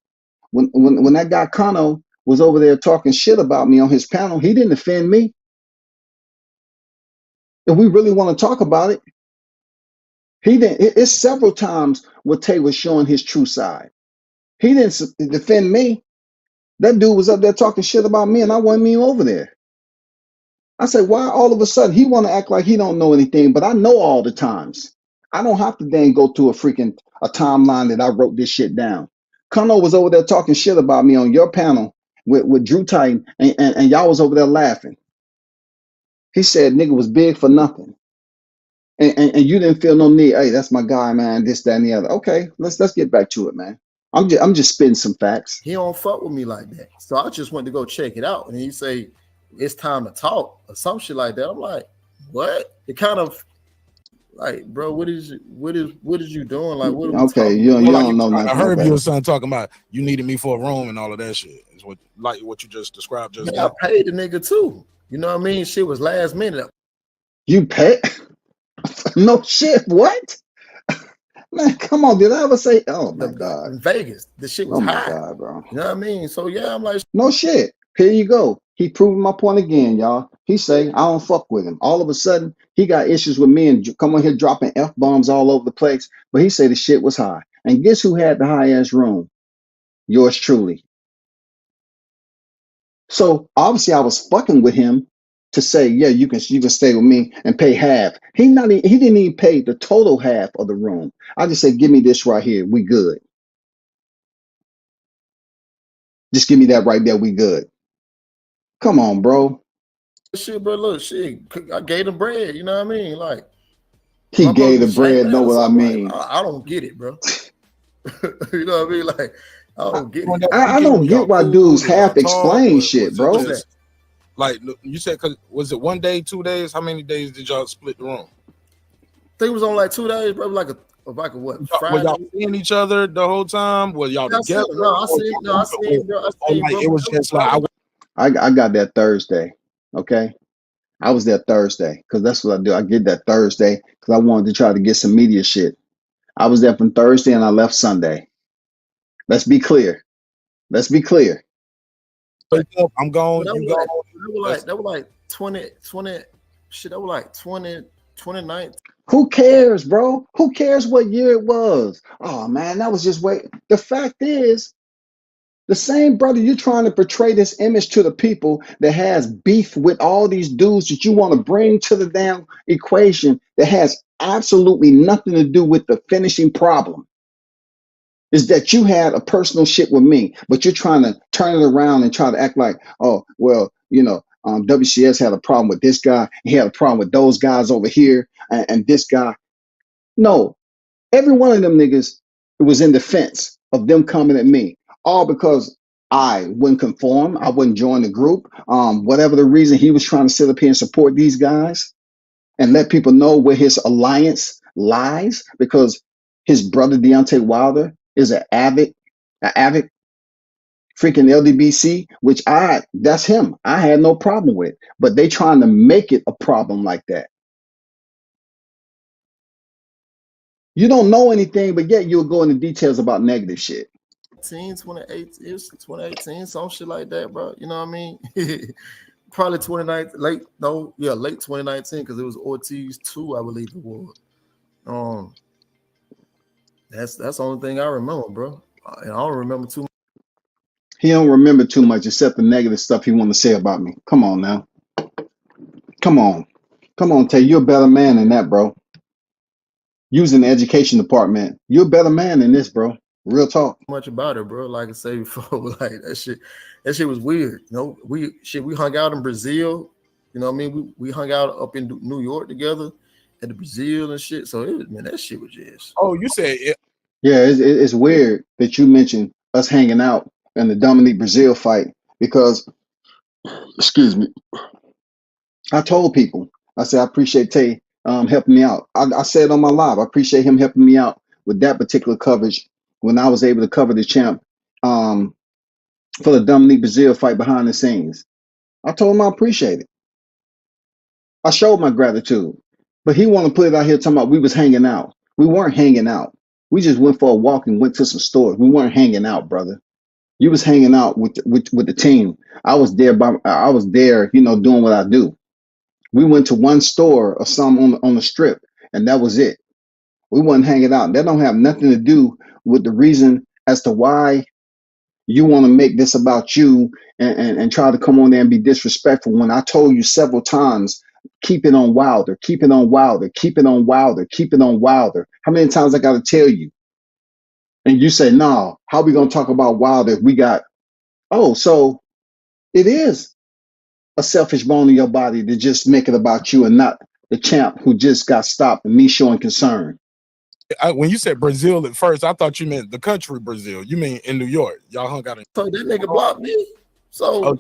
When that guy Kano was over there talking shit about me on his panel, he didn't offend me. If we really want to talk about it, he didn't. It's several times where Tay was showing his true side. He didn't defend me. That dude was up there talking shit about me, and I wasn't even over there. I said, why all of a sudden he want to act like he don't know anything, but I know all the times. I don't have to then go through a timeline that I wrote this shit down. Kano was over there talking shit about me on your panel with Drew Titan, and y'all was over there laughing. He said nigga was big for nothing. And you didn't feel no need. Hey, that's my guy, man. This, that, and the other. Okay, let's get back to it, man. I'm just spitting some facts. He don't fuck with me like that. So I just went to go check it out. And he say, it's time to talk or some shit like that. I'm like, what? It kind of like, bro, what is you doing? Like, what? Okay, you don't know nothing. I heard your son talking about you needed me for a room and all of that shit. Is what you just described just now. I paid the nigga too. You know what I mean? Shit was last minute. You paid? No shit. What? Man, come on. Did I ever say? Oh my god. In Vegas, the shit was high. Oh my god, bro. You know what I mean? So yeah, I'm like, no shit. Here you go. He proving my point again, y'all. He say I don't fuck with him. All of a sudden, he got issues with me and come on here dropping F-bombs all over the place. But he say the shit was high. And guess who had the high ass room? Yours truly. So obviously I was fucking with him to say, yeah, you can stay with me and pay half. He didn't even pay the total half of the room. I just said, give me this right here. We good. Just give me that right there. We good. Come on, bro. Shit, bro. Look, shit. I gave him bread. You know what I mean? Like he gave the bread. Know what I mean? Like, I don't get it, bro. You know what I mean? Like I don't get it. I don't get why dudes half explain shit, bro. Like you said, cause was it 1 day, 2 days? How many days did y'all split the room? I think it was on like 2 days, bro. Like a what? Friday? Were y'all seeing each other the whole time? Were y'all together? I seen, bro. It was just like I got that Thursday. Okay, I was there Thursday because that's what I do. I get that Thursday because I wanted to try to get some media shit. I was there from Thursday and I left Sunday. Let's be clear. Let's be clear. I'm going. That was like 20 shit. That was like 29. Who cares, bro? Who cares what year it was? Oh man, that was just wait. The fact is, the same brother you're trying to portray this image to the people that has beef with all these dudes that you want to bring to the damn equation that has absolutely nothing to do with the finishing problem. Is that you had a personal shit with me, but you're trying to turn it around and try to act like, oh, well, WCS had a problem with this guy. He had a problem with those guys over here and this guy. No, every one of them niggas was in defense of them coming at me, all because I wouldn't conform. I wouldn't join the group. Whatever the reason, he was trying to sit up here and support these guys and let people know where his alliance lies, because his brother Deontay Wilder is an avid freaking LDBC, which that's him. I had no problem with, but they trying to make it a problem like that. You don't know anything, but yet you'll go into details about negative shit. 2018, some shit like that, bro. You know what I mean? Probably 2019, late 2019, because it was Ortiz 2, I believe it was. That's the only thing I remember, bro. And I don't remember too much. He don't remember too much except the negative stuff he want to say about me. Come on now. Come on, Tay. You're a better man than that, bro. Using the education department, you're a better man than this, bro. Real talk. Much about it, bro. Like I said before, like that shit was weird. We hung out in Brazil. You know what I mean? We hung out up in New York together at the Brazil and shit. So that shit was just. Oh, you said it. Yeah, it's weird that you mentioned us hanging out in the Dominique Brazil fight because, excuse me, I told people, I said, I appreciate Tay helping me out. I said on my live, I appreciate him helping me out with that particular coverage when I was able to cover the champ for the Dominique Brazil fight behind the scenes. I told him I appreciate it. I showed my gratitude. But he want to put it out here talking about we was hanging out. We weren't hanging out. We just went for a walk and went to some stores. We weren't hanging out, brother. You was hanging out with the team. I was there, doing what I do. We went to one store or some on the strip, and that was it. We wasn't hanging out. That don't have nothing to do with the reason as to why you want to make this about you and try to come on there and be disrespectful when I told you several times, keep it on Wilder, keep it on Wilder, keep it on Wilder, keep it on Wilder. How many times I got to tell you? And you say, no, how we going to talk about Wilder if we got, so it is a selfish bone in your body to just make it about you and not the champ who just got stopped and me showing concern. When you said Brazil at first, I thought you meant the country Brazil. You mean in New York? Y'all hung out in. So that nigga blocked me. So.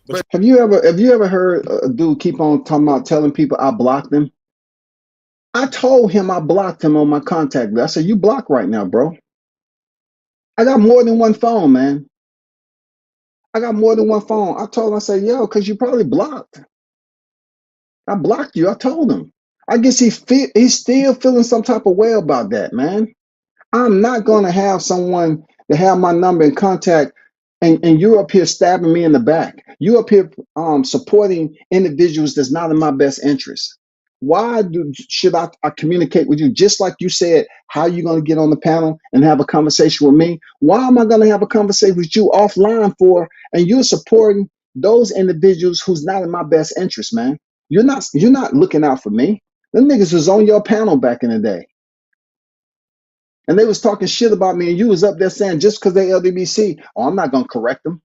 But have you ever heard a dude keep on telling people I blocked him? I told him I blocked him on my contact list. I said, you blocked right now, bro. I got more than one phone, man. I got more than one phone. I told him, I said, yo, because you probably blocked. I blocked you. I told him. I guess he's still feeling some type of way about that, man. I'm not going to have someone to have my number in contact and you're up here stabbing me in the back. You up here supporting individuals that's not in my best interest. Why should I communicate with you? Just like you said, how you going to get on the panel and have a conversation with me? Why am I going to have a conversation with you offline for, and you're supporting those individuals who's not in my best interest, man? You're not looking out for me. Them niggas was on your panel back in the day. And they was talking shit about me, and you was up there saying just because they LDBC, I'm not going to correct them.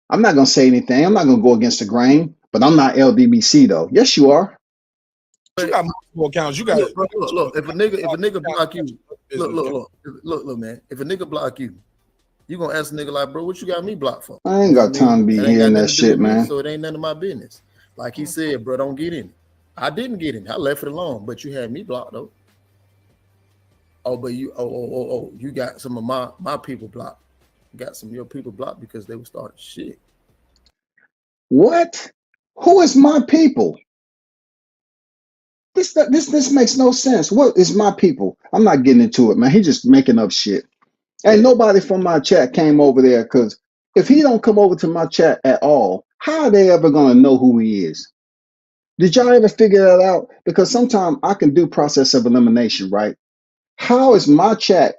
I'm not going to say anything. I'm not going to go against the grain, but I'm not LDBC though. Yes, you are. You got multiple accounts. You got look. If a nigga block you, look, man. If a nigga block you, you gonna ask a nigga like, bro, what you got me blocked for? I ain't got time to be hearing that shit, man. So it ain't none of my business. Like he said, bro, don't get in. I didn't get in. I left it alone, but you had me blocked though. Oh, but you got some of my people blocked. You got some of your people blocked because they were starting shit. What? Who is my people? This makes no sense. What is my people? I'm not getting into it, man. He just making up shit. And nobody from my chat came over there, because if he don't come over to my chat at all, how are they ever gonna know who he is? Did y'all ever figure that out? Because sometimes I can do process of elimination, right? How is my chat,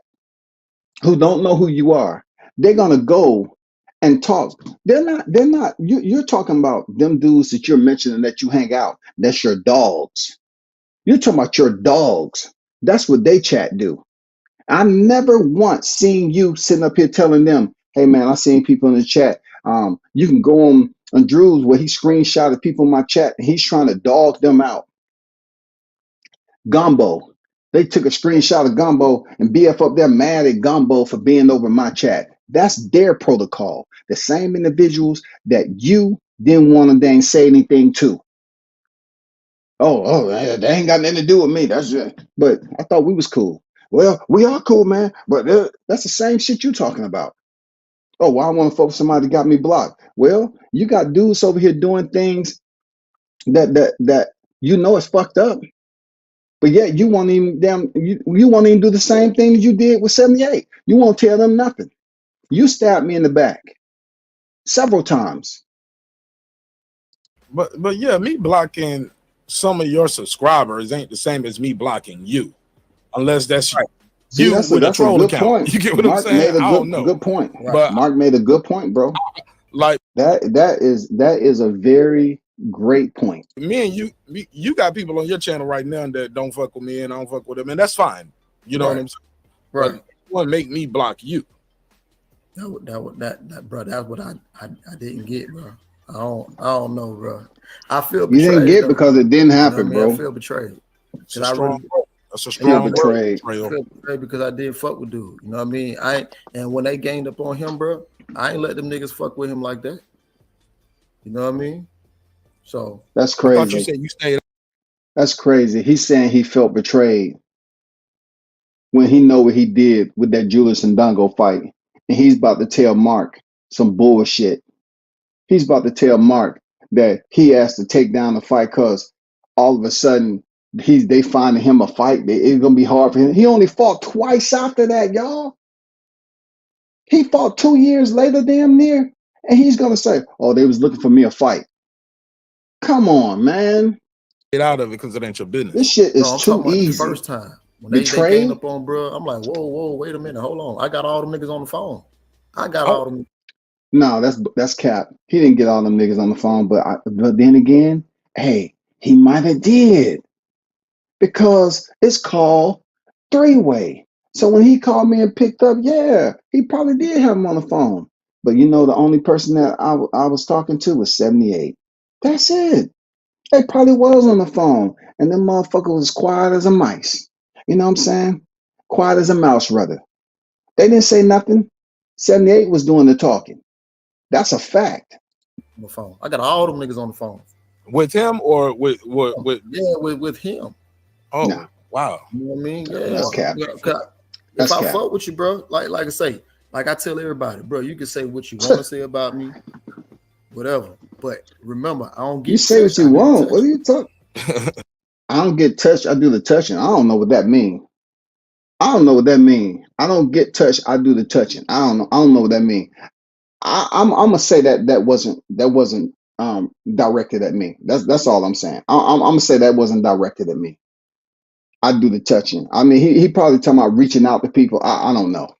who don't know who you are, they're gonna go and talk? They're not. You're talking about them dudes that you're mentioning that you hang out. That's your dogs. You're talking about your dogs. That's what they chat do. I never once seen you sitting up here telling them, hey man, I seen people in the chat. You can go on Drew's where he screenshotted people in my chat and he's trying to dog them out. Gumbo. They took a screenshot of Gumbo and BF up there mad at Gumbo for being over my chat. That's their protocol. The same individuals that you didn't want to dang say anything to. Oh, they ain't got nothing to do with me. That's it. But I thought we was cool. Well, we are cool, man. But that's the same shit you talking about. Oh, well, I want to fuck with somebody that got me blocked. Well, you got dudes over here doing things that you know is fucked up. But yet you won't even you won't even do the same thing that you did with 78. You won't tell them nothing. You stabbed me in the back several times. But yeah, me blocking some of your subscribers ain't the same as me blocking you, unless that's right. See, that's a troll account. Point. You get what Mark I'm saying? I don't know. Good point. Right. But Mark made a good point, bro. Like that is a very great point. Me and you got people on your channel right now that don't fuck with me and I don't fuck with them, and that's fine. You know what I'm saying? Right. But you want to make me block you. That bro, that's what I didn't get, bro. I don't know, bro. I feel betrayed. You didn't get because it didn't happen, bro. I feel betrayed. That's a strong betrayed. I feel betrayed because I did fuck with dude. You know what I mean? And when they ganged up on him, bro, I ain't let them niggas fuck with him like that. You know what I mean? So that's crazy. I thought you said you stayed. That's crazy. He's saying he felt betrayed when he know what he did with that Julius and Dongo fight, and he's about to tell Mark some bullshit. He's about to tell Mark that he asked to take down the fight because all of a sudden they finding him a fight. It's gonna be hard for him. He only fought twice after that, y'all. He fought 2 years later, damn near, and he's gonna say, "Oh, they was looking for me a fight." Come on, man. Get out of it because it ain't your business. This shit is too easy. The first time when they came up on, bro, I'm like, whoa, wait a minute, hold on. I got all them niggas on the phone. I got all them. No, that's cap. He didn't get all them niggas on the phone, but then again, hey, he might have did because it's called three-way. So when he called me and picked up, yeah, he probably did have him on the phone. But you know, the only person that I was talking to was 78. That's it. They probably was on the phone, and them motherfuckers was quiet as a mice. You know what I'm saying? Quiet as a mouse, rather. They didn't say nothing. 78 was doing the talking. That's a fact. On the phone. I got all them niggas on the phone. With him or with Yeah, with him. Oh, nah. Wow. You know what I mean? Yeah. That's cap. If I fuck with you, bro, like I say, like I tell everybody, bro, you can say what you want to say about me, whatever. But remember, I don't get you say what you want. What are you talking? I don't get touched. I do the touching. I don't know what that means. I don't get touched. I do the touching. I don't know what that means. I'm gonna say that wasn't directed at me. That's all I'm saying. I'm gonna say that wasn't directed at me. I do the touching. I mean, he probably talking about reaching out to people. I don't know.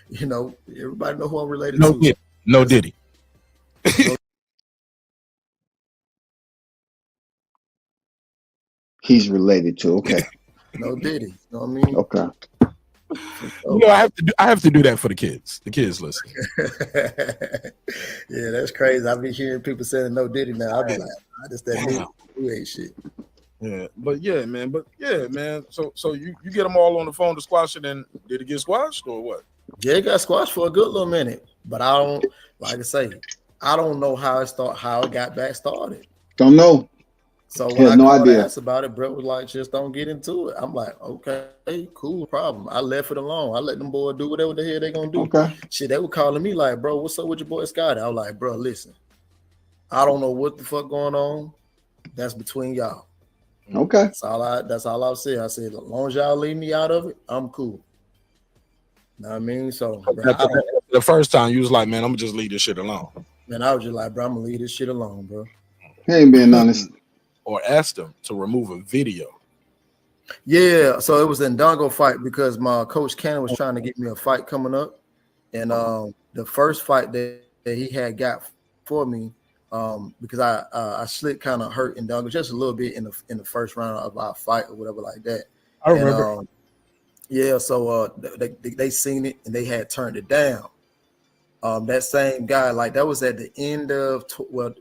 You know, everybody know who I'm related to. No Diddy. He's related to. Okay. No Diddy. You know what I mean? Okay. You know, I have to do that for the kids. The kids listen. Yeah, that's crazy. I be hearing people saying no Diddy now. I'll be like, I just that new ain't shit. Yeah, but yeah, man. So you get them all on the phone to squash it, and did it get squashed or what? Yeah, it got squashed for a good little minute, but I don't, like I say, I don't know how it got back started. Don't know. So when I no idea. Asked about it, Brett was like, just don't get into it. I'm like, okay, cool, problem. I left it alone. I let them boys do whatever the hell they gonna do. Okay. Shit, they were calling me like, bro, what's up with your boy Scotty? I was like, bro, listen, I don't know what the fuck going on. That's between y'all. Okay. That's all I said. I said, as long as y'all leave me out of it, I'm cool. Know what I mean? So bro, the first time you was like, man, I'm gonna just leave this shit alone. Man, I was just like, bro, I'm gonna leave this shit alone, bro. He ain't being honest. Or asked them to remove a video. Yeah, so it was in Dongo fight because my coach Cannon was trying to get me a fight coming up, and the first fight that he had got for me, because I slipped kind of hurt and Dungle just a little bit in the first round of our fight or whatever like that. I remember. And, yeah, so they seen it and they had turned it down. That same guy, like that was at the end of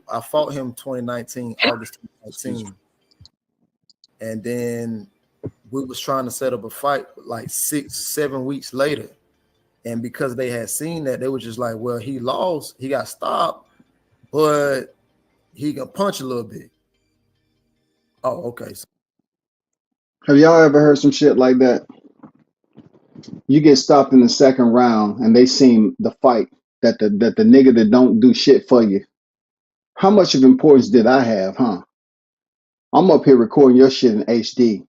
I fought him 2019, August 2019, and then we was trying to set up a fight like 6-7 weeks later, and because they had seen that, they were just like, well, he lost, he got stopped, but he can punch a little bit. Oh, okay. Have y'all ever heard some shit like that? You get stopped in the second round and they seen the fight that the nigga that don't do shit for you. How much of importance did I have, huh? I'm up here recording your shit in HD.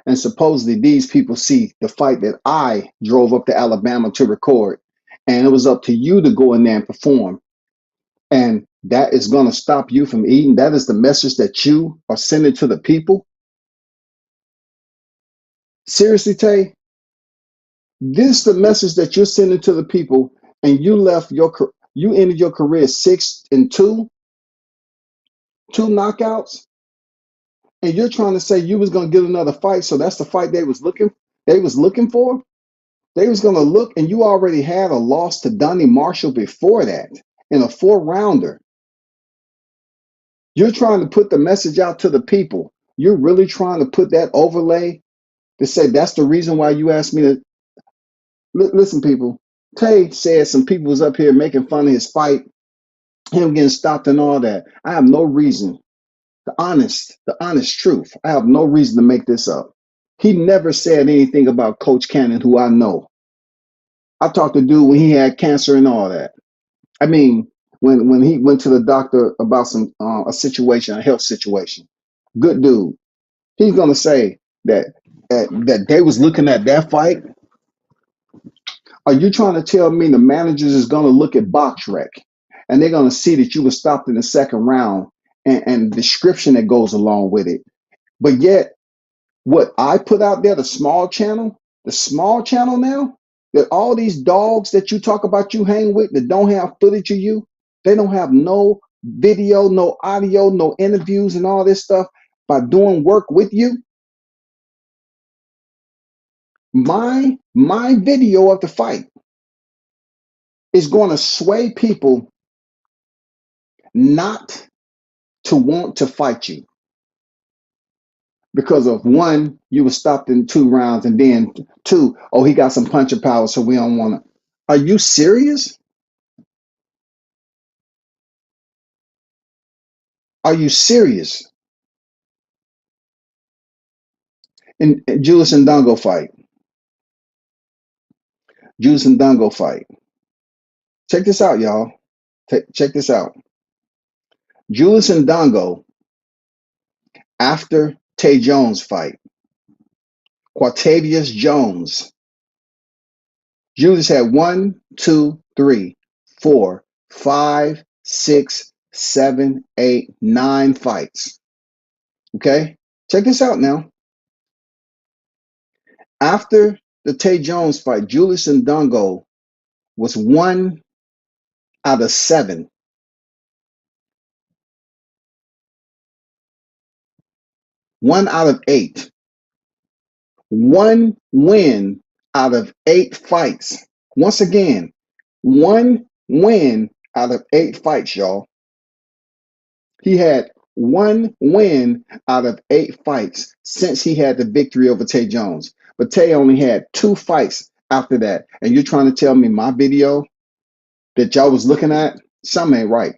And supposedly these people see the fight that I drove up to Alabama to record. And it was up to you to go in there and perform. And that is going to stop you from eating. That is the message that you are sending to the people. Seriously, Tay? This is the message that you're sending to the people, and you ended your career 6-2, 2 knockouts, and you're trying to say you was gonna get another fight. So that's the fight they was looking for. They was gonna look, and you already had a loss to Donnie Marshall before that in a 4-rounder. You're trying to put the message out to the people. You're really trying to put that overlay to say that's the reason why you asked me to. Listen, people. Tay said some people was up here making fun of his fight, him getting stopped and all that. I have no reason, the honest truth. I have no reason to make this up. He never said anything about Coach Cannon, who I know. I talked to dude when he had cancer and all that. I mean, when he went to the doctor about a situation, a health situation. Good dude. He's gonna say that they was looking at that fight. Are you trying to tell me the managers is going to look at BoxRec and they're going to see that you were stopped in the second round and the description that goes along with it? But yet, what I put out there, the small channel now, that all these dogs that you talk about you hang with that don't have footage of you, they don't have no video, no audio, no interviews and all this stuff by doing work with you. My video of the fight is going to sway people not to want to fight you because of one, you were stopped in 2 rounds, and then 2, oh, he got some puncher power, so we don't want to. Are you serious? Are you serious? In Julius and Dongo fight. Check this out, y'all. Check this out. Julius and Dongo, after Tay Jones fight, Quatavius Jones. Julius had 1, 2, 3, 4, 5, 6, 7, 8, 9 fights. Okay? Check this out now. After the Tay Jones fight, Julius and Dongo was 1 out of 7. 1 out of 8. 1 win out of 8 fights. Once again, 1 win out of 8 fights, y'all. He had 1 win out of 8 fights since he had the victory over Tay Jones. But Tay only had 2 fights after that. And you're trying to tell me my video that y'all was looking at, something ain't right.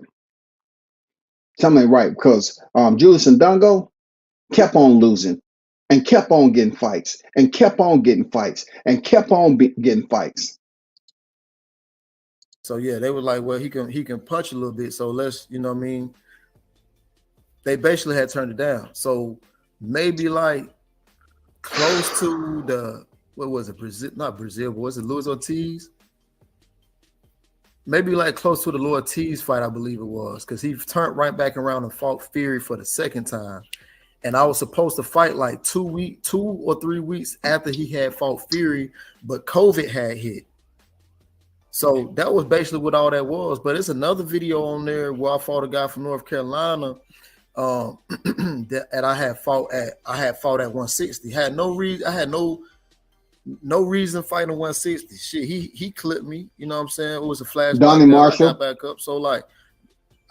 Something ain't right, because Julius and Dongo kept on losing and kept on getting fights and kept on getting fights and kept on getting fights. So yeah, they were like, well, he can punch a little bit. So let's, you know what I mean? They basically had turned it down. So maybe like close to the, what was it? Brazil, not Brazil, but was it Luis Ortiz? Maybe like close to the Luis Ortiz fight, I believe it was, because he turned right back around and fought Fury for the second time. And I was supposed to fight like 2 or 3 weeks after he had fought Fury, but COVID had hit. So that was basically what all that was. But it's another video on there where I fought a guy from North Carolina. That I had fought at 160. Had no reason. I had no reason fighting 160. Shit, he clipped me. You know what I'm saying? It was a flashback. Donnie Marshall. I got back up. So like,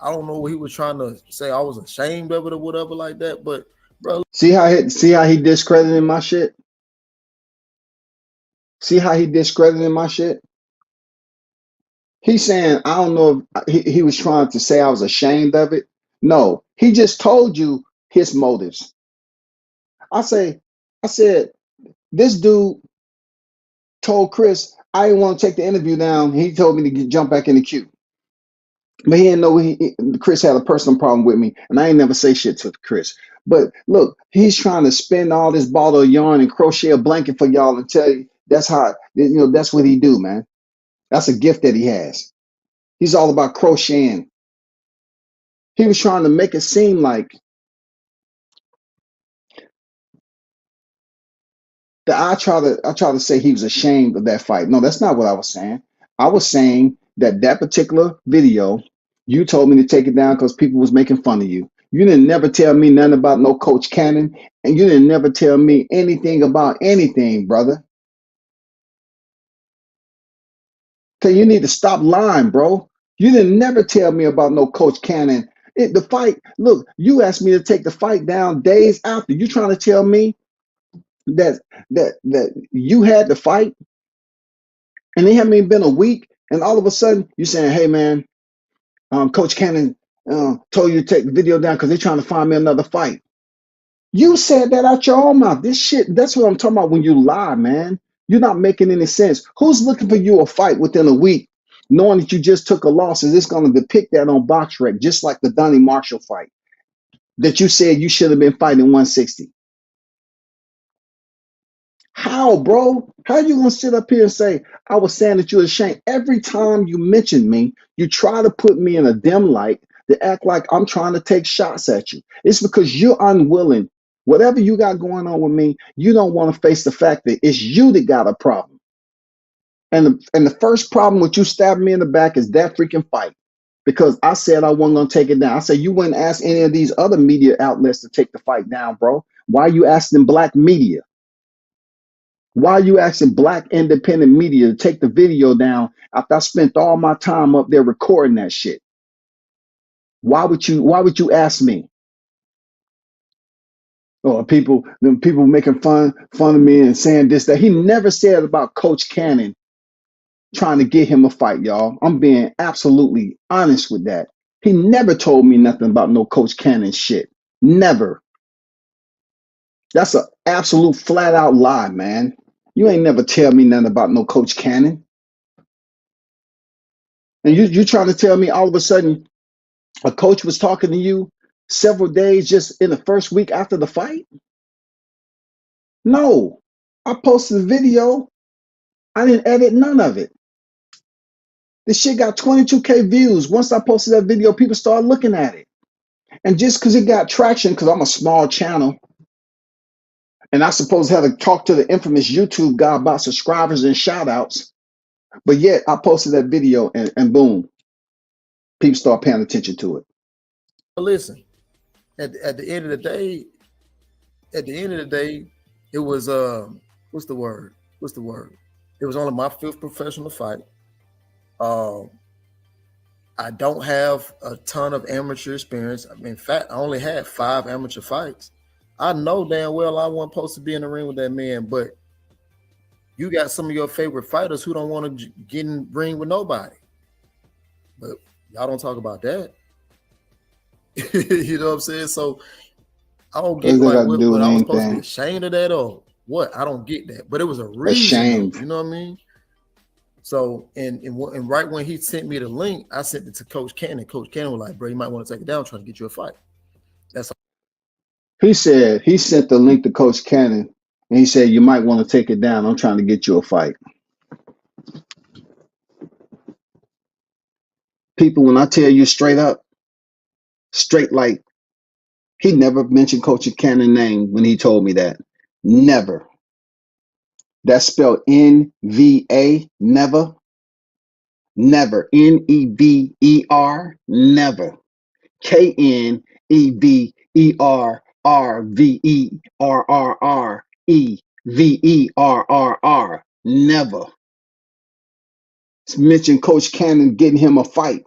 I don't know what he was trying to say. I was ashamed of it or whatever like that. But bro, see how he discredited my shit. See how he discredited my shit. He's saying I don't know if he was trying to say I was ashamed of it. No, he just told you his motives. I said this dude told Chris I didn't want to take the interview down. He told me to jump back in the queue. But he didn't know Chris had a personal problem with me, and I ain't never say shit to Chris. But look, he's trying to spin all this ball of yarn and crochet a blanket for y'all and tell you that's how, that's what he do, man. That's a gift that he has. He's all about crocheting. He was trying to make it seem like that I try to say he was ashamed of that fight. No, that's not what I was saying. I was saying that particular video, you told me to take it down because people was making fun of you. You didn't never tell me nothing about no Coach Cannon, and you didn't never tell me anything about anything, brother. Okay, you need to stop lying, bro. You didn't never tell me about no Coach Cannon. The fight, look, you asked me to take the fight down days after. You trying to tell me that you had the fight and it hadn't even been a week, and all of a sudden you saying, "Hey man, Coach Cannon told you to take the video down because they're trying to find me another fight." You said that out your own mouth. This shit, that's what I'm talking about when you lie, man. You're not making any sense. Who's looking for you a fight within a week, knowing that you just took a loss? Is this going to depict that on BoxRec, just like the Donnie Marshall fight that you said you should have been fighting 160? How, bro? How you gonna sit up here and say I was saying that you're ashamed? Every time you mention me, you try to put me in a dim light to act like I'm trying to take shots at you. It's because you're unwilling. Whatever you got going on with me, you don't want to face the fact that it's you that got a problem. And the first problem with you stabbing me in the back is that freaking fight. Because I said I wasn't gonna take it down. I said you wouldn't ask any of these other media outlets to take the fight down, bro. Why are you asking black media? Why are you asking black independent media to take the video down after I spent all my time up there recording that shit? Why would you ask me? Or people making fun of me and saying this, that. He never said about Coach Cannon trying to get him a fight, y'all. I'm being absolutely honest with that. He never told me nothing about no Coach Cannon shit. Never. That's an absolute flat out lie, man. You ain't never tell me nothing about no Coach Cannon. And you trying to tell me all of a sudden a coach was talking to you several days just in the first week after the fight? No. I posted a video. I didn't edit none of it. This shit got 22K views. Once I posted that video, people started looking at it. And just because it got traction, because I'm a small channel, and I suppose had to talk to the infamous YouTube guy about subscribers and shout outs, but yet I posted that video and boom, people start paying attention to it. Listen, at the end of the day, it was what's the word? It was only my 5th professional fight. I don't have a ton of amateur experience. I mean, in fact, I only had 5 amateur fights. I know damn well I wasn't supposed to be in the ring with that man, but you got some of your favorite fighters who don't want to get in the ring with nobody. But y'all don't talk about that. You know what I'm saying? So I don't get like what I was supposed to be ashamed of that or what. I don't get that. But it was a reason. You know what I mean? So and right when he sent me the link, I sent it to Coach Cannon. Coach Cannon was like, "Bro, you might want to take it down. I'm trying to get you a fight." That's all. He said he sent the link to Coach Cannon, and he said, "You might want to take it down. I'm trying to get you a fight." People, when I tell you straight up, straight like, he never mentioned Coach Cannon's name when he told me that. Never. That's spelled NVA, never. Never. Never. Never. Kneverreverrer. Never. It's mentioned Coach Cannon getting him a fight.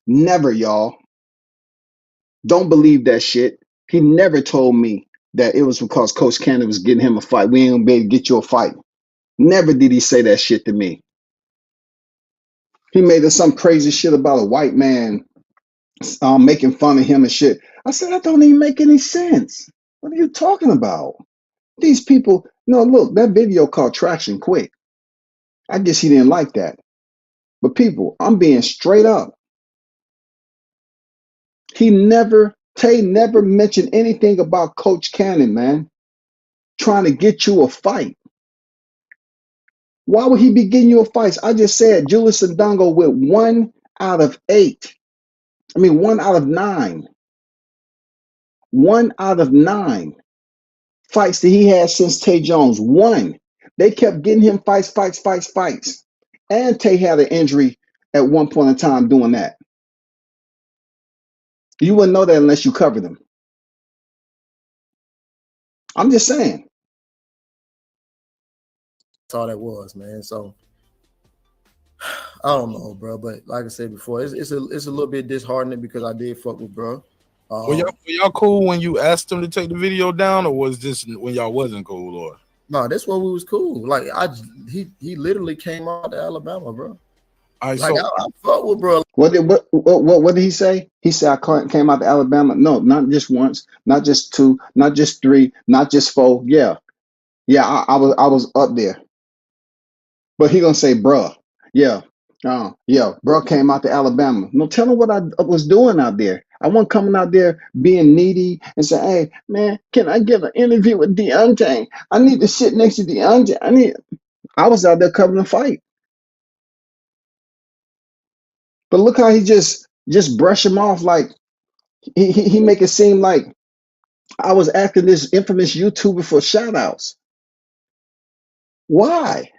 Never, y'all. Don't believe that shit. He never told me that it was because Coach Cannon was getting him a fight. We ain't gonna be able to get you a fight. Never did he say that shit to me. He made us some crazy shit about a white man making fun of him and shit. I said, that don't even make any sense. What are you talking about? These people, no, look, that video called Traction Quick. I guess he didn't like that. But people, I'm being straight up. Tay never mentioned anything about Coach Cannon, man, trying to get you a fight. Why would he be getting you a fight? I just said Julius Ndongo went 1 out of 8. I mean, 1 out of 9. 1 out of 9 fights that he had since Tay Jones. 1. They kept getting him fights. And Tay had an injury at one point in time doing that. You wouldn't know that unless you covered him. I'm just saying. That's all that was, man. So I don't know, bro. But like I said before, it's a little bit disheartening because I did fuck with bro. Were y'all cool when you asked him to take the video down, or was this when y'all wasn't cool? Or no, that's when we was cool. Like he literally came out to Alabama, bro. I fuck with bro. What did he say? He said I came out to Alabama. No, not just once, not just 2, not just 3, not just 4. Yeah, I was up there. But he gonna say, bruh, yeah, bruh came out to Alabama. No, tell him what I was doing out there. I wasn't coming out there being needy and say, hey, man, can I get an interview with Deontay? I need to sit next to Deontay. I was out there covering the fight. But look how he just brush him off, like he make it seem like I was acting this infamous YouTuber for shout outs. Why?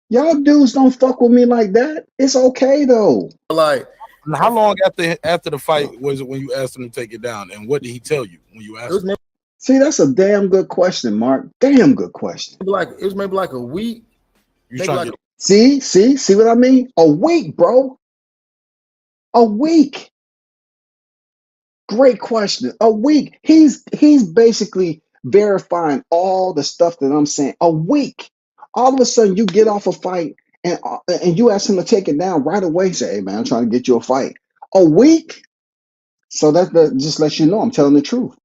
Y'all dudes don't fuck with me like that. It's okay though. Like, how long after the fight was it when you asked him to take it down, and what did he tell you when you asked him? See, that's a damn good question, Mark. Damn good question. It was maybe like a week. See what I mean? A week, bro. A week. Great question. A week. He's basically verifying all the stuff that I'm saying. A week. All of a sudden, you get off a fight and you ask him to take it down right away. Say, hey man, I'm trying to get you a fight. A week. So that just lets you know I'm telling the truth.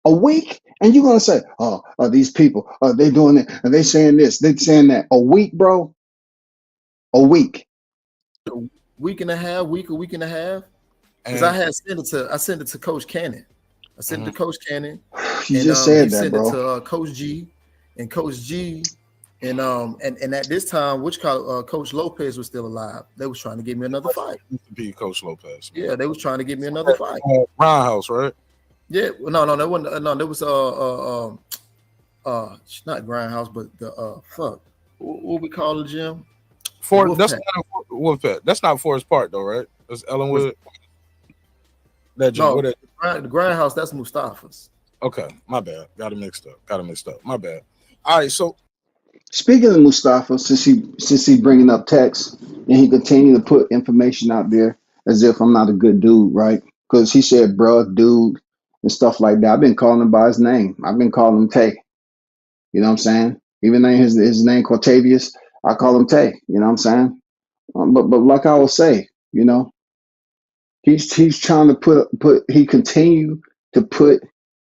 A week, and you're gonna say, oh, these people, they doing it, and they saying this, they saying that. A week, bro. A week. A week and a half. Because I sent it to Coach Cannon. I sent it to Coach Cannon. You just said that, bro. Sent it to Coach G, and Coach G, and at this time, Coach Lopez was still alive. They was trying to get me another fight. Be Coach Lopez. Yeah, they was trying to get me another fight. Roundhouse, right? Yeah, no, that wasn't. No, there was not Grindhouse, but the what we call the gym? That's not Forest Park though, right? That's Ellenwood. That gym. No, the Grindhouse. That's Mustafa's. Okay, my bad. Got it mixed up. My bad. All right, so speaking of Mustafa, since he bringing up text and he continue to put information out there as if I'm not a good dude, right? Because he said, bruh, dude, and stuff like that. I've been calling him by his name. I've been calling him Tay. You know what I'm saying? Even though his name Cortavius, I call him Tay. You know what I'm saying? But like I will say, you know, he's trying to he continue to put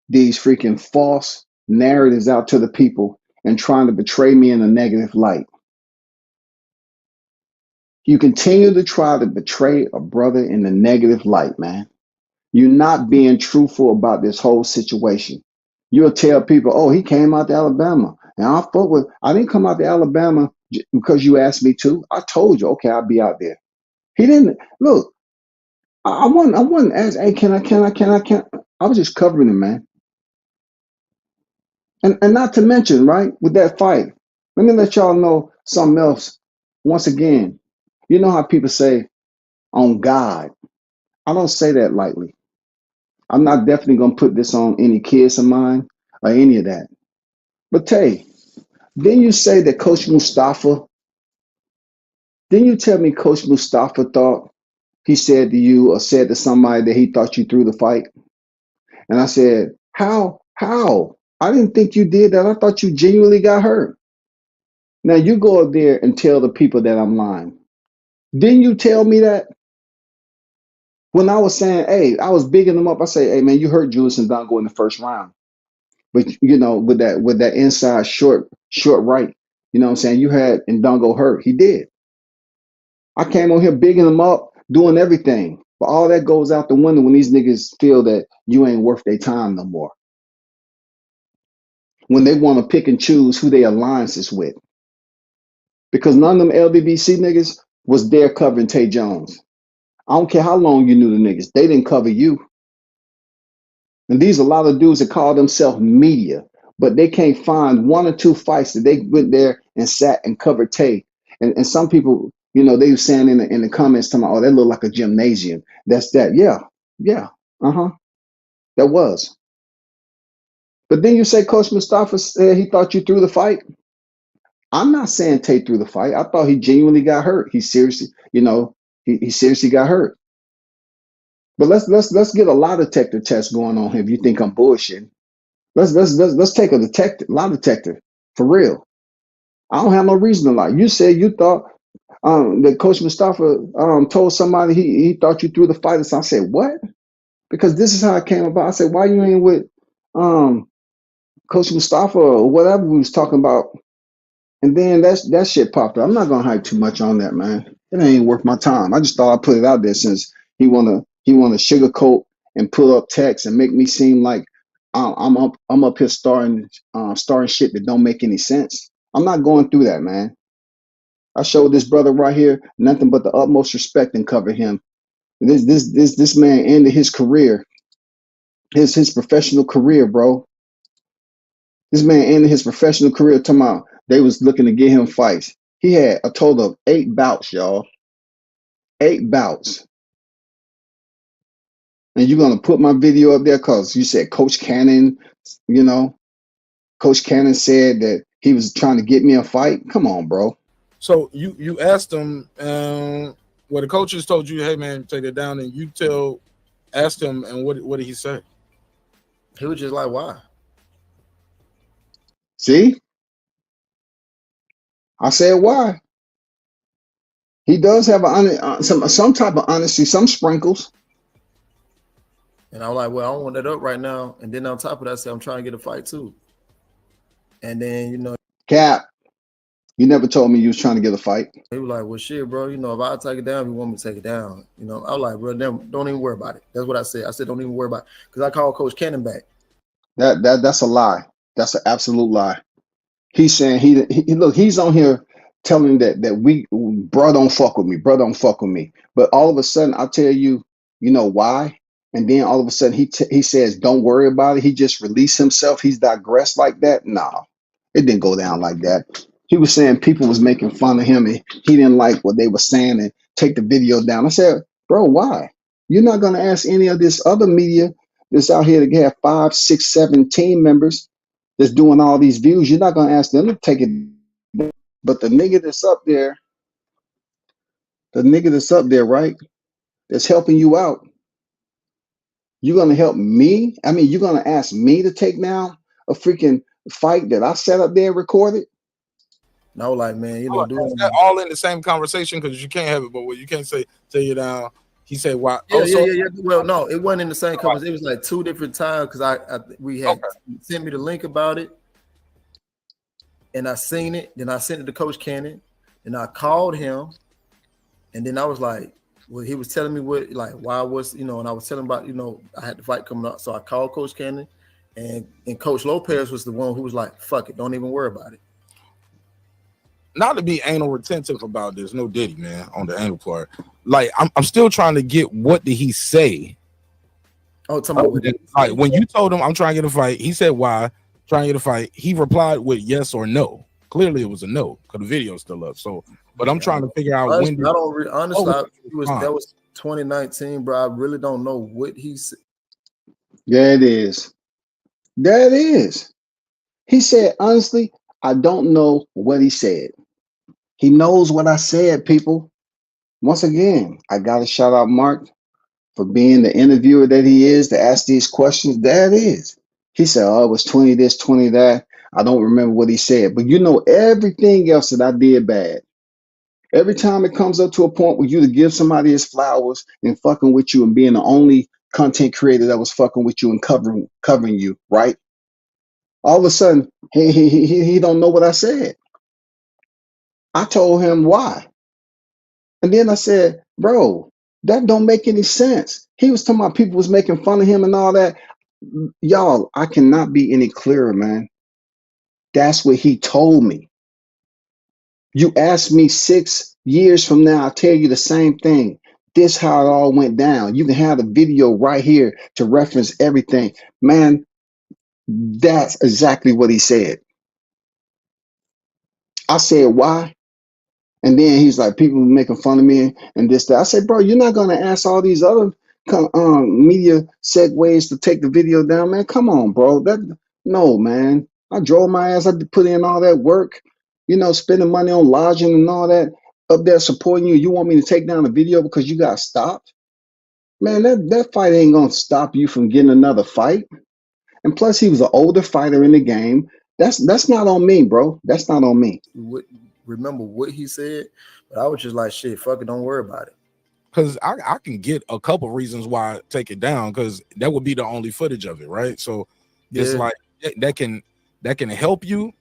these freaking false narratives out to the people and trying to betray me in a negative light. You continue to try to betray a brother in a negative light, man. You're not being truthful about this whole situation. You'll tell people, oh, he came out to Alabama. And I didn't come out to Alabama because you asked me to. I told you, okay, I'll be out there. He didn't look. I wasn't asked, hey, can I? I was just covering him, man. And not to mention, right, with that fight, let me let y'all know something else once again, you know how people say on God. I don't say that lightly. I'm not definitely gonna put this on any kids of mine or any of that. But Tay, didn't you say that Coach Mustafa? Didn't you tell me Coach Mustafa thought he said to you or said to somebody that he thought you threw the fight? And I said, how? How? I didn't think you did that. I thought you genuinely got hurt. Now you go up there and tell the people that I'm lying. Didn't you tell me that? When I was saying, hey, I was bigging them up. I say, hey man, you hurt Julius and Dongo in the first round. But you know, with that inside short right, you know what I'm saying? You had Ndongo hurt. He did. I came on here bigging him up, doing everything. But all that goes out the window when these niggas feel that you ain't worth their time no more. When they want to pick and choose who they alliances with. Because none of them LBBC niggas was there covering Tay Jones. I don't care how long you knew the niggas. They didn't cover you. And these are a lot of dudes that call themselves media, but they can't find one or two fights that they went there and sat and covered Tay. And some people, you know, they were saying in the comments, talking about, oh, that looked like a gymnasium. That's that. Yeah. That was. But then you say Coach Mustafa said he thought you threw the fight. I'm not saying Tay threw the fight. I thought he genuinely got hurt. He seriously, you know, he seriously got hurt. But let's get a lie detector test going on here if you think I'm bullshitting. Let's take a lie detector for real. I don't have no reason to lie. You said you thought that Coach Mustafa told somebody he thought you threw the fight. So I said, what? Because this is how it came about. I said, why you ain't with Coach Mustafa or whatever we was talking about? And then that shit popped up. I'm not gonna hype too much on that, man. It ain't worth my time. I just thought I'd put it out there since he wanna sugarcoat and pull up text and make me seem like I'm up here starting shit that don't make any sense. I'm not going through that, man. I showed this brother right here nothing but the utmost respect and cover him. This man ended his career, his professional career, bro. This man ended his professional career talking about they was looking to get him fights. He had a total of 8 bouts, y'all. 8 bouts. And you're going to put my video up there because you said Coach Cannon, you know, Coach Cannon said that he was trying to get me a fight. Come on, bro. So you asked him, well, the coaches told you, hey, man, take it down. And you asked him, and what did he say? He was just like, why? See? I said, why? He does have some type of honesty, some sprinkles. And I'm like, well, I don't want that up right now. And then on top of that, I said, I'm trying to get a fight too. And then, you know, Cap, you never told me you was trying to get a fight. he was like, well, shit, bro, you know, if I take it down, you want me to take it down. You know, I was like, bro, don't even worry about it. That's what I said. I said, don't even worry about it. Because I called Coach Cannon back. That's a lie. That's an absolute lie. He's saying he's on here telling that we bro don't fuck with me, bro don't fuck with me. But all of a sudden I tell you, you know why? And then all of a sudden he says don't worry about it. He just released himself. He's digressed like that. No, it didn't go down like that. He was saying people was making fun of him and he didn't like what they were saying and take the video down. I said, bro, why? You're not gonna ask any of this other media that's out here to have 5, 6, 7 team members that's doing all these views. You're not gonna ask them to take it. But the nigga that's up there, right, that's helping you out, you're gonna help me? I mean, you're gonna ask me to take down a freaking fight that I set up there and recorded? And I was like, man, you know, Is that all in the same conversation? Because you can't have it, but you can't say take it down. He said, why? Yeah. Well, no, it wasn't in the same conversation. It was like 2 different times because we had sent me the link about it. And I seen it. Then I sent it to Coach Cannon. And I called him. And then I was like, well, he was telling me why was, you know, and I was telling him about, you know, I had the fight coming up. So I called Coach Cannon. And Coach Lopez was the one who was like, fuck it, don't even worry about it. Not to be anal retentive about this, no Diddy, man, on the anal part. Like, I'm still trying to get what did he say? Oh, tell me like when you told him I'm trying to get a fight, he said why? Trying to get a fight. He replied with yes or no. clearly it was a no because the video's still up. So, but I'm trying to figure out honestly, when. That was 2019, bro. I really don't know what he said. There it is. There it is. He said, honestly, I don't know what he said. He knows what I said, people. Once again, I got to shout out Mark for being the interviewer that he is to ask these questions. There it is. He said, oh, it was 20 this, 20 that. I don't remember what he said, but you know everything else that I did bad. Every time it comes up to a point where you to give somebody his flowers and fucking with you and being the only content creator that was fucking with you and covering you, right? All of a sudden, he don't know what I said. I told him why. And then I said, bro, that don't make any sense. He was talking about people was making fun of him and all that. Y'all, I cannot be any clearer, man. That's what he told me. You ask me 6 years from now, I'll tell you the same thing. This how it all went down. You can have the video right here to reference everything. Man, that's exactly what he said. I said, why? And then he's like, people making fun of me and this, that. I said, bro, you're not going to ask all these other media segues to take the video down, man. Come on, bro. No, man. I drove my ass. I put in all that work, spending money on lodging and all that up there supporting you. You want me to take down the video because you got stopped? Man, that fight ain't going to stop you from getting another fight. And plus, he was an older fighter in the game. That's not on me, bro. That's not on me. Remember what he said, but I was just like, shit, fuck it, don't worry about it. Because I can get a couple reasons why I take it down, because that would be the only footage of it, right? So it's like that can help you.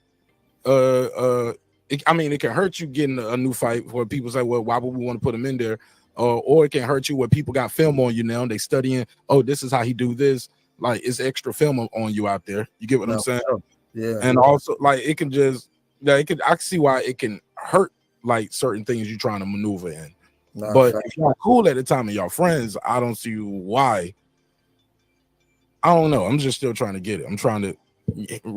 It can hurt you getting a new fight where people say, well, why would we want to put him in there? Or it can hurt you where people got film on you now. They studying, oh, this is how he do this. Like, it's extra film on you out there. You get what I'm saying? Yeah. And also, like, it can just, I can see why it can hurt, like, certain things you're trying to maneuver in. But if y'all cool at the time and y'all friends, I don't see why. I don't know. I'm just still trying to get it. I'm trying to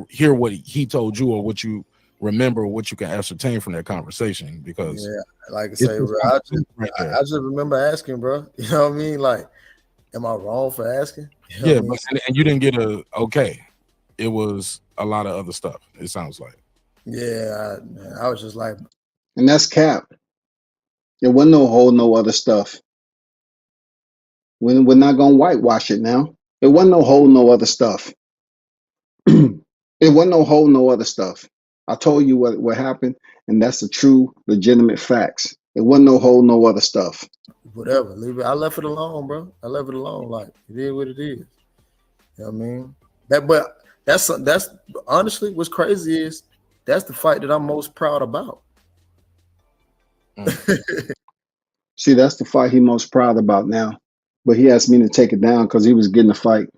hear what he told you or what you remember, or what you can ascertain from that conversation. Because like I say, bro, I just remember asking, bro. You know what I mean? Like, am I wrong for asking? You know but and you didn't get a okay. It was a lot of other stuff. It sounds like. Yeah, I was just like, and that's cap. There wasn't no whole no other stuff. We're not gonna whitewash it now. It wasn't no whole no other stuff. It wasn't no whole no other stuff. I told you what happened, and that's the true, legitimate facts. It wasn't no whole no other stuff. Whatever, leave it. I left it alone, bro. I left it alone. Like, it is what it is. You know what I mean? But that's honestly what's crazy is that's the fight that I'm most proud about. See, that's the fight he's most proud about now. But he asked me to take it down because he was getting a fight.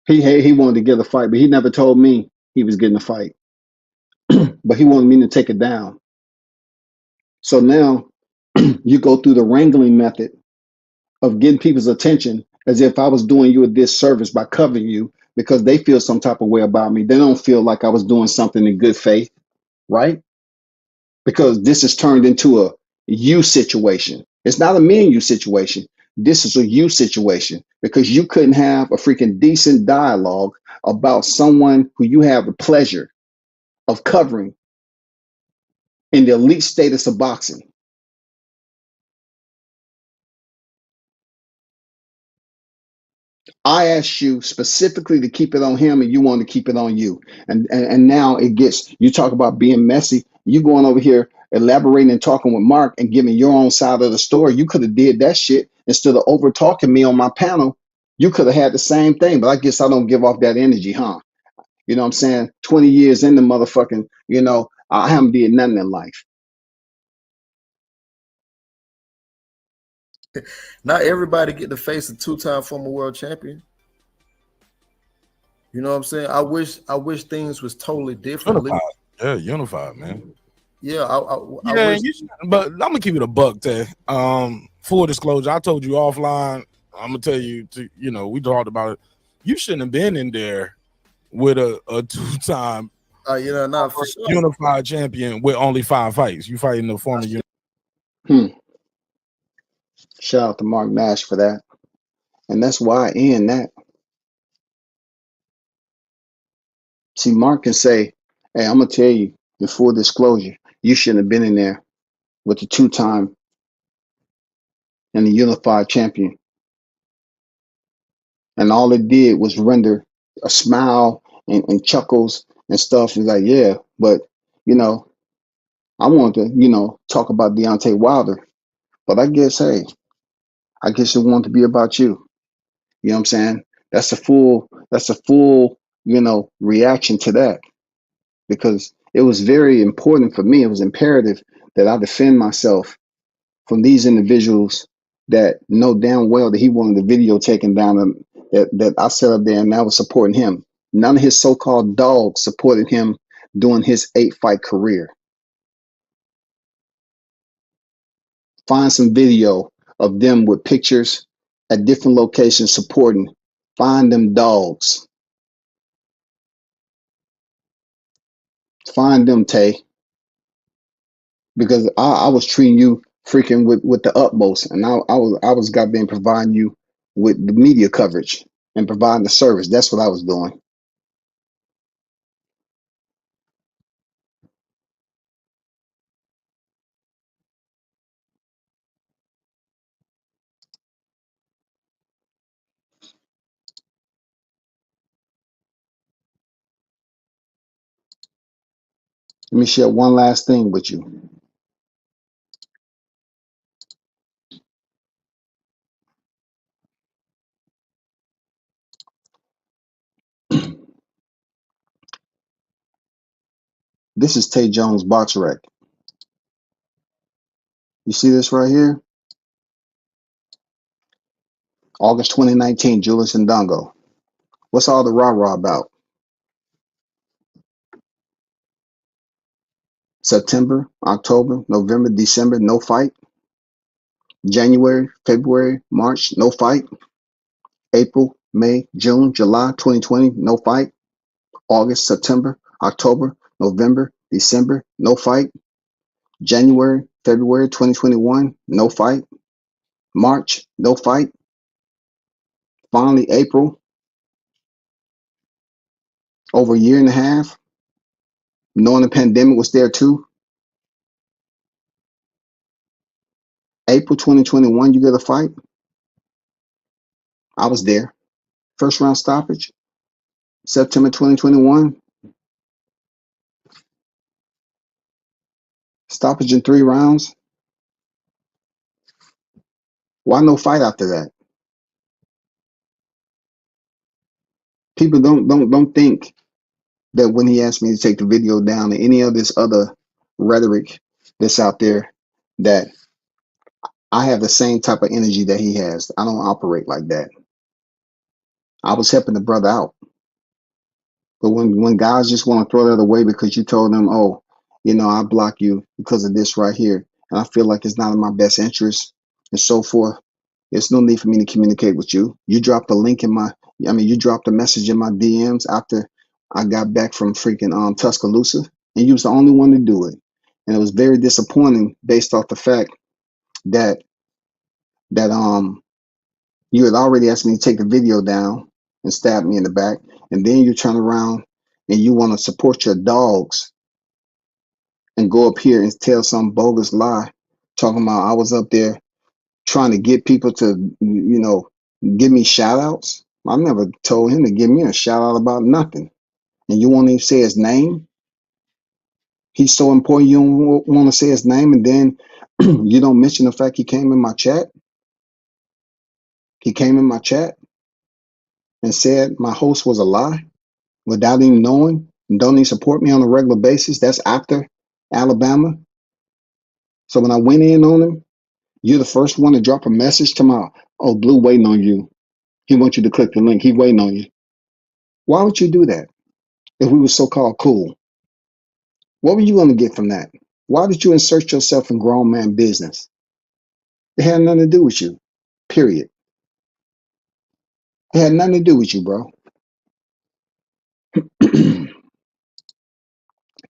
He wanted to get a fight, but he never told me he was getting a fight. But he wanted me to take it down. So now you go through the wrangling method of getting people's attention as if I was doing you a disservice by covering you because they feel some type of way about me. They don't feel like I was doing something in good faith, right? Because this is turned into a you situation. It's not a me and you situation. This is a you situation because you couldn't have a freaking decent dialogue about someone who you have the pleasure of covering in the elite status of boxing. I asked you specifically to keep it on him and you want to keep it on you. And now it gets, you talk about being messy. You going over here elaborating and talking with Mark and giving your own side of the story. You could have did that shit instead of over talking me on my panel. You could have had the same thing, but I guess I don't give off that energy, huh? You know what I'm saying? 20 years in the motherfucking, I haven't did nothing in life. Not everybody get to face a 2-time former world champion. You know what I'm saying? I wish things was totally different. Unified, man. Yeah, I wish, but I'm gonna keep it a buck, Tay. Full disclosure, I told you offline. I'm gonna tell you, we talked about it. You shouldn't have been in there with a 2-time Not for sure. Unified champion with only 5 fights. You fighting the former Shout out to Mark Knash for that. And that's why I end that. See, Mark can say, hey, I'm going to tell you, in full disclosure, you shouldn't have been in there with the 2-time and the unified champion. And all it did was render a smile and chuckles and stuff. He's like, yeah, but, I wanted to, talk about Deontay Wilder. But I guess, hey, I guess it wanted to be about you. You know what I'm saying? That's a full, reaction to that. Because it was very important for me. It was imperative that I defend myself from these individuals that know damn well that he wanted the video taken down and that I set up there and I was supporting him. None of his so-called dogs supported him during his 8-fight career. Find some video of them with pictures at different locations supporting. Find them dogs. Find them, Tay. Because I was treating you freaking with the utmost, and I was goddamn providing you with the media coverage and providing the service. That's what I was doing. Let me share one last thing with you. This is Tay Jones box rec. You see this right here? August 2019, Julius Ndongo. What's all the rah-rah about? September, October, November, December, no fight. January, February, March, no fight. April, May, June, July 2020, no fight. August, September, October, November, December, no fight. January, February 2021, no fight. March, no fight. Finally, April, over a year and a half, knowing the pandemic was there too. April 2021, you get a fight. I was there. First round stoppage. September 2021, stoppage in 3 rounds. Why no fight after that? People don't think that when he asked me to take the video down and any of this other rhetoric that's out there, that I have the same type of energy that he has. I don't operate like that. I was helping the brother out. But when guys just want to throw that away because you told them, oh, I block you because of this right here, and I feel like it's not in my best interest and so forth, there's no need for me to communicate with you. You dropped a link you dropped a message in my DMs after I got back from freaking Tuscaloosa, and you was the only one to do it. And it was very disappointing based off the fact that you had already asked me to take the video down and stab me in the back, and then you turn around and you want to support your dogs and go up here and tell some bogus lie talking about I was up there trying to get people to, give me shout outs. I never told him to give me a shout out about nothing. And you won't even say his name. He's so important you don't want to say his name, and then you don't mention the fact he came in my chat. He came in my chat and said my host was a lie without even knowing, and don't even support me on a regular basis. That's after Alabama. So when I went in on him, you're the first one to drop a message to my, oh, Blue waiting on you. He wants you to click the link. He waiting on you. Why would you do that if we were so-called cool? What were you going to get from that? Why did you insert yourself in grown man business? It had nothing to do with you, period. It had nothing to do with you, bro.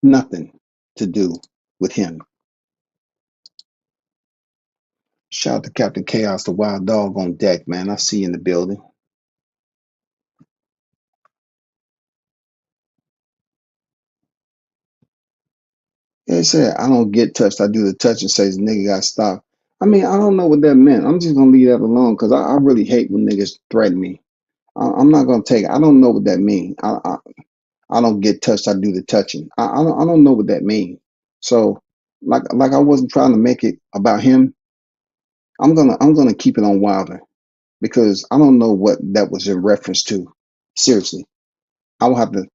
Nothing to do with him. Shout out to Captain Chaos, the wild dog on deck, man. I see you in the building. They said, I don't get touched. I do the touch and says nigga got stopped. I mean, I don't know what that meant. I'm just gonna leave that alone because I really hate when niggas threaten me. I'm not gonna take it. I don't know what that means. I don't get touched. I do the touching. I don't know what that means. So like I wasn't trying to make it about him. I'm gonna keep it on Wilder because I don't know what that was in reference to. Seriously, I will have to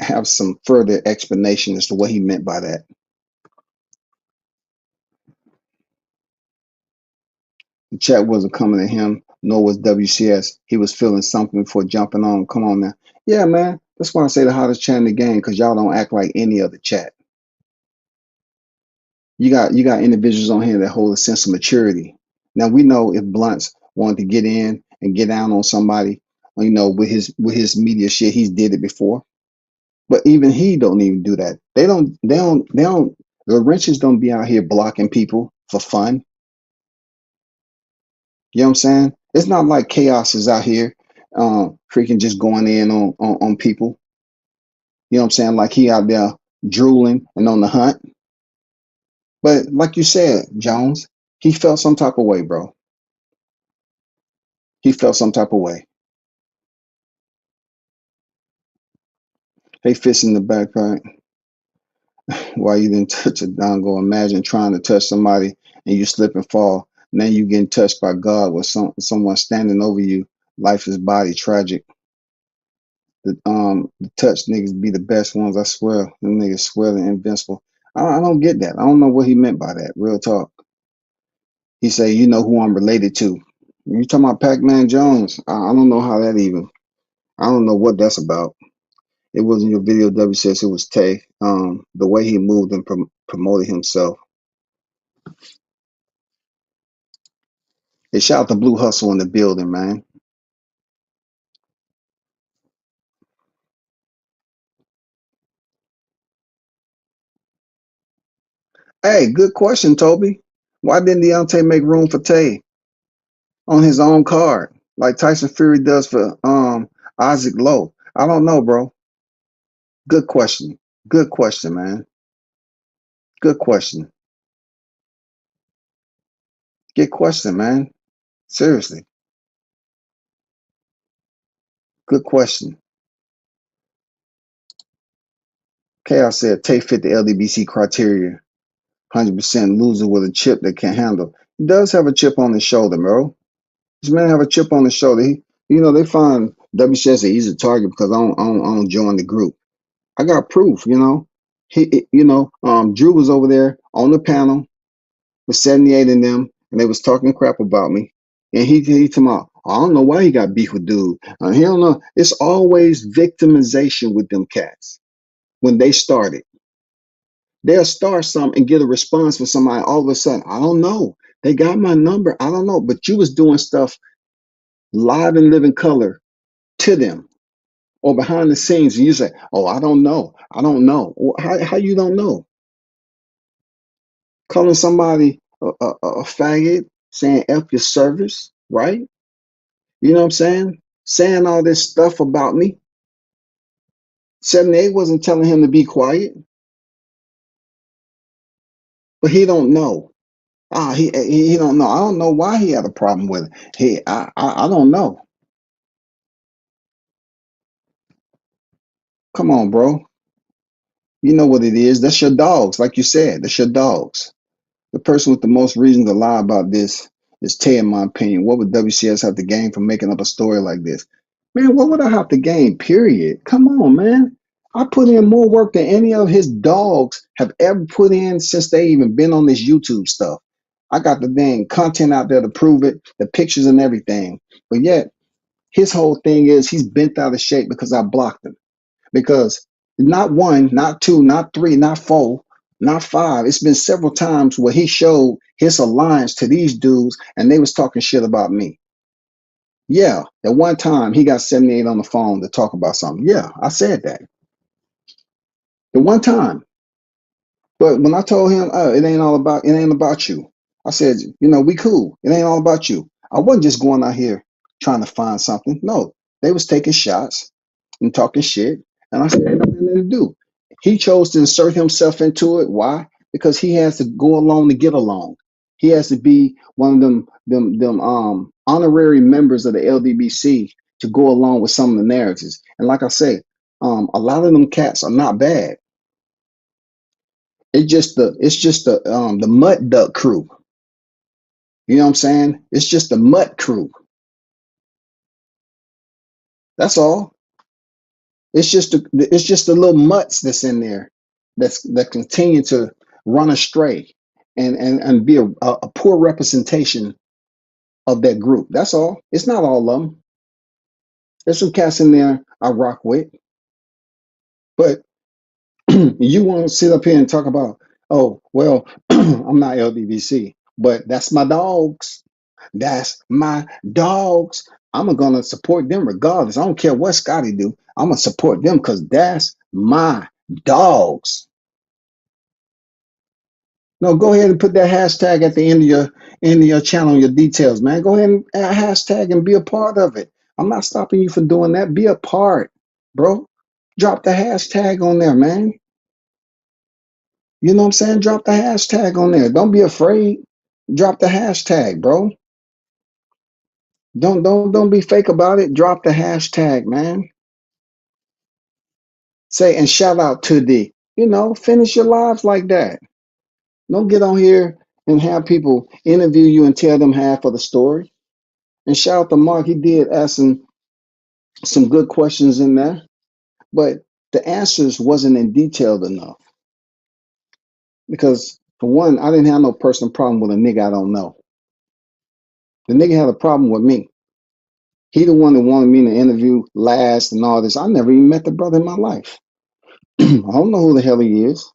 have some further explanation as to what he meant by that. The chat wasn't coming to him, nor was WCS. He was feeling something before jumping on. Come on now. Yeah, man. That's why I say the hottest chat in the game, because y'all don't act like any other chat. You got individuals on here that hold a sense of maturity. Now we know if Blunts wanted to get in and get down on somebody, you know, with his media shit, he's did it before. But even he don't even do that. They don't the wrenches don't be out here blocking people for fun. You know what I'm saying? It's not like Chaos is out here freaking just going in on people. You know what I'm saying? Like he out there drooling and on the hunt. But like you said, Jones, he felt some type of way, bro. He felt some type of way. Hey, fist in the backpack. Why you didn't touch a dongo? Imagine trying to touch somebody and you slip and fall. Now you getting touched by God with someone standing over you. Life is body tragic. The touch niggas be the best ones, I swear. Them niggas swear they're invincible. I don't get that. I don't know what he meant by that. Real talk. He say, you know who I'm related to. You talking about Pac-Man Jones? I don't know how that even. I don't know what that's about. It wasn't your video, W says it was Tay. The way he moved and promoted himself. Hey, shout out to Blue Hustle in the building, man. Hey, good question, Toby. Why didn't Deontay make room for Tay on his own card, like Tyson Fury does for Isaac Lowe? I don't know, bro. Good question. Good question, man. Good question. Good question, man. Seriously. Good question. Chaos said Tay fit the LDBC criteria. 100% loser with a chip that can't handle. He does have a chip on his shoulder, bro. This man have a chip on his shoulder. They find WCS an easy target because I don't join the group. I got proof, Drew was over there on the panel with 78 in them, and they was talking crap about me. And he told me, I don't know why he got beef with dude. He don't know. It's always victimization with them cats when they started. They'll start something and get a response from somebody all of a sudden. I don't know. They got my number. I don't know. But you was doing stuff live and living color to them or behind the scenes. And you say, oh, I don't know. I don't know. Well, how you don't know? Calling somebody a faggot, saying F your service, right? You know what I'm saying? Saying all this stuff about me. 78 wasn't telling him to be quiet, but he don't know. He don't know. I don't know why he had a problem with it. I don't know. Come on, bro. You know what it is. That's your dogs, like you said. That's your dogs. The person with the most reason to lie about this is Tay, in my opinion. What would WCS have to gain from making up a story like this? Man, what would I have to gain, period? Come on, man. I put in more work than any of his dogs have ever put in since they even been on this YouTube stuff. I got the dang content out there to prove it, the pictures and everything. But yet, his whole thing is he's bent out of shape because I blocked him. Because not one, not two, not three, not four, not five. It's been several times where he showed his alliance to these dudes and they was talking shit about me. Yeah, at one time he got 78 on the phone to talk about something. Yeah, I said that. The one time. But when I told him, it ain't about you. I said, we cool. It ain't all about you. I wasn't just going out here trying to find something. No, they was taking shots and talking shit. And I said, ain't nothing to do. He chose to insert himself into it. Why? Because he has to go along to get along. He has to be one of them honorary members of the LDBC to go along with some of the narratives. And like I say, a lot of them cats are not bad. It's just the Mutt Duck crew. You know what I'm saying? It's just the Mutt crew. That's all. It's just the little mutts that's in there that continue to run astray and be a poor representation of that group. That's all. It's not all of them. There's some cats in there I rock with, but you want to sit up here and talk about, oh well, I'm not LDVC, but that's my dogs. That's my dogs. I'm gonna support them regardless. I don't care what Scotty do. I'm gonna support them because that's my dogs. No, go ahead and put that hashtag at the end of your channel, your details, man. Go ahead and add hashtag and be a part of it. I'm not stopping you from doing that. Be a part, bro. Drop the hashtag on there, man. You know what I'm saying? Drop the hashtag on there. Don't be afraid. Drop the hashtag, bro. Don't be fake about it. Drop the hashtag, man. Say and shout out to finish your lives like that. Don't get on here and have people interview you and tell them half of the story. And shout out to Mark. He did ask some good questions in there, but the answers wasn't in detailed enough. Because for one, I didn't have no personal problem with a nigga I don't know. The nigga had a problem with me. He the one that wanted me to interview last and all this. I never even met the brother in my life. I don't know who the hell he is.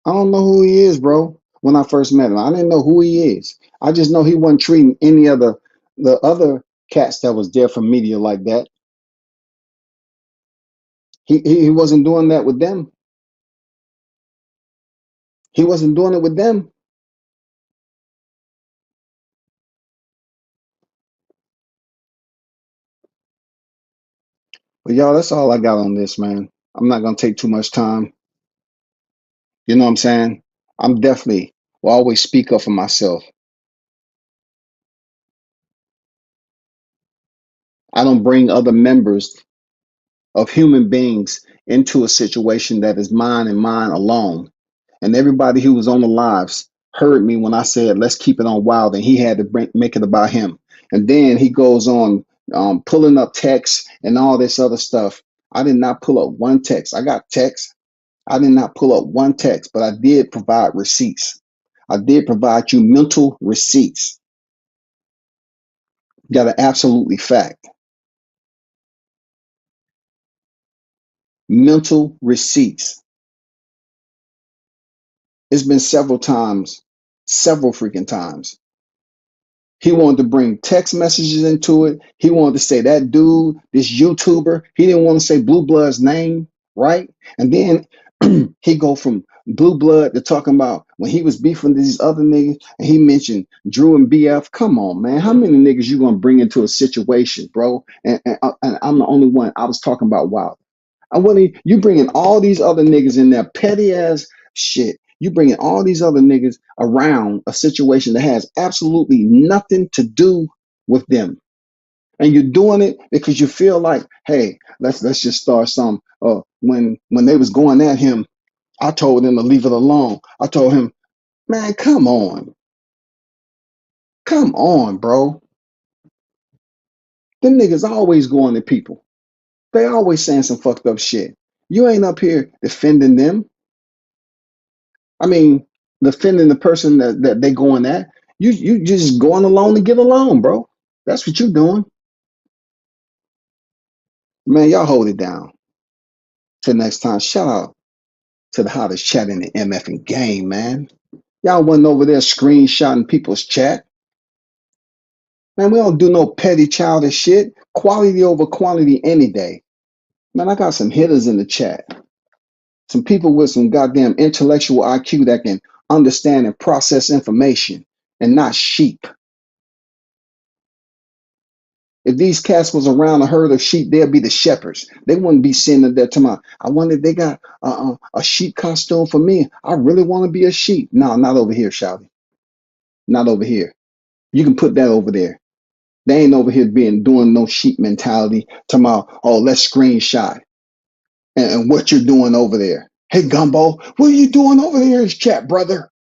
I don't know who he is, bro. When I first met him, I didn't know who he is. I just know he wasn't treating any of the other cats that was there from media like that. He wasn't doing that with them. He wasn't doing it with them. But y'all, that's all I got on this, man. I'm not gonna take too much time. You know what I'm saying? I'm definitely will always speak up for myself. I don't bring other members of human beings into a situation that is mine and mine alone. And everybody who was on the lives heard me when I said, let's keep it on wild. And he had to make it about him. And then he goes on pulling up texts and all this other stuff. I did not pull up one text. I got texts. I did not pull up one text, but I did provide receipts. I did provide you mental receipts. Got an absolutely fact. Mental receipts. It's been several times, several freaking times. He wanted to bring text messages into it. He wanted to say that dude, this YouTuber. He didn't want to say Blue Blood's name, right? And then he go from Blue Blood to talking about when he was beefing these other niggas, and he mentioned Drew and BF. Come on, man. How many niggas you gonna bring into a situation, bro? And I'm the only one. I was talking about Wild. I want you bringing all these other niggas in there, petty ass shit. You bringing all these other niggas around a situation that has absolutely nothing to do with them, and you're doing it because you feel like, hey, let's just start some. When they was going at him, I told them to leave it alone. I told him, man, come on, bro. Them niggas always going at people. They always saying some fucked up shit. You ain't up here defending them. I mean, defending the person that they going at. You just going along to get along, bro. That's what you doing. Man, y'all hold it down. Till next time, shout out to the hottest chat in the MFing game, man. Y'all wasn't over there screenshotting people's chat. Man, we don't do no petty childish shit. Quality over quantity any day. Man, I got some hitters in the chat. Some people with some goddamn intellectual IQ that can understand and process information and not sheep. If these cats was around a herd of sheep, they'd be the shepherds. They wouldn't be sitting there tomorrow. I wonder if they got a sheep costume for me. I really want to be a sheep. No, not over here, Shouty. Not over here. You can put that over there. They ain't over here doing no sheep mentality. Tomorrow, oh, let's screenshot and what you're doing over there. Hey, Gumbo, what are you doing over there in chat, brother?